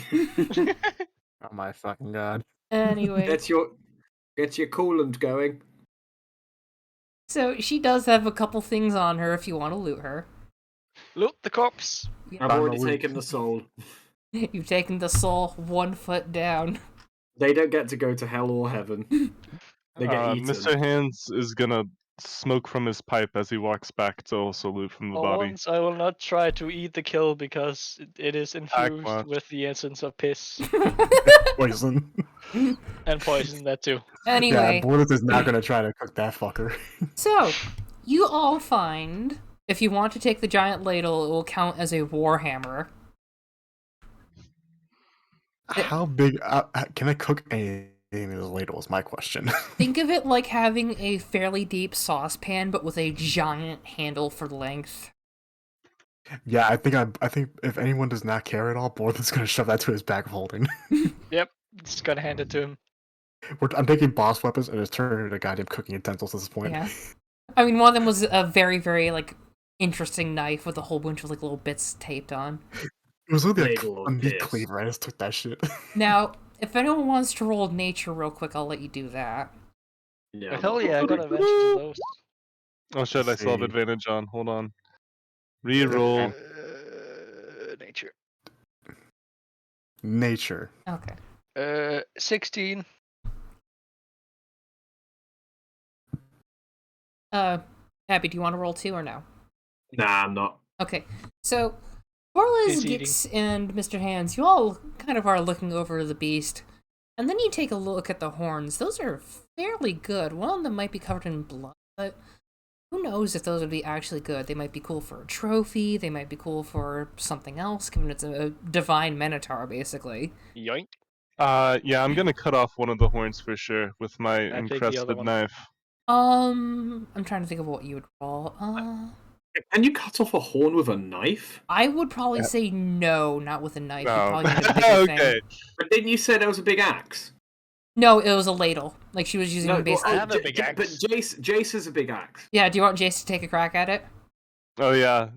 Oh my fucking god.
Anyway.
Get your coolant going.
So, she does have a couple things on her if you want to loot her.
Loot the corpse.
I've
Found
already
the loot.
taken the soul.
You've taken the soul 1 foot down.
They don't get to go to hell or heaven. They get eaten.
Mr. Hands is gonna smoke from his pipe as he walks back to also loot from the
For
body.
once, I will not try to eat the kill because it is infused
watch.
with the essence of piss
Poison.
and poison. That too.
Anyway.
Yeah, Bordas is not gonna try to cook that fucker.
So, you all find, if you want to take the giant ladle, it will count as a warhammer.
How big can I cook anything in this ladle is my question.
Think of it like having a fairly deep saucepan, but with a giant handle for length.
Yeah, I think if anyone does not care at all, Bordas gonna shove that to his bag of holding.
Yep. Just gotta hand it to him.
I'm taking boss weapons and just turning it into goddamn cooking utensils at this point.
Yeah. I mean, one of them was a very, very, interesting knife with a whole bunch of, little bits taped on.
It was literally
Ladle
a
of
meat
piss.
cleaver. I just took that shit.
Now, if anyone wants to roll nature real quick, I'll let you do that.
Yeah.
Hell yeah, I got advantage of those.
Oh shit, I still have
See.
advantage on. Hold on. Reroll.
Nature.
Nature.
Okay.
16.
Abby, do you want to roll 2 or no?
Nah, I'm not.
Okay, so Orliz,
He's eating.
Gix, and Mr. Hands, you all kind of are looking over the beast, and then you take a look at the horns. Those are fairly good. One of them might be covered in blood, but who knows if those would be actually good. They might be cool for a trophy, they might be cool for something else, given it's a divine minotaur, basically.
Yoink.
Yeah, I'm gonna cut off one of the horns for sure with my
I take the other
encrusted
one.
knife.
I'm trying to think of what you would roll.
Can you cut off a horn with a knife?
I would probably say no, not with a knife. You
No.
probably need a bigger
Okay.
thing.
But didn't you say there was a big axe?
No, it was a ladle. Like she was using
No,
basically.
I have a big
but
axe.
Jace has a big axe.
Yeah, do you want Jace to take a crack at it?
Oh yeah.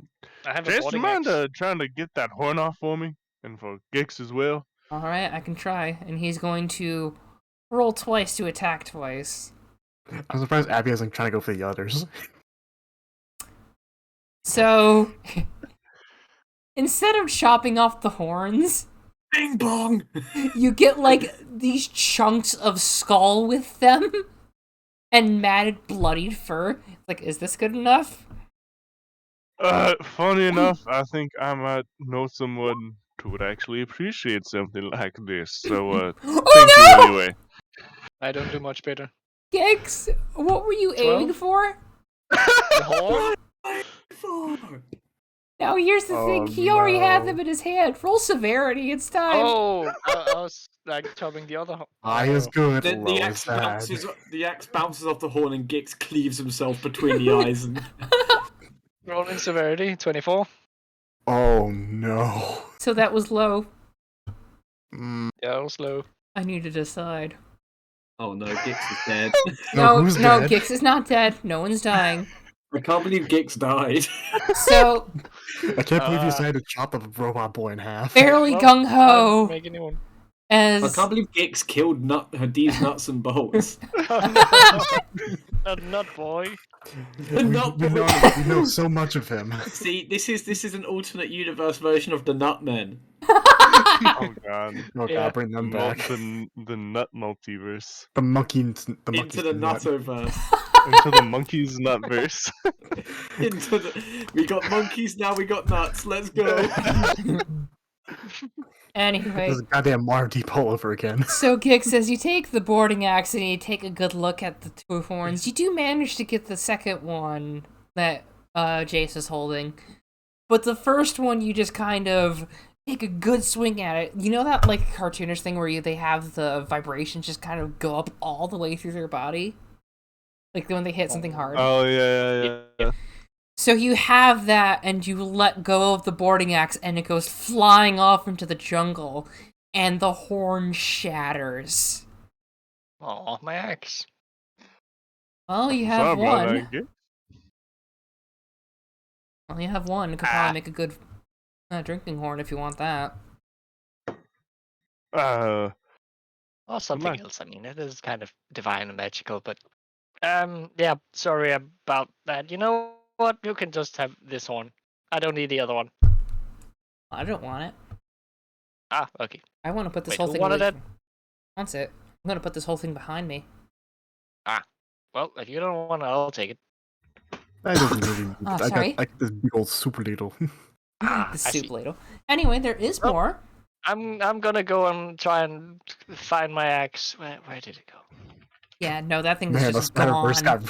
I have a
Jason,
boarding
mind
axe.
trying to get that horn off for me? And for Gix as well?
Alright, I can try. And he's going to roll twice to attack twice.
I'm surprised Abby isn't trying to go for the others.
So, instead of chopping off the horns,
Bing bong!
you get like these chunks of skull with them and matted, bloodied fur. Like, is this good enough?
Funny enough, I think I might know someone who would actually appreciate something like this. So, thank you anyway.
I don't do much better.
Gix, what were you aiming
12?
for?
The horn?
Now here's the thing, he already had them in his hand. Roll severity, it's time.
Oh, I was like chopping the other horn.
High is good,
The
low is
axe
bad.
bounces off the horn and Gix cleaves himself between the eyes. And
Rolling severity, 24.
Oh no.
So that was low.
Mm,
Yeah, that was low.
I need to decide.
oh no, Gix is dead.
No,
who's
no,
dead?
Gix is not dead. No one's dying.
I can't believe Gix died.
So,
I can't believe you decided to chop the robot boy in half.
fairly
Well,
gung
I
ho
didn't make anyone.
I
as
can't believe Gix killed D's nuts and bolts.
Nut boy.
The nut
we
boy.
know so much of him.
See, this is an alternate universe version of the Nutmen.
Oh god.
Oh god,
Yeah.
bring them back.
The nut multiverse.
The monkey,
Into the
nut.
Nuttoverse.
Into the monkey's nutverse.
We got monkeys, now we got nuts. Let's go.
anyway.
This is goddamn Mardeep all over again.
So Gix says you take the boarding axe and you take a good look at the two horns. You do manage to get the second one that Jace is holding, but the first one you just kind of take a good swing at it. You know that like cartoonish thing where they have the vibrations just kind of go up all the way through their body, like when they hit something hard.
Oh yeah.
So you have that, and you let go of the boarding axe, and it goes flying off into the jungle, and the horn shatters.
Oh, my axe.
Well, you
Sorry
have
about
one.
that, Gix.
Well, you have one. It could probably make a good drinking horn if you want that.
Or something
Nice.
else. I mean, it is kind of divine and magical, but yeah, sorry about that. You know what? You can just have this horn. I don't need the other one.
I don't want it.
Ah, okay.
I want to put this
Wait,
whole
who
thing
wanted
away
it?
from- Wants it. I'm gonna put this whole thing behind me.
Well, if you don't want it, I'll take it.
I don't really.
Oh,
I
sorry.
got this big old super ladle.
The
I
soup
see.
ladle. Anyway, there is
Oh.
more.
I'm gonna go and try and find my axe. Where did it go?
Yeah, no, that thing is
Man, the
just
Spider-Verse
gone.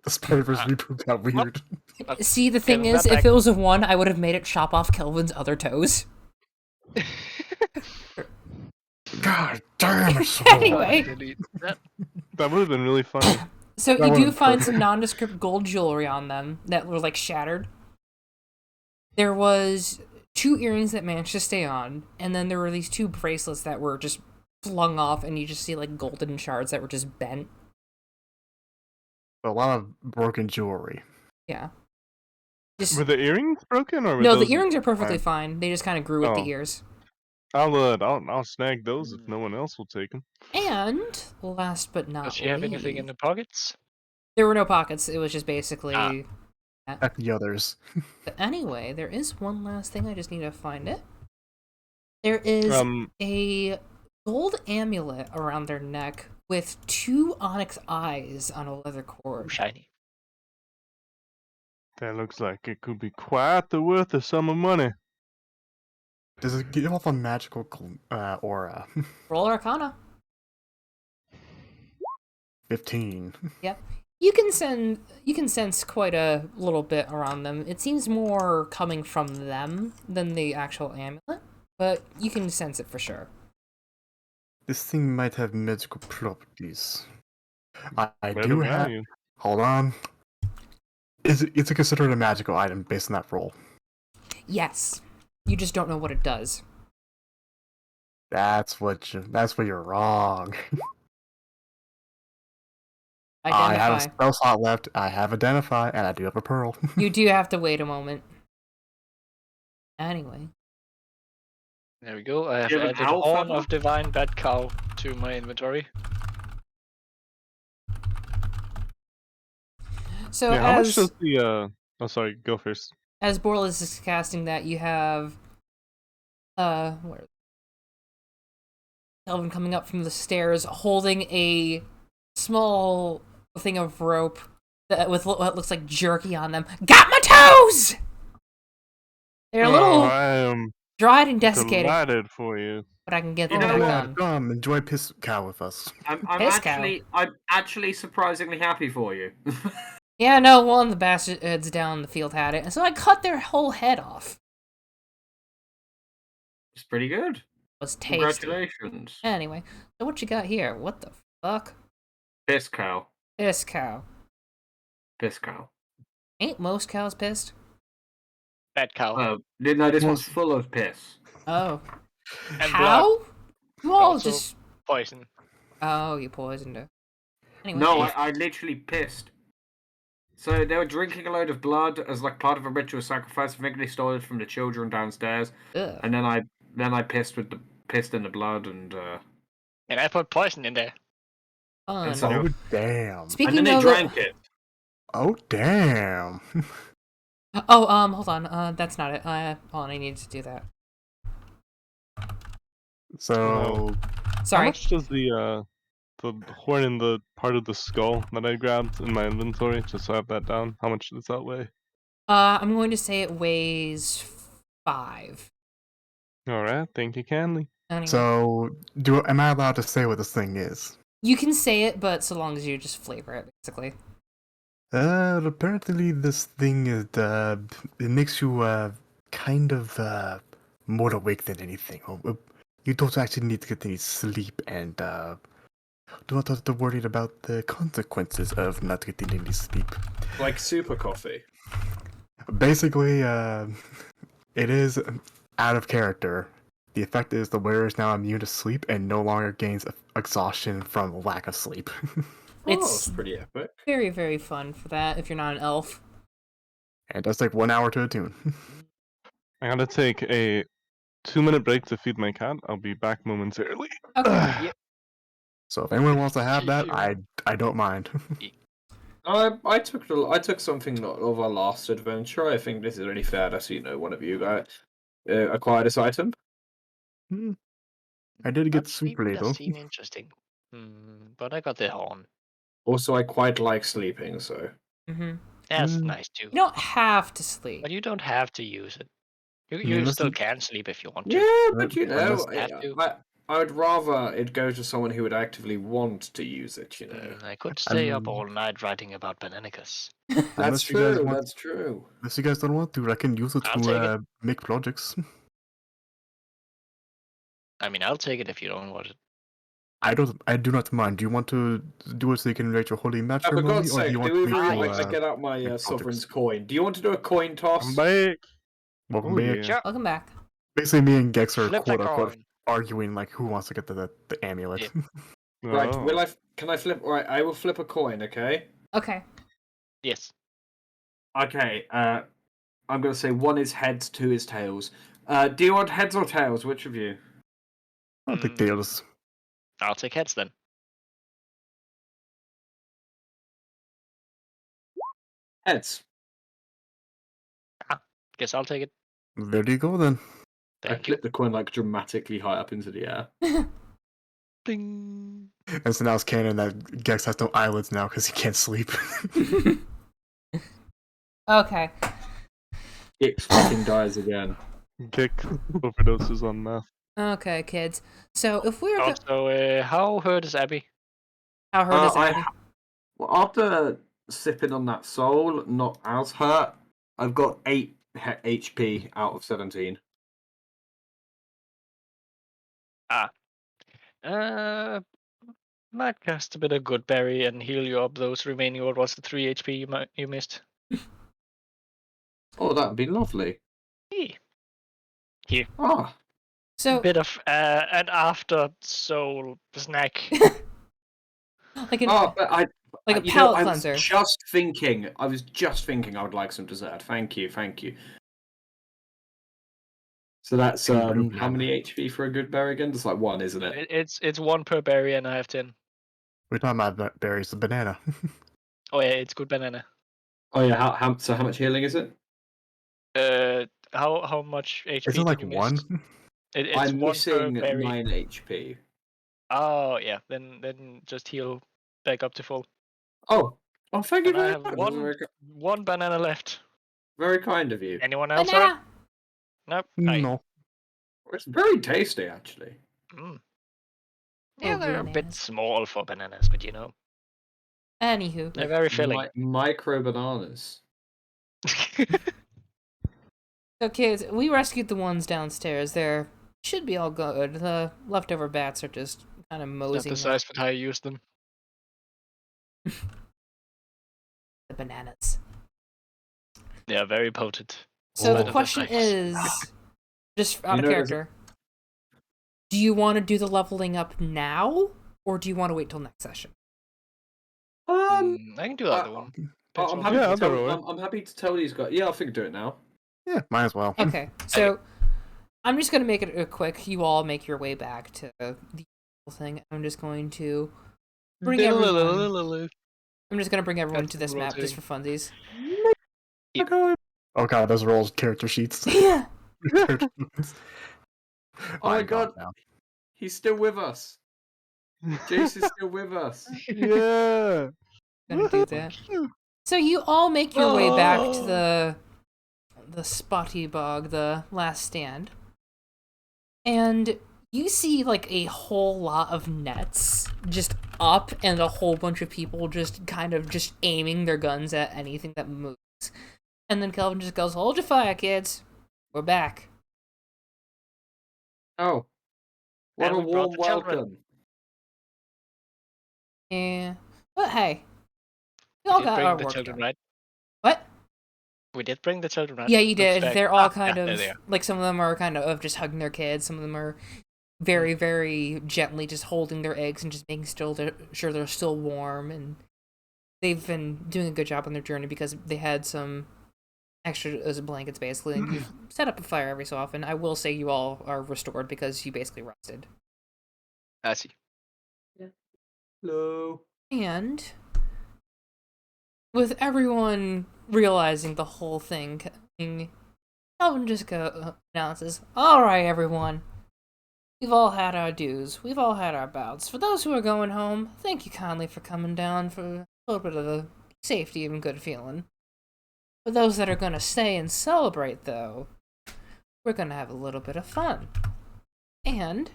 the Spider-Verse reboot got weird.
See, the thing
Okay,
is,
that
if
back-
it was a 1, I would have made it chop off Kelvin's other toes.
God damn it!
Anyway,
Delete that.
That would have been really funny.
so
That
you do
would've
find
perfect.
some nondescript gold jewelry on them that were like shattered. There was 2 earrings that managed to stay on, and then there were these 2 bracelets that were just flung off, and you just see like golden shards that were just bent.
A lot of broken jewelry.
Yeah. Just
Were the earrings broken or were
no, the
those
earrings are perfectly
fine?
fine. They just kind of grew with the
Oh.
ears.
I'll snag those if no one else will take them.
And last but not
Does she have anything in
least,
the pockets?
there were no pockets. It was just basically.
At the others.
But anyway, there is one last thing. I just need to find it. There is a gold amulet around their neck with 2 onyx eyes on a leather
Oh,
cord.
shiny.
That looks like it could be quite the worth of some of money.
Does it give off a magical aura?
Roll Arcana.
15.
Yep. You can sense quite a little bit around them. It seems more coming from them than the actual amulet, but you can sense it for sure.
This thing might have magical properties. I
Where
do
the
have.
value?
Hold on. Is it considered a magical item based on that roll?
Yes. You just don't know what it does.
That's what you're wrong. I have a
Identify.
spell slot left. I have identify, and I do have a pearl.
You do have to wait a moment. Anyway.
There we go. I have
You have an
added
owl
Horn
feather?
of Divine Bad Cow to my inventory.
So
Yeah, how much
as
does the Oh, sorry. Go first.
as Borlas is casting that, you have where Elvin coming up from the stairs holding a small thing of rope that with what looks like jerky on them. Got my toes! They're a
Oh,
little
I am
dried and desiccated,
delighted for you.
but I can get
You
them
know
back
what?
on.
Come enjoy piss cow with us.
I'm actually surprisingly happy for you.
Yeah, no, one of the bastards down in the field had it, and so I cut their whole head off.
It's pretty good.
It was tasty.
Congratulations.
Anyway, so what you got here? What the fuck?
Piss cow.
This cow.
Piss cow.
Ain't most cows pissed?
Bad Cow.
No, this one's full of piss.
Oh.
And
How? You all
Also-
just...
Poison.
Oh, you poisoned her. Anyway.
No, I literally pissed. So they were drinking a load of blood as like part of a ritual sacrifice. I think they stole it from the children downstairs,
Ugh.
and then I pissed in the blood, and
And I put poison in there.
Fun.
so-
Oh damn.
and
Speaking
then they
of...
drank it.
Oh damn.
Oh, hold on. That's not it. Hold on, I need to do that.
So
How
Sorry.
much does the horn in the part of the skull that I grabbed in my inventory, just so I have that down? How much does that weigh?
I'm going to say it weighs 5.
Alright, thank you kindly.
Anyway.
so am I allowed to say what this thing is?
You can say it, but so long as you just flavor it, basically.
Apparently this thing is it makes you kind of more awake than anything. You don't actually need to get any sleep, and do not have to worry about the consequences of not getting any sleep.
Like super coffee.
Basically, it is out of character. The effect is the wearer is now immune to sleep and no longer gains exhaustion from lack of sleep.
It's
pretty epic.
very, very fun for that if you're not an elf.
And it does take 1 hour to attune.
I gotta take a 2-minute break to feed my cat. I'll be back momentarily.
Okay.
So if anyone wants to have that, I don't mind.
I took something of our last adventure. I think this is only fair that one of you guys acquired this item.
I did get
That
super
sleeping
little.
does seem interesting. But I got the horn.
Also, I quite like sleeping, so
Mm-hmm.
That's nice too.
You don't have to sleep.
But you don't have to use it. You
Unless
still
you-
can sleep if you want to.
yeah. But
Unless-
I would rather it go to someone who would actively want to use it.
I could stay up
Um,
all night writing about bananicas.
That's
Unless you guys
true.
want-
That's true.
Unless you guys don't want to, I can use it
I'll take
to make projects.
I mean, I'll take it if you don't want it.
I do not mind. Do you want to do it so you can write your holy match
For
ceremony,
God's
or do
sake,
you want
do
me
either
to
of you like to get out my
make
sovereign's
projects?
coin? Do you want to do a coin toss?
I'm back.
Welcome
Oh,
back.
yeah.
Sure.
Welcome back.
Basically, me and Gex are
Flip
quote
the
unquote
coin.
arguing like who wants to get the amulet.
Yeah.
Right.
Oh.
Can I flip? Right. I will flip a coin. Okay.
Okay.
Yes.
Okay. I'm gonna say one is heads, two is tails. Do you want heads or tails? Which of you?
I'll take tails.
I'll take heads then.
Heads.
Guess I'll take it.
There you go then.
I
Thank you.
flipped the coin like dramatically high up into the air.
Ding.
And so now it's canon that Gex has no eyelids now because he can't sleep.
Okay.
Hicks fucking dies again.
Kick overdoses on meth.
Okay, kids. So if we're
Also, how hurt is Abby?
how hurt is Abby?
Well, after sipping on that soul, not as hurt. I've got 8 HP out of 17.
Might cast a bit of good berry and heal you up those remaining. What was the 3 HP you missed?
Oh, that'd be lovely.
Here.
Ah.
So,
Bit of an after soul snack.
like a
But
like a palate
I
cleanser.
was just thinking I would like some dessert. Thank you. So that's how many HP for a good berry again? Just like 1, isn't it?
It's 1 per berry, and I have 10.
We're talking about berries, the banana.
Oh yeah, it's good banana.
Oh yeah. So how much healing is it?
How much HP
Is it like
did you
1?
miss? It's
I'm
1 per
missing
berry.
9 HP.
Oh yeah, then just heal back up to full.
Oh, thank you
And I
very
have
much.
one banana left.
Very kind of you.
Anyone else?
Banana!
Nope. Aye.
No.
It's very tasty, actually.
Mm. Yeah,
Oh,
they're a bit
bananas.
small for bananas, but you know,
Anywho.
they're very filling.
Micro bananas.
So, kids, we rescued the ones downstairs. They should be all good. The leftover bats are just kind of
Not
moseying
the size, but how you use them.
the bananas.
They are very potent.
So
Spite
the
of
question
their size.
is, just out
You
of
know, there's
character, do you want to do the leveling up now, or do you want to wait till next session?
I can do either one.
I'm happy to tell these guys. Yeah, I think do it now.
Yeah, might as well.
Okay, so I'm just gonna make it a quick. You all make your way back to the thing. I'm just going to bring everyone. I'm just gonna bring everyone to this map just for funsies.
Oh god, those are all character sheets.
Yeah.
Oh my god, he's still with us. Jace is still with us.
Yeah.
Gonna do that. So you all make your way back to the spotty bog, the last stand, and you see like a whole lot of nets just up, and a whole bunch of people just kind of just aiming their guns at anything that moves. And then Kelvin just goes, "Hold your fire, kids. We're back."
Oh, what
And
a
we brought
warm
the children.
welcome.
Yeah, but hey, we all got our
the
work
children,
done.
right?
What?
We did bring the children, right?
Yeah, you
Looks
did.
back.
They're all kind
yeah,
of
there they are.
like, some of them are kind of just hugging their kids. Some of them are very, very gently just holding their eggs and just making sure they're still warm. And they've been doing a good job on their journey because they had some extra blankets basically, and you set up a fire every so often. I will say you all are restored because you basically rested.
I see.
Hello.
And with everyone realizing the whole thing, Calvin just announces, "Alright, everyone. We've all had our dues. We've all had our bouts. For those who are going home, thank you kindly for coming down for a little bit of the safety and good feeling. For those that are going to stay and celebrate, though, we're going to have a little bit of fun. And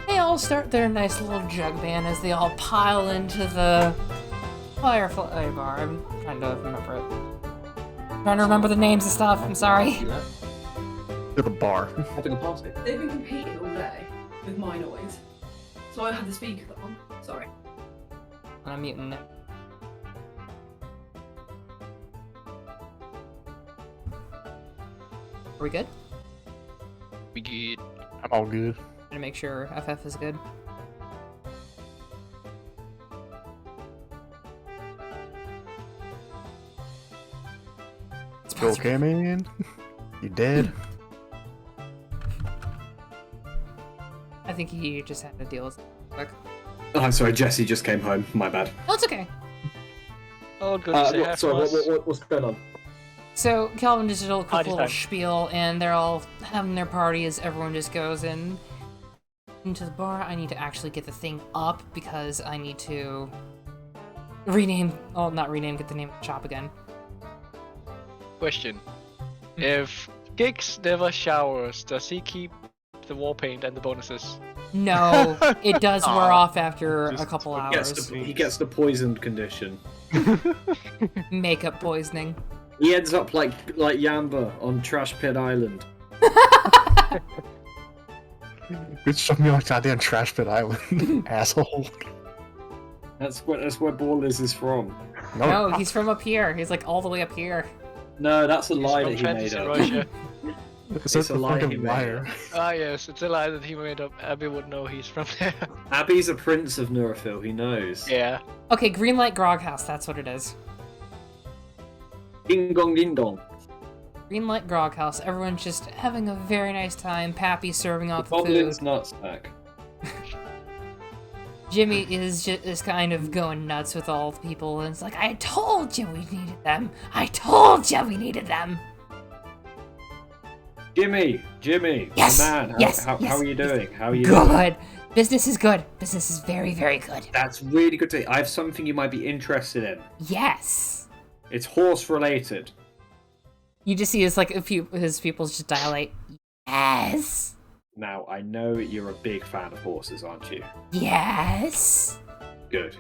they all start their nice little jug band as they all pile into the Firefly bar. I'm trying to remember it. Trying to remember the names and stuff. I'm sorry.
To the bar.
Having a party.
They've been competing all day with my noise. So I had the speaker on. Sorry.
I'm muting it. Are we good?
We good.
I'm all good.
To make sure FF is good.
You okay, man? You dead?
I think he just had to deal with it quick.
Oh, I'm sorry, Jesse just came home. My bad.
Oh, it's okay.
Oh, good to say half
Sorry,
was.
what's going on?
So Calvin just did a quick
Party
little
time.
spiel, and they're all having their party as everyone just goes into the bar. I need to actually get the thing up because I need to rename. Oh, not rename. Get the name of the shop again.
Question. If Giggs never showers, does he keep the war paint and the bonuses?
No, it does wear
Aw.
off after a couple
He
hours.
gets the poisoned condition.
Makeup poisoning.
He ends up like Yamba on Trash Pit Island.
Bitch, shove me on goddamn Trash Pit Island, asshole.
That's where Ballers is from.
No, he's from up here. He's like all the way up here.
No, that's a
He's
lie
from
that he made
fantasy
up.
Russia.
It's
a lie he
fucking
made
liar.
Ah, yes, it's a lie that he made up. Abby would know he's from there.
Abby's a prince of Nurafil, he knows.
Yeah.
Okay, Greenlight Grog House, that's what it is.
Ding dong ding dong.
Greenlight Grog House, everyone's just having a very nice time. Pappy serving out the
Goblin's
food.
nutsack.
Jimmy is kind of going nuts with all the people, and it's like, I told you we needed them! I told you we needed them!
Jimmy,
Yes,
my man,
yes,
how
yes,
are you
yes.
doing? How are you doing?
Good! Business is good. Business is very, very good.
That's really good to hear. I have something you might be interested in.
Yes!
It's horse related.
You just see his pupils just dilate. Yes!
Now, I know you're a big fan of horses, aren't you?
Yes!
Good.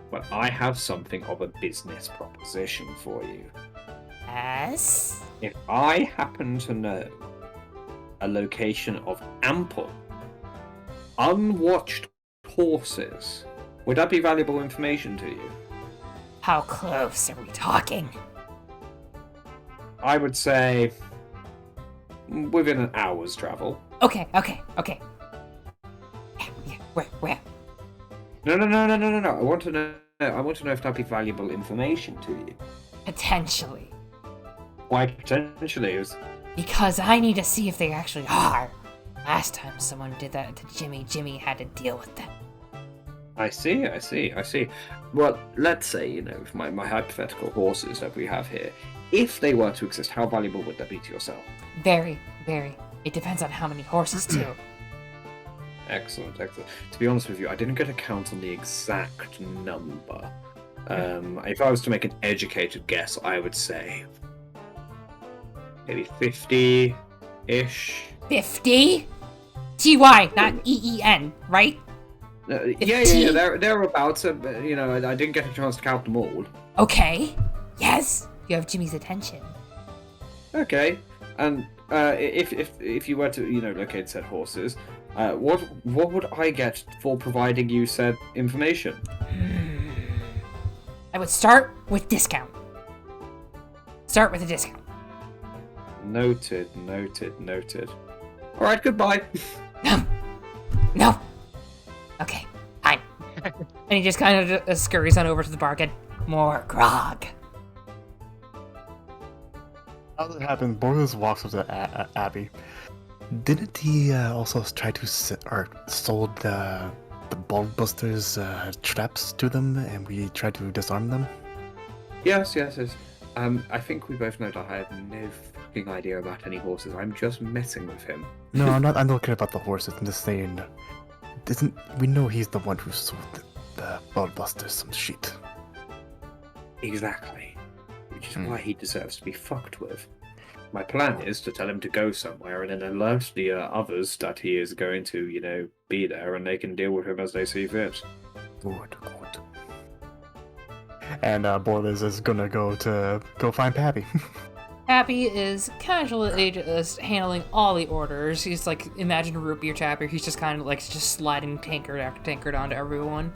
Well, I have something of a business proposition for you.
Yes?
If I happen to know a location of ample, unwatched horses, would that be valuable information to you?
How close are we talking?
I would say within an hour's travel.
Okay. Yeah, where?
No. I want to know if that'd be valuable information to you.
Potentially.
Why potentially? It was...
Because I need to see if they actually are. Last time someone did that to Jimmy had to deal with them.
I see. Well, let's say, with my hypothetical horses that we have here, if they were to exist, how valuable would that be to yourself?
Very, very. It depends on how many horses, too.
Excellent. To be honest with you, I didn't get a count on the exact number. If I was to make an educated guess, I would say maybe 50-ish.
50? T-Y, not E-E-N, right?
Yeah, they're about. I didn't get a chance to count them all.
Okay. Yes, you have Jimmy's attention.
Okay, and if you were to locate said horses, what would I get for providing you said information?
I would start with discount. Start with a discount.
Noted. All right, goodbye.
No. Okay, fine. And he just kind of scurries on over to the bargain. More grog.
How did it happen? Boros walks up to Abby. Didn't he also try to sold the Bulbusters traps to them, and we tried to disarm them?
Yes. I think we both know that I have no fucking idea about any horses. I'm just messing with him.
No, I'm not looking about the horses. I'm just saying, we know he's the one who sold the Bulbusters some shit.
Exactly. Which is why he deserves to be fucked with. My plan is to tell him to go somewhere and then alert the others that he is going to, be there, and they can deal with him as they see fit.
Good. And Borlas is gonna go find Pappy.
Pappy is casually just handling all the orders. He's like, imagine a root beer tapper. He's just kind of like just sliding tankard after tankard onto everyone.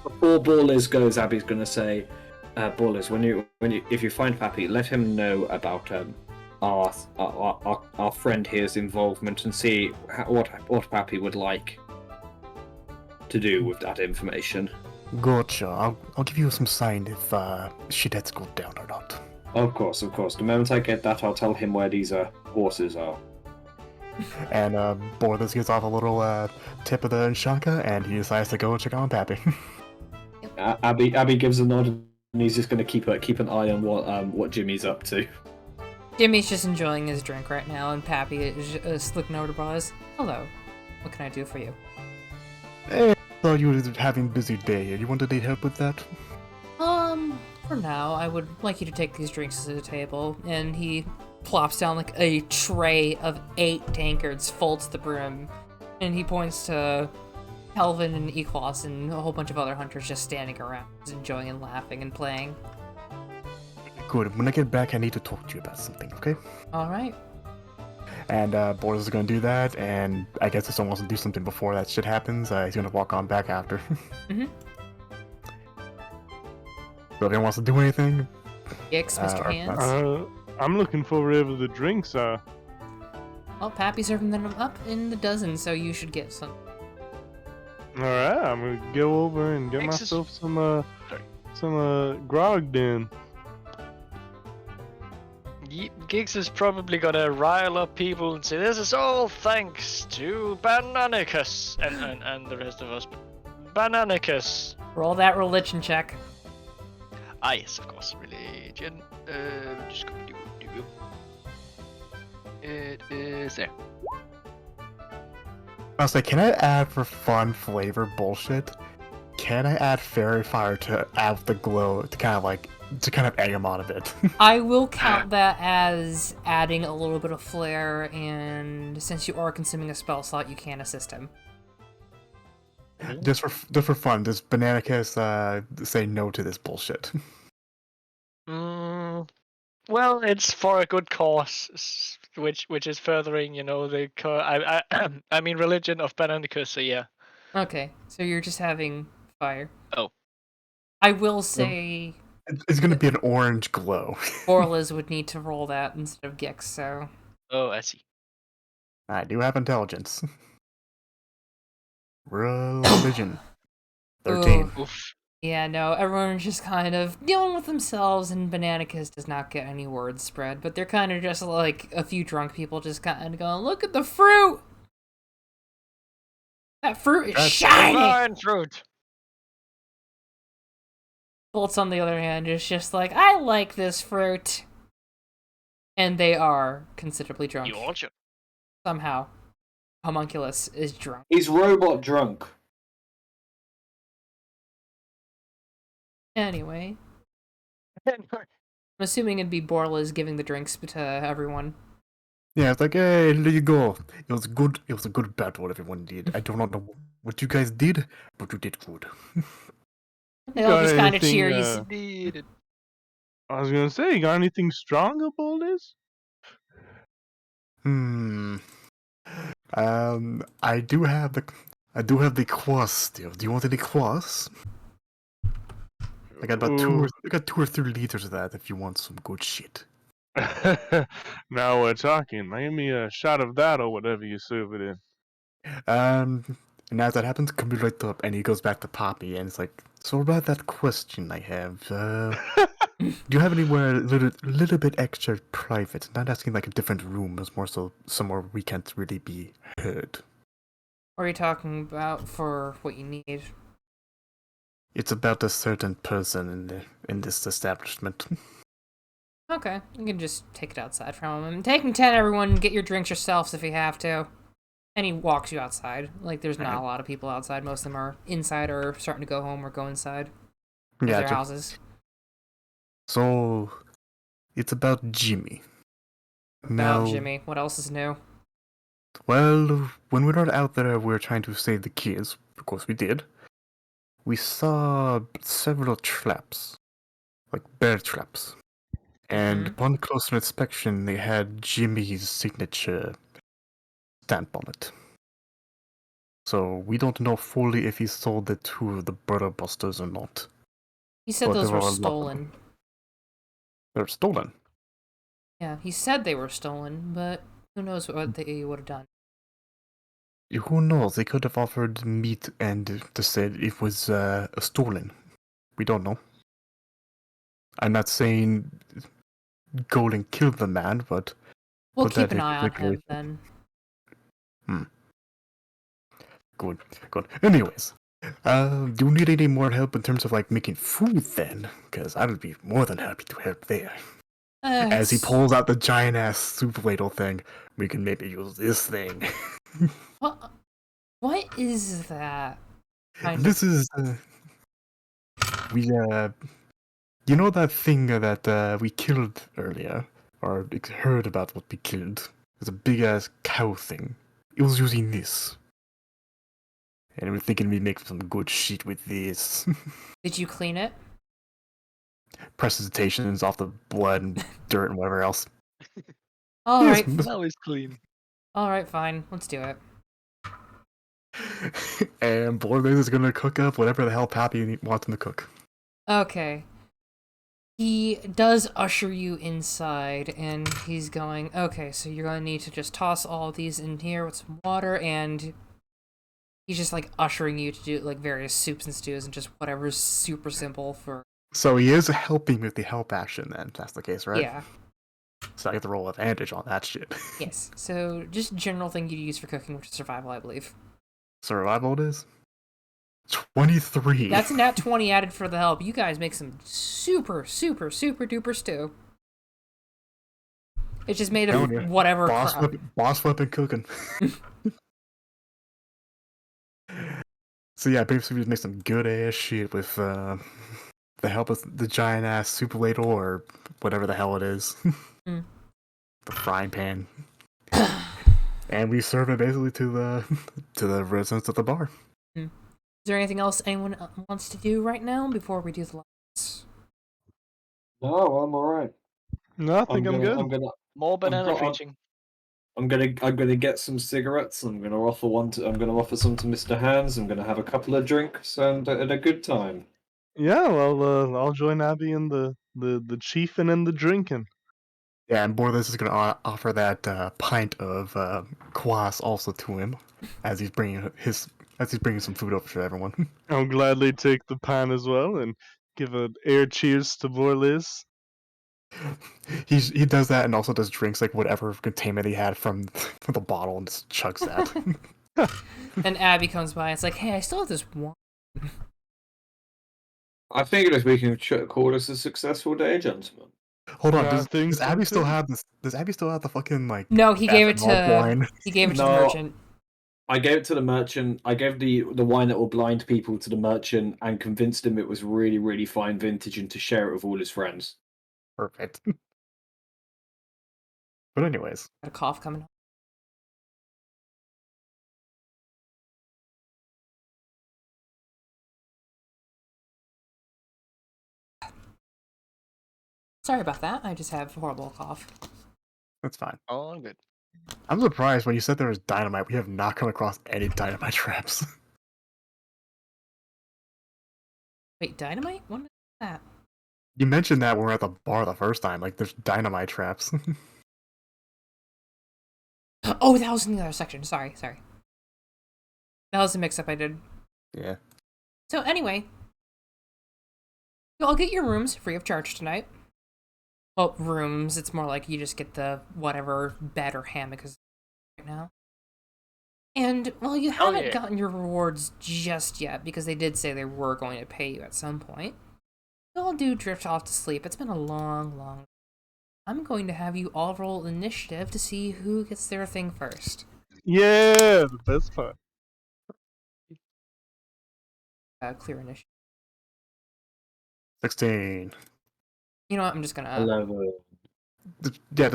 Before Ballers goes, Abby's gonna say, Ballers, if you find Pappy, let him know about our friend here's involvement and see what Pappy would like to do with that information.
Gotcha. I'll give you some sign if shit has gone down or not.
Of course. The moment I get that, I'll tell him where these horses are.
And Borlas gives off a little tip of the Nshanka, and he decides to go and check on Pappy.
Abby gives a nod, and he's just going to keep an eye on what Jimmy's up to.
Jimmy's just enjoying his drink right now, and Pappy is just looking over to Buzz. Hello. What can I do for you?
Hey, I thought you were having a busy day. You want to need help with that?
For now, I would like you to take these drinks to the table. And he plops down like a tray of 8 tankards full to the brim. And he points to Kelvin and Eklos and a whole bunch of other hunters just standing around, just enjoying and laughing and playing.
Good. When I get back, I need to talk to you about something, okay?
All right.
And Boris is gonna do that, and I guess if someone wants to do something before that shit happens, he's gonna walk on back after.
Mhm.
So if anyone wants to do anything,
Gix, Mr.
or-
Hands.
I'm looking for wherever the drinks are.
Well, Pappy's serving them up in the dozen, so you should get some.
Alright, I'm gonna go over and get
Thanks,
myself some grog then.
Giggs is probably gonna rile up people and say, "This is all thanks to Bananicus," and the rest of us. Bananicus.
Roll that religion check.
Ah, yes, of course. Religion. Just go. It is there.
I was like, can I add for fun flavor bullshit? Can I add fairy fire to add the glow to kind of egg him on a bit?
I will count that as adding a little bit of flair, and since you are consuming a spell slot, you can assist him.
just for fun, does Bananicus say no to this bullshit?
Well, it's for a good cause, which is furthering, the I mean religion of Bananicus. So yeah.
Okay, so you're just having fire.
Oh.
I will say
It's gonna be an orange glow.
Orliz would need to roll that instead of Gix, so...
Oh, I see.
I do have intelligence. Religion. 13.
Oof.
Yeah, no, everyone's just kind of dealing with themselves, and Bananicus does not get any words spread, but they're kind of just like a few drunk people just kind of going, "Look at the fruit! That fruit is
That's
shiny!"
Fine fruit.
Bolts, on the other hand, is just like, "I like this fruit." And they are considerably drunk.
You also.
Somehow. Homunculus is drunk.
He's robot drunk.
Anyway. I'm assuming it'd be Borla's giving the drinks to everyone.
Yeah, it's like, hey, there you go. It was good. It was a good battle everyone did. I do not know what you guys did, but you did good.
They all just kind of
anything,
cheer.
Indeed.
I was gonna say, you got anything strong up all this?
I do have the kvass still. Do you want any kvass? I got about
Ooh.
2 or 3 liters of that if you want some good shit.
Now we're talking. Give me a shot of that or whatever you serve it in.
And as that happens, come right up, and he goes back to Poppy, and it's like, so about that question I have, do you have anywhere a little bit extra private? Not asking like a different room, it's more so somewhere we can't really be heard.
What are you talking about for what you need?
It's about a certain person in this establishment.
Okay, you can just take it outside from him. Take him 10, everyone. Get your drinks yourselves if you have to. And he walks you outside. Like, there's not a lot of people outside. Most of them are inside or starting to go home or go inside.
Yeah,
Their houses.
So, it's about Jimmy.
About
Now,
Jimmy. What else is new?
well, when we were out there, we were trying to save the kids. Of course, we did. We saw several traps, like bear traps. And upon closer inspection, they had Jimmy's signature stamp on it. So we don't know fully if he sold it to the Burrow Busters or not.
He said
But
those
there
were
were a lot of
stolen.
them. They're stolen.
Yeah, he said they were stolen, but who knows what they would have done.
Who knows? They could have offered meat and they said it was stolen. We don't know. I'm not saying go and kill the man, but
We'll
put
keep
that
an
in
eye on him
consideration.
then.
Good. Anyways, do you need any more help in terms of like making food then? Because I would be more than happy to help there. As he pulls out the giant ass soup ladle thing, we can maybe use this thing.
What is that?
This is we you know that thing that we killed earlier, or heard about what we killed? It's a big ass cow thing. It was using this. And we're thinking we'd make some good shit with this.
Did you clean it?
precipitations off the blood and dirt and whatever else.
All right,
Now it's clean.
all right, fine. Let's do it.
And Borlaze is gonna cook up whatever the hell Pappy wants him to cook.
Okay. He does usher you inside, and he's going, okay, so you're going to need to just toss all these in here with some water, and he's just, like, ushering you to do, like, various soups and stews and just whatever's super simple for...
So he is helping with the help action then, if that's the case, right?
Yeah.
So I get to roll advantage on that shit.
Yes. So, just general thing you'd use for cooking, which is survival, I believe.
Survival it is? 23.
That's a nat 20 added for the help. You guys make some super, super, super duper stew. It's just made of whatever crap.
Boss weapon cooking. So yeah, basically just make some good ass shit with the help of the giant ass soup ladle or whatever the hell it is.
Mm.
The frying pan. And we serve it basically to the residents of the bar.
Is there anything else anyone wants to do right now before we do the lights?
No, I'm alright.
No, I think I'm good.
More banana preaching.
I'm gonna get some cigarettes. I'm gonna offer some to Mr. Hands. I'm gonna have a couple of drinks and a good time.
Yeah, well, I'll join Abby in the chiefing and the drinking.
Yeah, and Borlace is gonna offer that pint of kvass also to him as he's bringing some food over to everyone.
I'll gladly take the pan as well and give an air cheers to Borlis.
He does that and also does drinks like whatever containment he had from the bottle and just chugs that.
And Abby comes by and it's like, hey, I still have this one.
I think we can call this a successful day, gentlemen.
Hold on,
Yeah,
does Abby still have this? Does Abby still have the fucking like?
No, he gave it to
wine?
he gave it to the
No.
merchant.
I gave it to the merchant. I gave the wine that will blind people to the merchant and convinced him it was really, really fine vintage and to share it with all his friends.
Perfect. But anyways,
Got a cough coming up. Sorry about that. I just have a horrible cough.
that's fine.
Oh, good.
I'm surprised when you said there was dynamite. We have not come across any dynamite traps.
Wait, dynamite? What is that?
You mentioned that when we were at the bar the first time. Like, there's dynamite traps.
Oh, that was in the other section. Sorry. That was a mix-up I did.
Yeah.
So anyway, I'll get your rooms free of charge tonight. Well, rooms. It's more like you just get the whatever bed or hammock is right now. And, well, you haven't gotten your rewards just yet, because they did say they were going to pay you at some point. You all do drift off to sleep. It's been a long... I'm going to have you all roll initiative to see who gets their thing first.
Yeah, the best part.
Clear initiative.
16.
You know what? I'm just gonna...
11.
Yeah,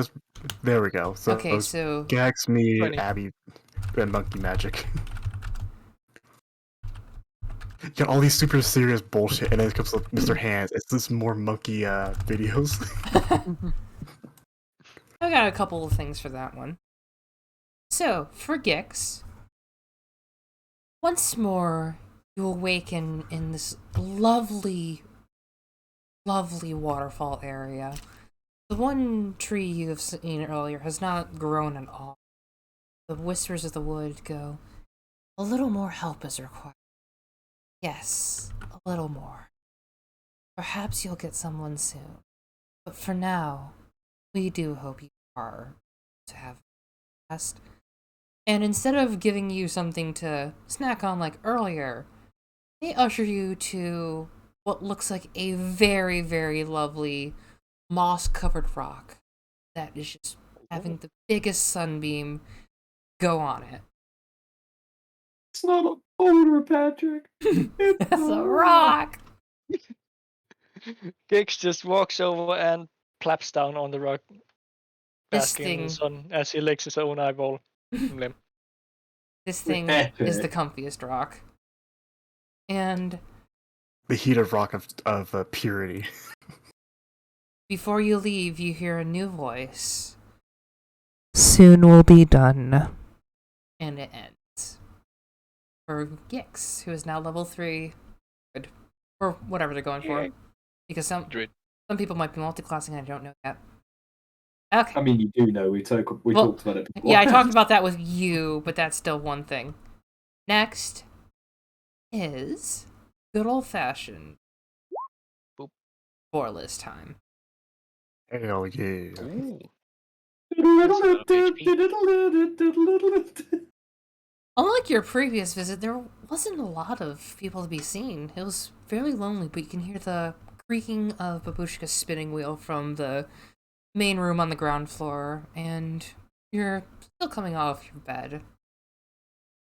there we go. So
okay, so...
Gax, me,
20.
Abby, and Monkey Magic. You got all these super serious bullshit, and then it comes with Mr. Hands. It's just more monkey videos.
I got a couple of things for that one. So, for Gix, once more you awaken in this lovely, lovely waterfall area. The one tree you have seen earlier has not grown at all. The whispers of the wood go, a little more help is required. Yes, a little more. Perhaps you'll get someone soon. But for now, we do hope you are to have rest. And instead of giving you something to snack on like earlier, they usher you to what looks like a very, very lovely moss-covered rock that is just having the biggest sunbeam go on it.
It's not a boulder, Patrick.
It's a rock!
Gix just walks over and plaps down on the rock,
This
basking in the
thing,
sun as he licks his own eyeball. Limb.
this thing is the comfiest rock. And
The heat of rock of purity.
before you leave, you hear a new voice. Soon we'll be done. And it ends. For Gix, who is now level 3. Good. Or whatever they're going for. Because some people might be multi-classing, I don't know yet. Okay.
I mean, you do know, we talked about it before.
Yeah, I talked about that with you, but that's still one thing. Next is good old-fashioned Borless time.
Hell yeah.
Unlike your previous visit, there wasn't a lot of people to be seen. It was fairly lonely, but you can hear the creaking of Babushka's spinning wheel from the main room on the ground floor, and you're still coming off your bed.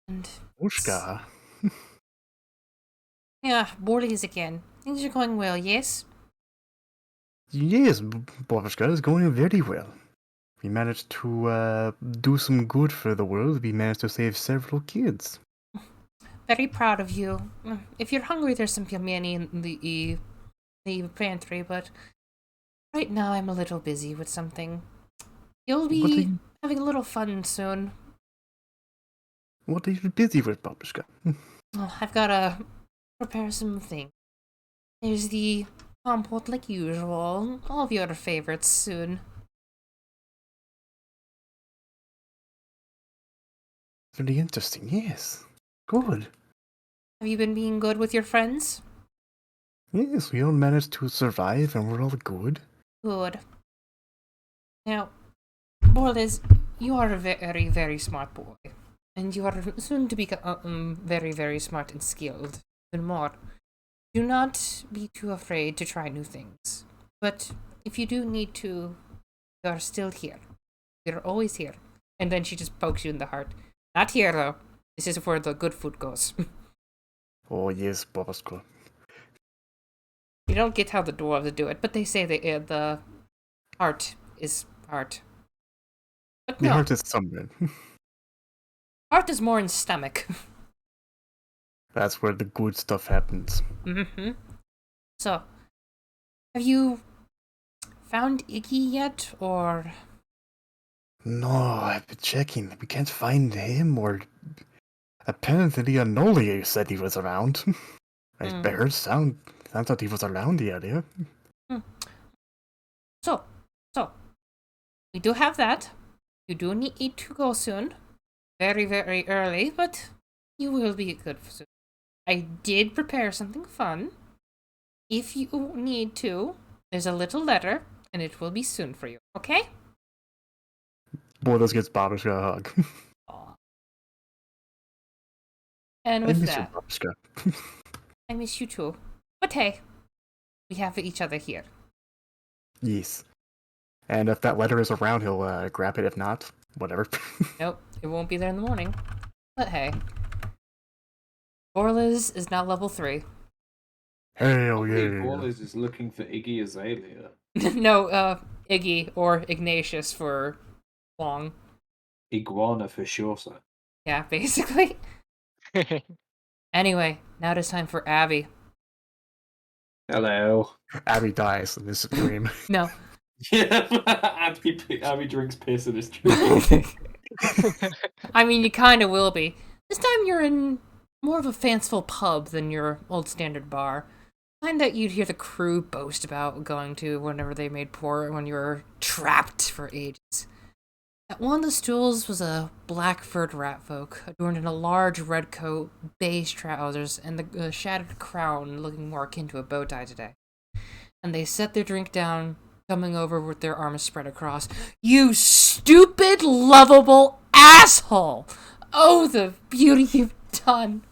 And
Babushka.
yeah, Borley's again. Things are going well, yes?
Yes, Babushka is going very well. We managed to do some good for the world. We managed to save several kids.
Very proud of you. If you're hungry, there's some pyamani in the pantry, but right now I'm a little busy with something. You'll be having a little fun soon.
What are you busy with, Babushka?
Oh, I've gotta prepare some things. There's the compote like usual. All of your favorites soon.
Very interesting, yes. Good.
Have you been being good with your friends?
Yes, we all managed to survive and we're all good.
Good. Now, Borles, you are a very, very smart boy. And you are soon to become very, very smart and skilled. Even more. Do not be too afraid to try new things. But if you do need to, you are still here. You're always here. And then she just pokes you in the heart. Not here, though. This is where the good food goes.
Oh, yes, Babushka.
You don't get how the dwarves do it, but they say the heart is heart. But no,
The heart is somewhere.
heart is more in stomach.
That's where the good stuff happens.
Mm-hmm. So, have you found Iggy yet, or?
No, I've been checking. We can't find him, or apparently Anoli said he was around. I heard sounds like he was around the area.
So, we do have that. You do need to go soon. Very, very early, but you will be good soon. I did prepare something fun. If you need to, there's a little letter, and it will be soon for you, okay?
Borlos gets Babushka a hug.
Aww. And
I
with
miss
that,
you, Babushka.
I miss you too. But hey, we have each other here.
Yes. And if that letter is around, he'll grab it. If not, whatever.
Nope, it won't be there in the morning. But hey. Borlas is now level 3.
Hell yeah.
Borlas is looking for Iggy Azalea.
No, Iggy, or Ignatius for long.
Iguana for shorter.
Yeah, basically. Anyway, now it is time for Abby.
Hello.
Abby dies in this dream.
No.
Yeah, Abby drinks piss in his dream.
I mean, you kind of will be. This time you're in more of a fanciful pub than your old standard bar. Kind that you'd hear the crew boast about going to whenever they made port when you were trapped for ages. At one of the stools was a black furred rat folk, adorned in a large red coat, beige trousers, and the shattered crown looking more akin to a bow tie today. And they set their drink down, coming over with their arms spread across. You stupid, lovable asshole! Oh, the beauty you've done!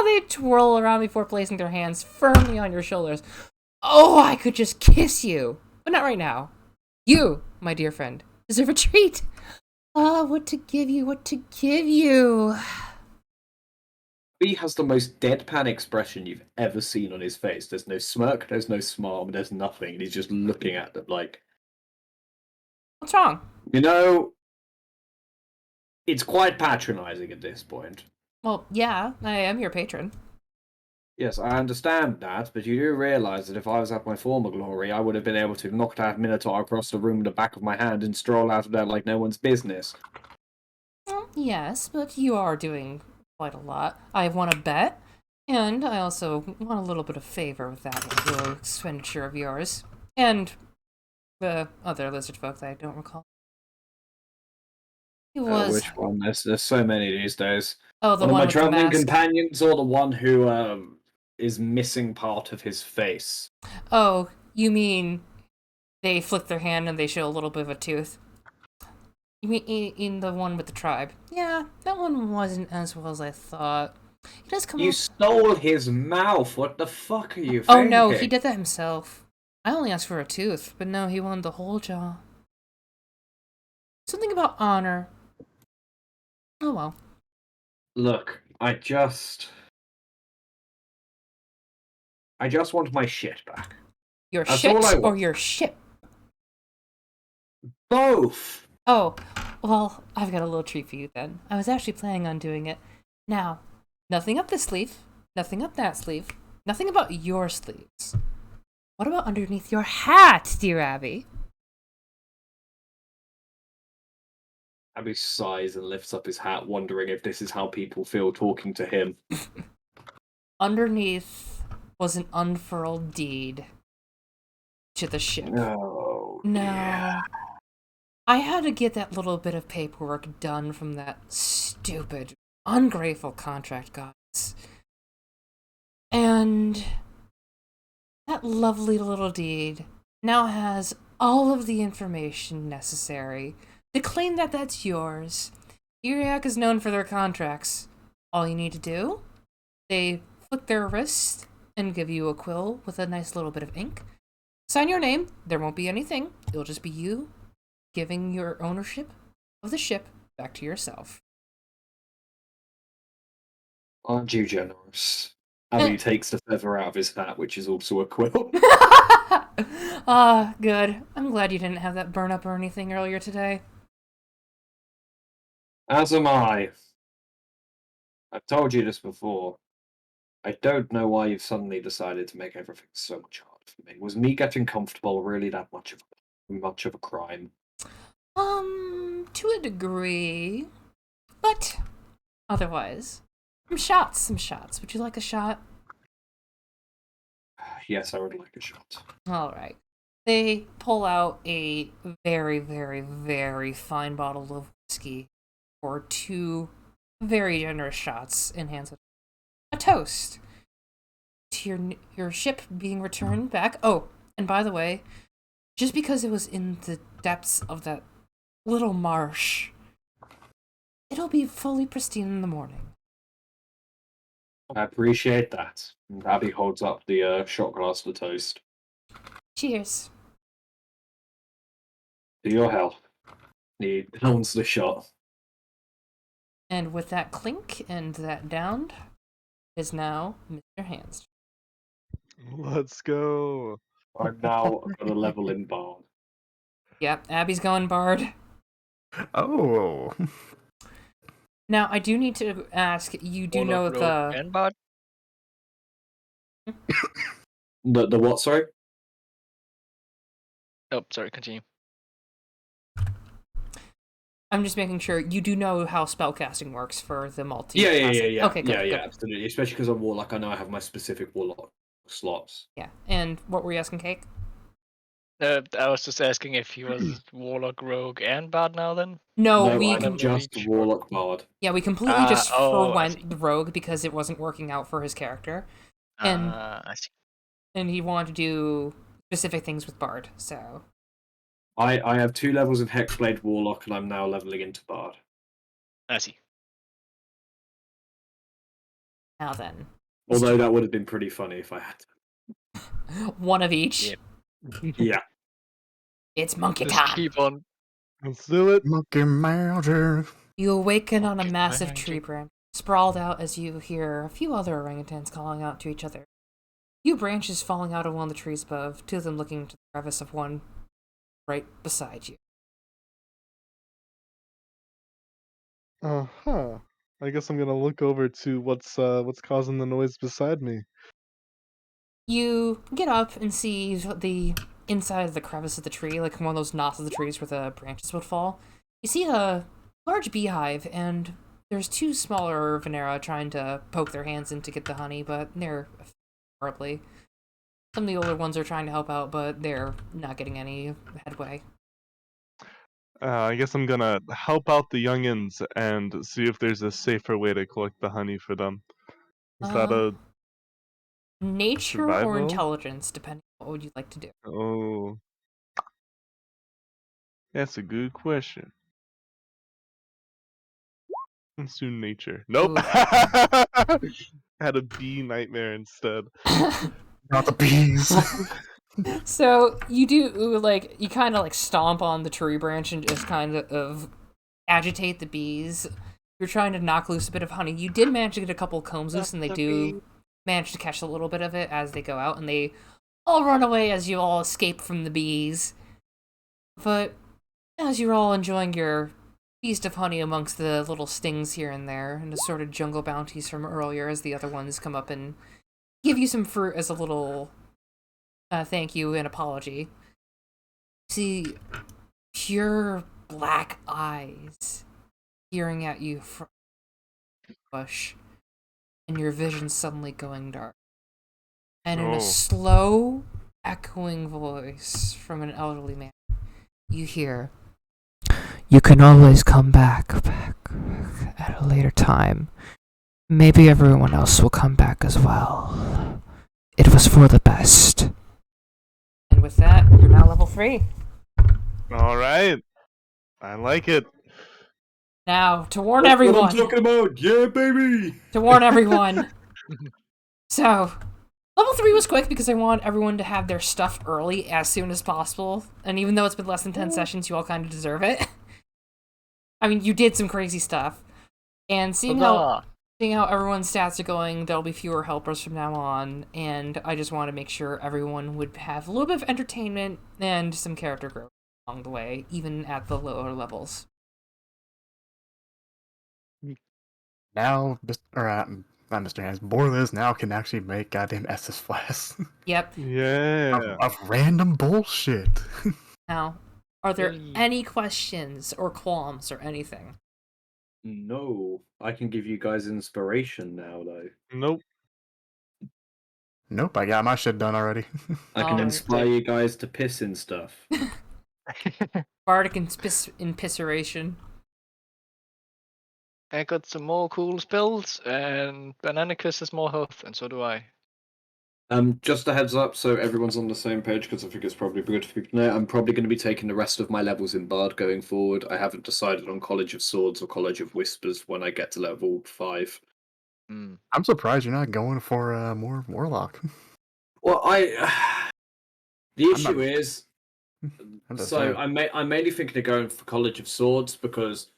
They twirl around before placing their hands firmly on your shoulders. Oh, I could just kiss you! But not right now. You, my dear friend, deserve a treat. What to give you.
He has the most deadpan expression you've ever seen on his face. There's no smirk, there's no smile, there's nothing. And he's just looking at them like...
What's wrong?
You know, it's quite patronizing at this point.
Well, yeah, I am your patron.
Yes, I understand that, but you do realise that if I was at my former glory, I would have been able to knock that Minotaur across the room with the back of my hand and stroll out of there like no one's business.
Well, yes, but you are doing quite a lot. I want a bet, and I also want a little bit of favor with that little expenditure of yours. And the other lizard folk that I don't recall. He was...
Which one? There's so many these days.
Oh, the
One of
one
my
with the
traveling
mask.
companions, or the one who is missing part of his face.
Oh, you mean they flick their hand and they show a little bit of a tooth? You mean in the one with the tribe? Yeah, that one wasn't as well as I thought. He does come
You
up...
stole his mouth. What the fuck are you
Oh
thinking?
no, he did that himself. I only asked for a tooth, but no, he wanted the whole jaw. Something about honor. Oh well.
Look, I just want my shit back.
Your
That's all I
shit or
want.
your ship?
Both.
Oh, well, I've got a little treat for you then. I was actually planning on doing it. Now, nothing up this sleeve, nothing up that sleeve, nothing about your sleeves. What about underneath your hat, dear Abby?
Abby sighs and lifts up his hat, wondering if this is how people feel talking to him.
Underneath was an unfurled deed to the ship.
No.
No. I had to get that little bit of paperwork done from that stupid, ungrateful contract gods. And that lovely little deed now has all of the information necessary to claim that that's yours. Iriak is known for their contracts. All you need to do, they flick their wrist and give you a quill with a nice little bit of ink. Sign your name. There won't be anything. It'll just be you giving your ownership of the ship back to yourself.
Aren't you generous? Abby takes the feather out of his hat, which is also a quill.
Ah, good. I'm glad you didn't have that burn up or anything earlier today.
As am I. I've told you this before. I don't know why you've suddenly decided to make everything so much harder for me. Was me getting comfortable really that much of a crime?
To a degree. But otherwise. Some shots. Would you like a shot?
Yes, I would like a shot.
Alright. They pull out a very, very, very fine bottle of whiskey for 2 very generous shots in hands with a toast to your ship being returned back. Oh, and by the way, just because it was in the depths of that little marsh, it'll be fully pristine in the morning.
I appreciate that. And Abby holds up the shot glass for toast.
Cheers.
To your health. He downs the shot.
And with that clink and that downed, is now Mr. Hands.
Let's go.
I'm now at a level in Bard.
Yep, Abby's going bard.
Oh.
Now, I do need to ask, you do know
Warlock, rogue,
the...
and bard?
The what, sorry?
Oh, sorry, continue.
I'm just making sure you do know how spellcasting works for the multi.
Yeah.
Okay, good.
Yeah, absolutely. Especially because I'm Warlock, I know I have my specific Warlock slots.
Yeah, and what were you asking, Cake?
I was just asking if he was warlock, rogue, and bard now. Then
No, we
I'm
just
each,
Warlock Bard.
Yeah, we completely just
I see.
forwent the rogue because it wasn't working out for his character, and
I see.
and he wanted to do specific things with bard. So
I have 2 levels of Hexblade Warlock, and I'm now leveling into Bard.
I see.
now then,
Although that would have been pretty funny if I had to.
one of each.
Yep.
Yeah.
It's monkey
Just
time.
keep on.
Let's do it.
Monkey magic.
You awaken on a
Monkey
massive
magic.
tree branch, sprawled out as you hear a few other orangutans calling out to each other. Few branches falling out of one of the trees above, 2 of them looking into the crevice of one right beside you.
Uh-huh. I guess I'm gonna look over to what's causing the noise beside me.
You get up and see the inside of the crevice of the tree, like one of those knots of the trees where the branches would fall. You see a large beehive, and there's two smaller Venera trying to poke their hands in to get the honey, but they're horribly. Some of the older ones are trying to help out, but they're not getting any headway.
I guess I'm gonna help out the youngins and see if there's a safer way to collect the honey for them. Is that a
nature or
survival?
intelligence, depending on what would you like to do.
Oh, that's a good question. Let's do nature. Nope. Had a bee nightmare instead.
Not the bees.
So you do like you kind of like stomp on the tree branch and just kind of agitate the bees. You're trying to knock loose a bit of honey. You did manage to get a couple of combs loose, and they do manage to catch a little bit of it as they go out, and they all run away as you all escape from the bees. But as you're all enjoying your feast of honey amongst the little stings here and there, and the sort of jungle bounties from earlier, as the other ones come up and give you some fruit as a little thank you and apology. See pure black eyes peering at you from the bush, and your vision suddenly going dark. And in a slow, echoing voice from an elderly man, you hear, "You can always come back at a later time. Maybe everyone else will come back as well. It was for the best." And with that, you're now level 3.
All right, I like it.
Now, to warn
That's
everyone.
what I'm talking about. Yeah, baby.
To warn everyone. So, level 3 was quick because I want everyone to have their stuff early as soon as possible. And even though it's been less than 10 sessions, you all kind of deserve it. I mean, you did some crazy stuff. And seeing how everyone's stats are going, there'll be fewer helpers from now on. And I just want to make sure everyone would have a little bit of entertainment and some character growth along the way, even at the lower levels.
Now, not Mr. Hands, Borliz now can actually make goddamn Estus Flask.
Yep.
Yeah.
Of random bullshit.
Now, are there any questions or qualms or anything?
No, I can give you guys inspiration now, though.
Nope.
Nope, I got my shit done already.
I can inspire you guys to piss in stuff.
Bardic impisseration.
I got some more cool spells, and Bananicus has more health, and so do I.
Just a heads up, so everyone's on the same page, because I think it's probably good for people to know. I'm probably going to be taking the rest of my levels in Bard going forward. I haven't decided on College of Swords or College of Whispers when I get to level 5.
I'm surprised you're not going for more Warlock.
Well, the issue is, so I'm mainly thinking of going for College of Swords because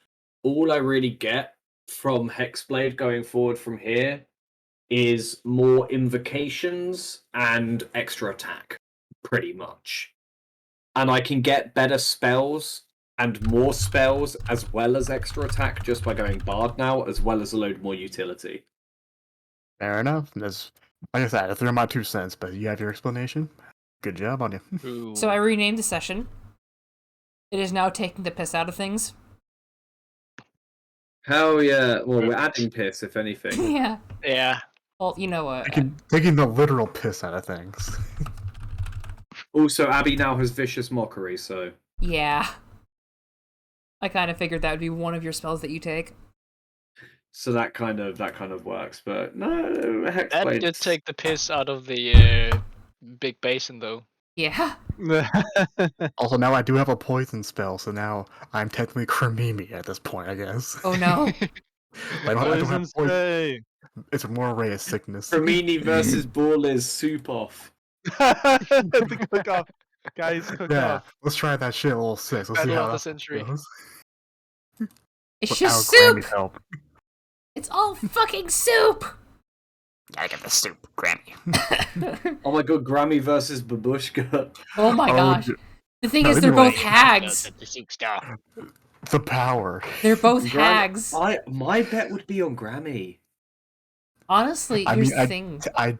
all I really get from Hexblade going forward from here is more invocations and extra attack, pretty much. And I can get better spells and more spells as well as extra attack just by going Bard now, as well as a load more utility.
Fair enough. That's, like I said, I threw my 2 cents, but you have your explanation. Good job on you.
So I renamed the session. It is now taking the piss out of things.
Hell yeah. Well, we're adding piss, if anything.
Yeah.
Yeah.
Well, you know what?
Taking the literal piss out of things.
Also, Abby now has Vicious Mockery, so...
Yeah. I kind of figured that would be one of your spells that you take.
So that kind of works, but no,
That did take the piss out of the big basin, though.
Yeah.
Also, now I do have a poison spell, so now I'm technically Cremimi at this point, I guess.
Oh no.
I don't have
Poison.
It's more array of sickness.
Cremini versus Borliz soup off.
The cook off. Guys, cook off.
Let's try that shit a little 6. Let's see
Battle
how
of the
that
century.
goes.
It's
Without
just soup!
Grammy's help.
It's all fucking soup!
Gotta get the soup, Grammy.
Oh my god, Grammy versus Babushka.
Oh my gosh.
dude.
The thing
No,
is,
they'd
they're
be
both
like-
hags.
The power.
They're both
Gram-
hags.
My bet would be on Grammy.
Honestly,
I
here's
mean,
the thing.
I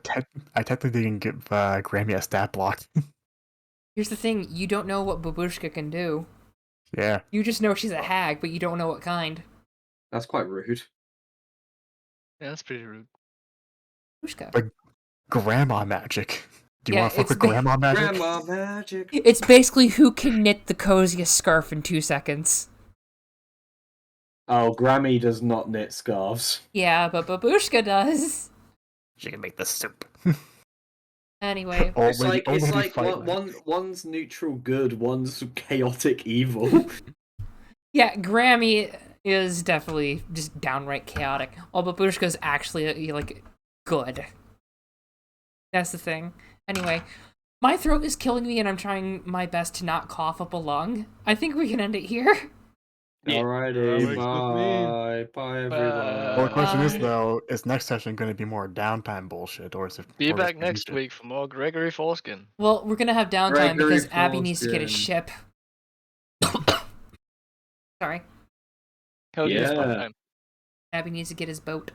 technically didn't give Grammy a stat block.
Here's the thing. You don't know what Babushka can do.
Yeah.
You just know she's a hag, but you don't know what kind.
That's quite rude.
Yeah, that's pretty rude.
Babushka.
But grandma magic. Do you
Yeah,
want to fuck
it's
with grandma magic?
Grandma magic.
It's basically who can knit the coziest scarf in 2 seconds.
Oh, Grammy does not knit scarves.
Yeah, but Babushka does.
She can make the soup.
Anyway.
It's like one's neutral good, one's chaotic evil.
Yeah, Grammy is definitely just downright chaotic, while Babushka's actually, like, good. That's the thing. Anyway, my throat is killing me and I'm trying my best to not cough up a lung. I think we can end it here.
Yeah.
Alrighty,
Works with
bye. Bye, everyone.
Well, the question is,
Bye.
though, is next session going to be more downtime bullshit, or is it...
Be
or is
back
it
next
shit?
week for more Gregory Foreskin.
Well, we're gonna have downtime
Gregory
because Abby needs to get his
Forskin.
ship. Sorry.
Hell yeah.
Yeah.
Time.
Abby needs to get his boat.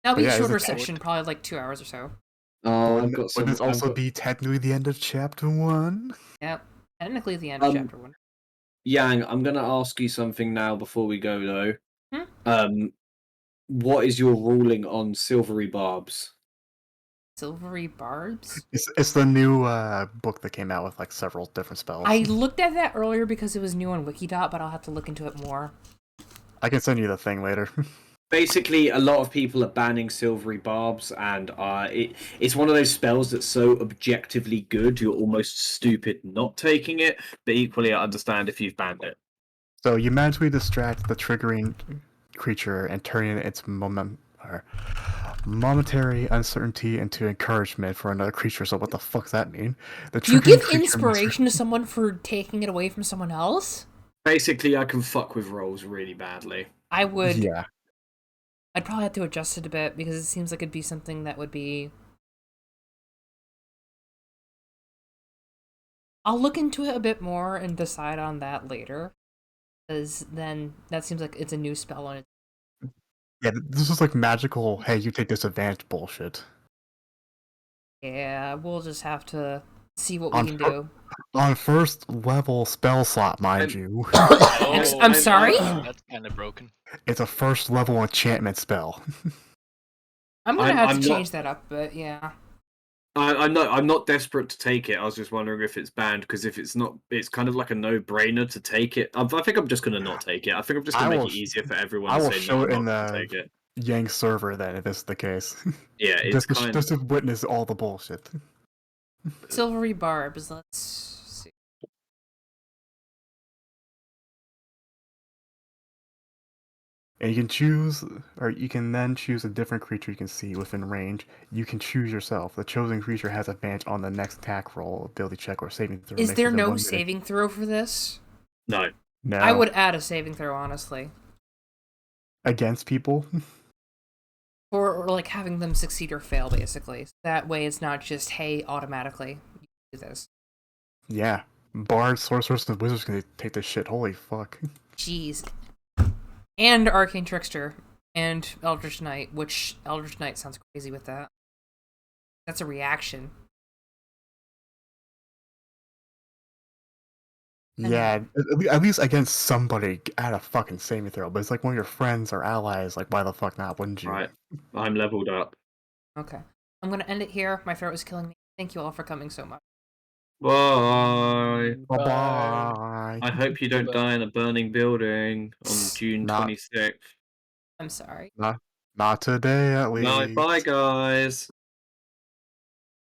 That'll
But
be
yeah,
a
is
shorter
it-
session, probably like 2 hours or so.
Oh, I've
Wouldn't
got some.
this also be technically the end of chapter 1?
Yep. Technically the end of
Um,
chapter 1.
Yang, I'm gonna ask you something now before we go, though.
Hmm?
What is your ruling on silvery barbs?
Silvery barbs?
It's the new book that came out with like several different spells.
I looked at that earlier because it was new on Wikidot, but I'll have to look into it more.
I can send you the thing later.
Basically, a lot of people are banning silvery barbs, and it's one of those spells that's so objectively good you're almost stupid not taking it. But equally, I understand if you've banned it.
So you magically distract the triggering creature and turning its momentary uncertainty into encouragement for another creature. So what the fuck does that mean? The
Do you
triggering
give
creature must-
inspiration to someone for taking it away from someone else?
Basically, I can fuck with rolls really badly.
I would.
Yeah.
I'd probably have to adjust it a bit because it seems like it'd be something that would be. I'll look into it a bit more and decide on that later. Because then that seems like it's a new spell on it.
Yeah, this is like magical, hey, you take disadvantage bullshit.
Yeah, we'll just have to see what we
On
can
fir-
do.
On first level spell slot, mind you.
I'm sorry?
That's kind of broken.
It's a first level enchantment spell.
I'm gonna have
I'm
to
not-
change that up, but yeah.
I'm not desperate to take it. I was just wondering if it's banned because if it's not, it's kind of like a no-brainer to take it. I think I'm just gonna not take it. I think I'm just gonna
I
make
will
it easier for everyone
I
to
will
say
show
no,
it
I'm
in
not gonna
the
take it.
Yang server then, if this is the case.
Yeah, it's
just to witness all the bullshit.
Silvery barbs, let's see.
And you can choose, or you can then choose a different creature you can see within range. You can choose yourself. The chosen creature has advantage on the next attack roll, ability check, or saving throw.
Is
makes
there
within
no
1 minute.
saving throw for this?
No.
No.
I would add a saving throw, honestly.
Against people?
Or like having them succeed or fail, basically. That way it's not just, hey, automatically, you do this.
Yeah. Bards, sorcerers, and wizards can take this shit. Holy fuck.
Jeez. And Arcane Trickster. And Eldritch Knight, which Eldritch Knight sounds crazy with that. That's a reaction.
Yeah, at least against somebody, add a fucking saving throw. But it's like one of your friends or allies. Like, why the fuck not? Wouldn't you?
Right. I'm leveled up.
Okay. I'm gonna end it here. My throat is killing me. Thank you all for coming so much.
Bye.
Bye.
I hope you don't die in a burning building on June
Not-
26th.
I'm sorry.
Not today, at least.
Bye, guys.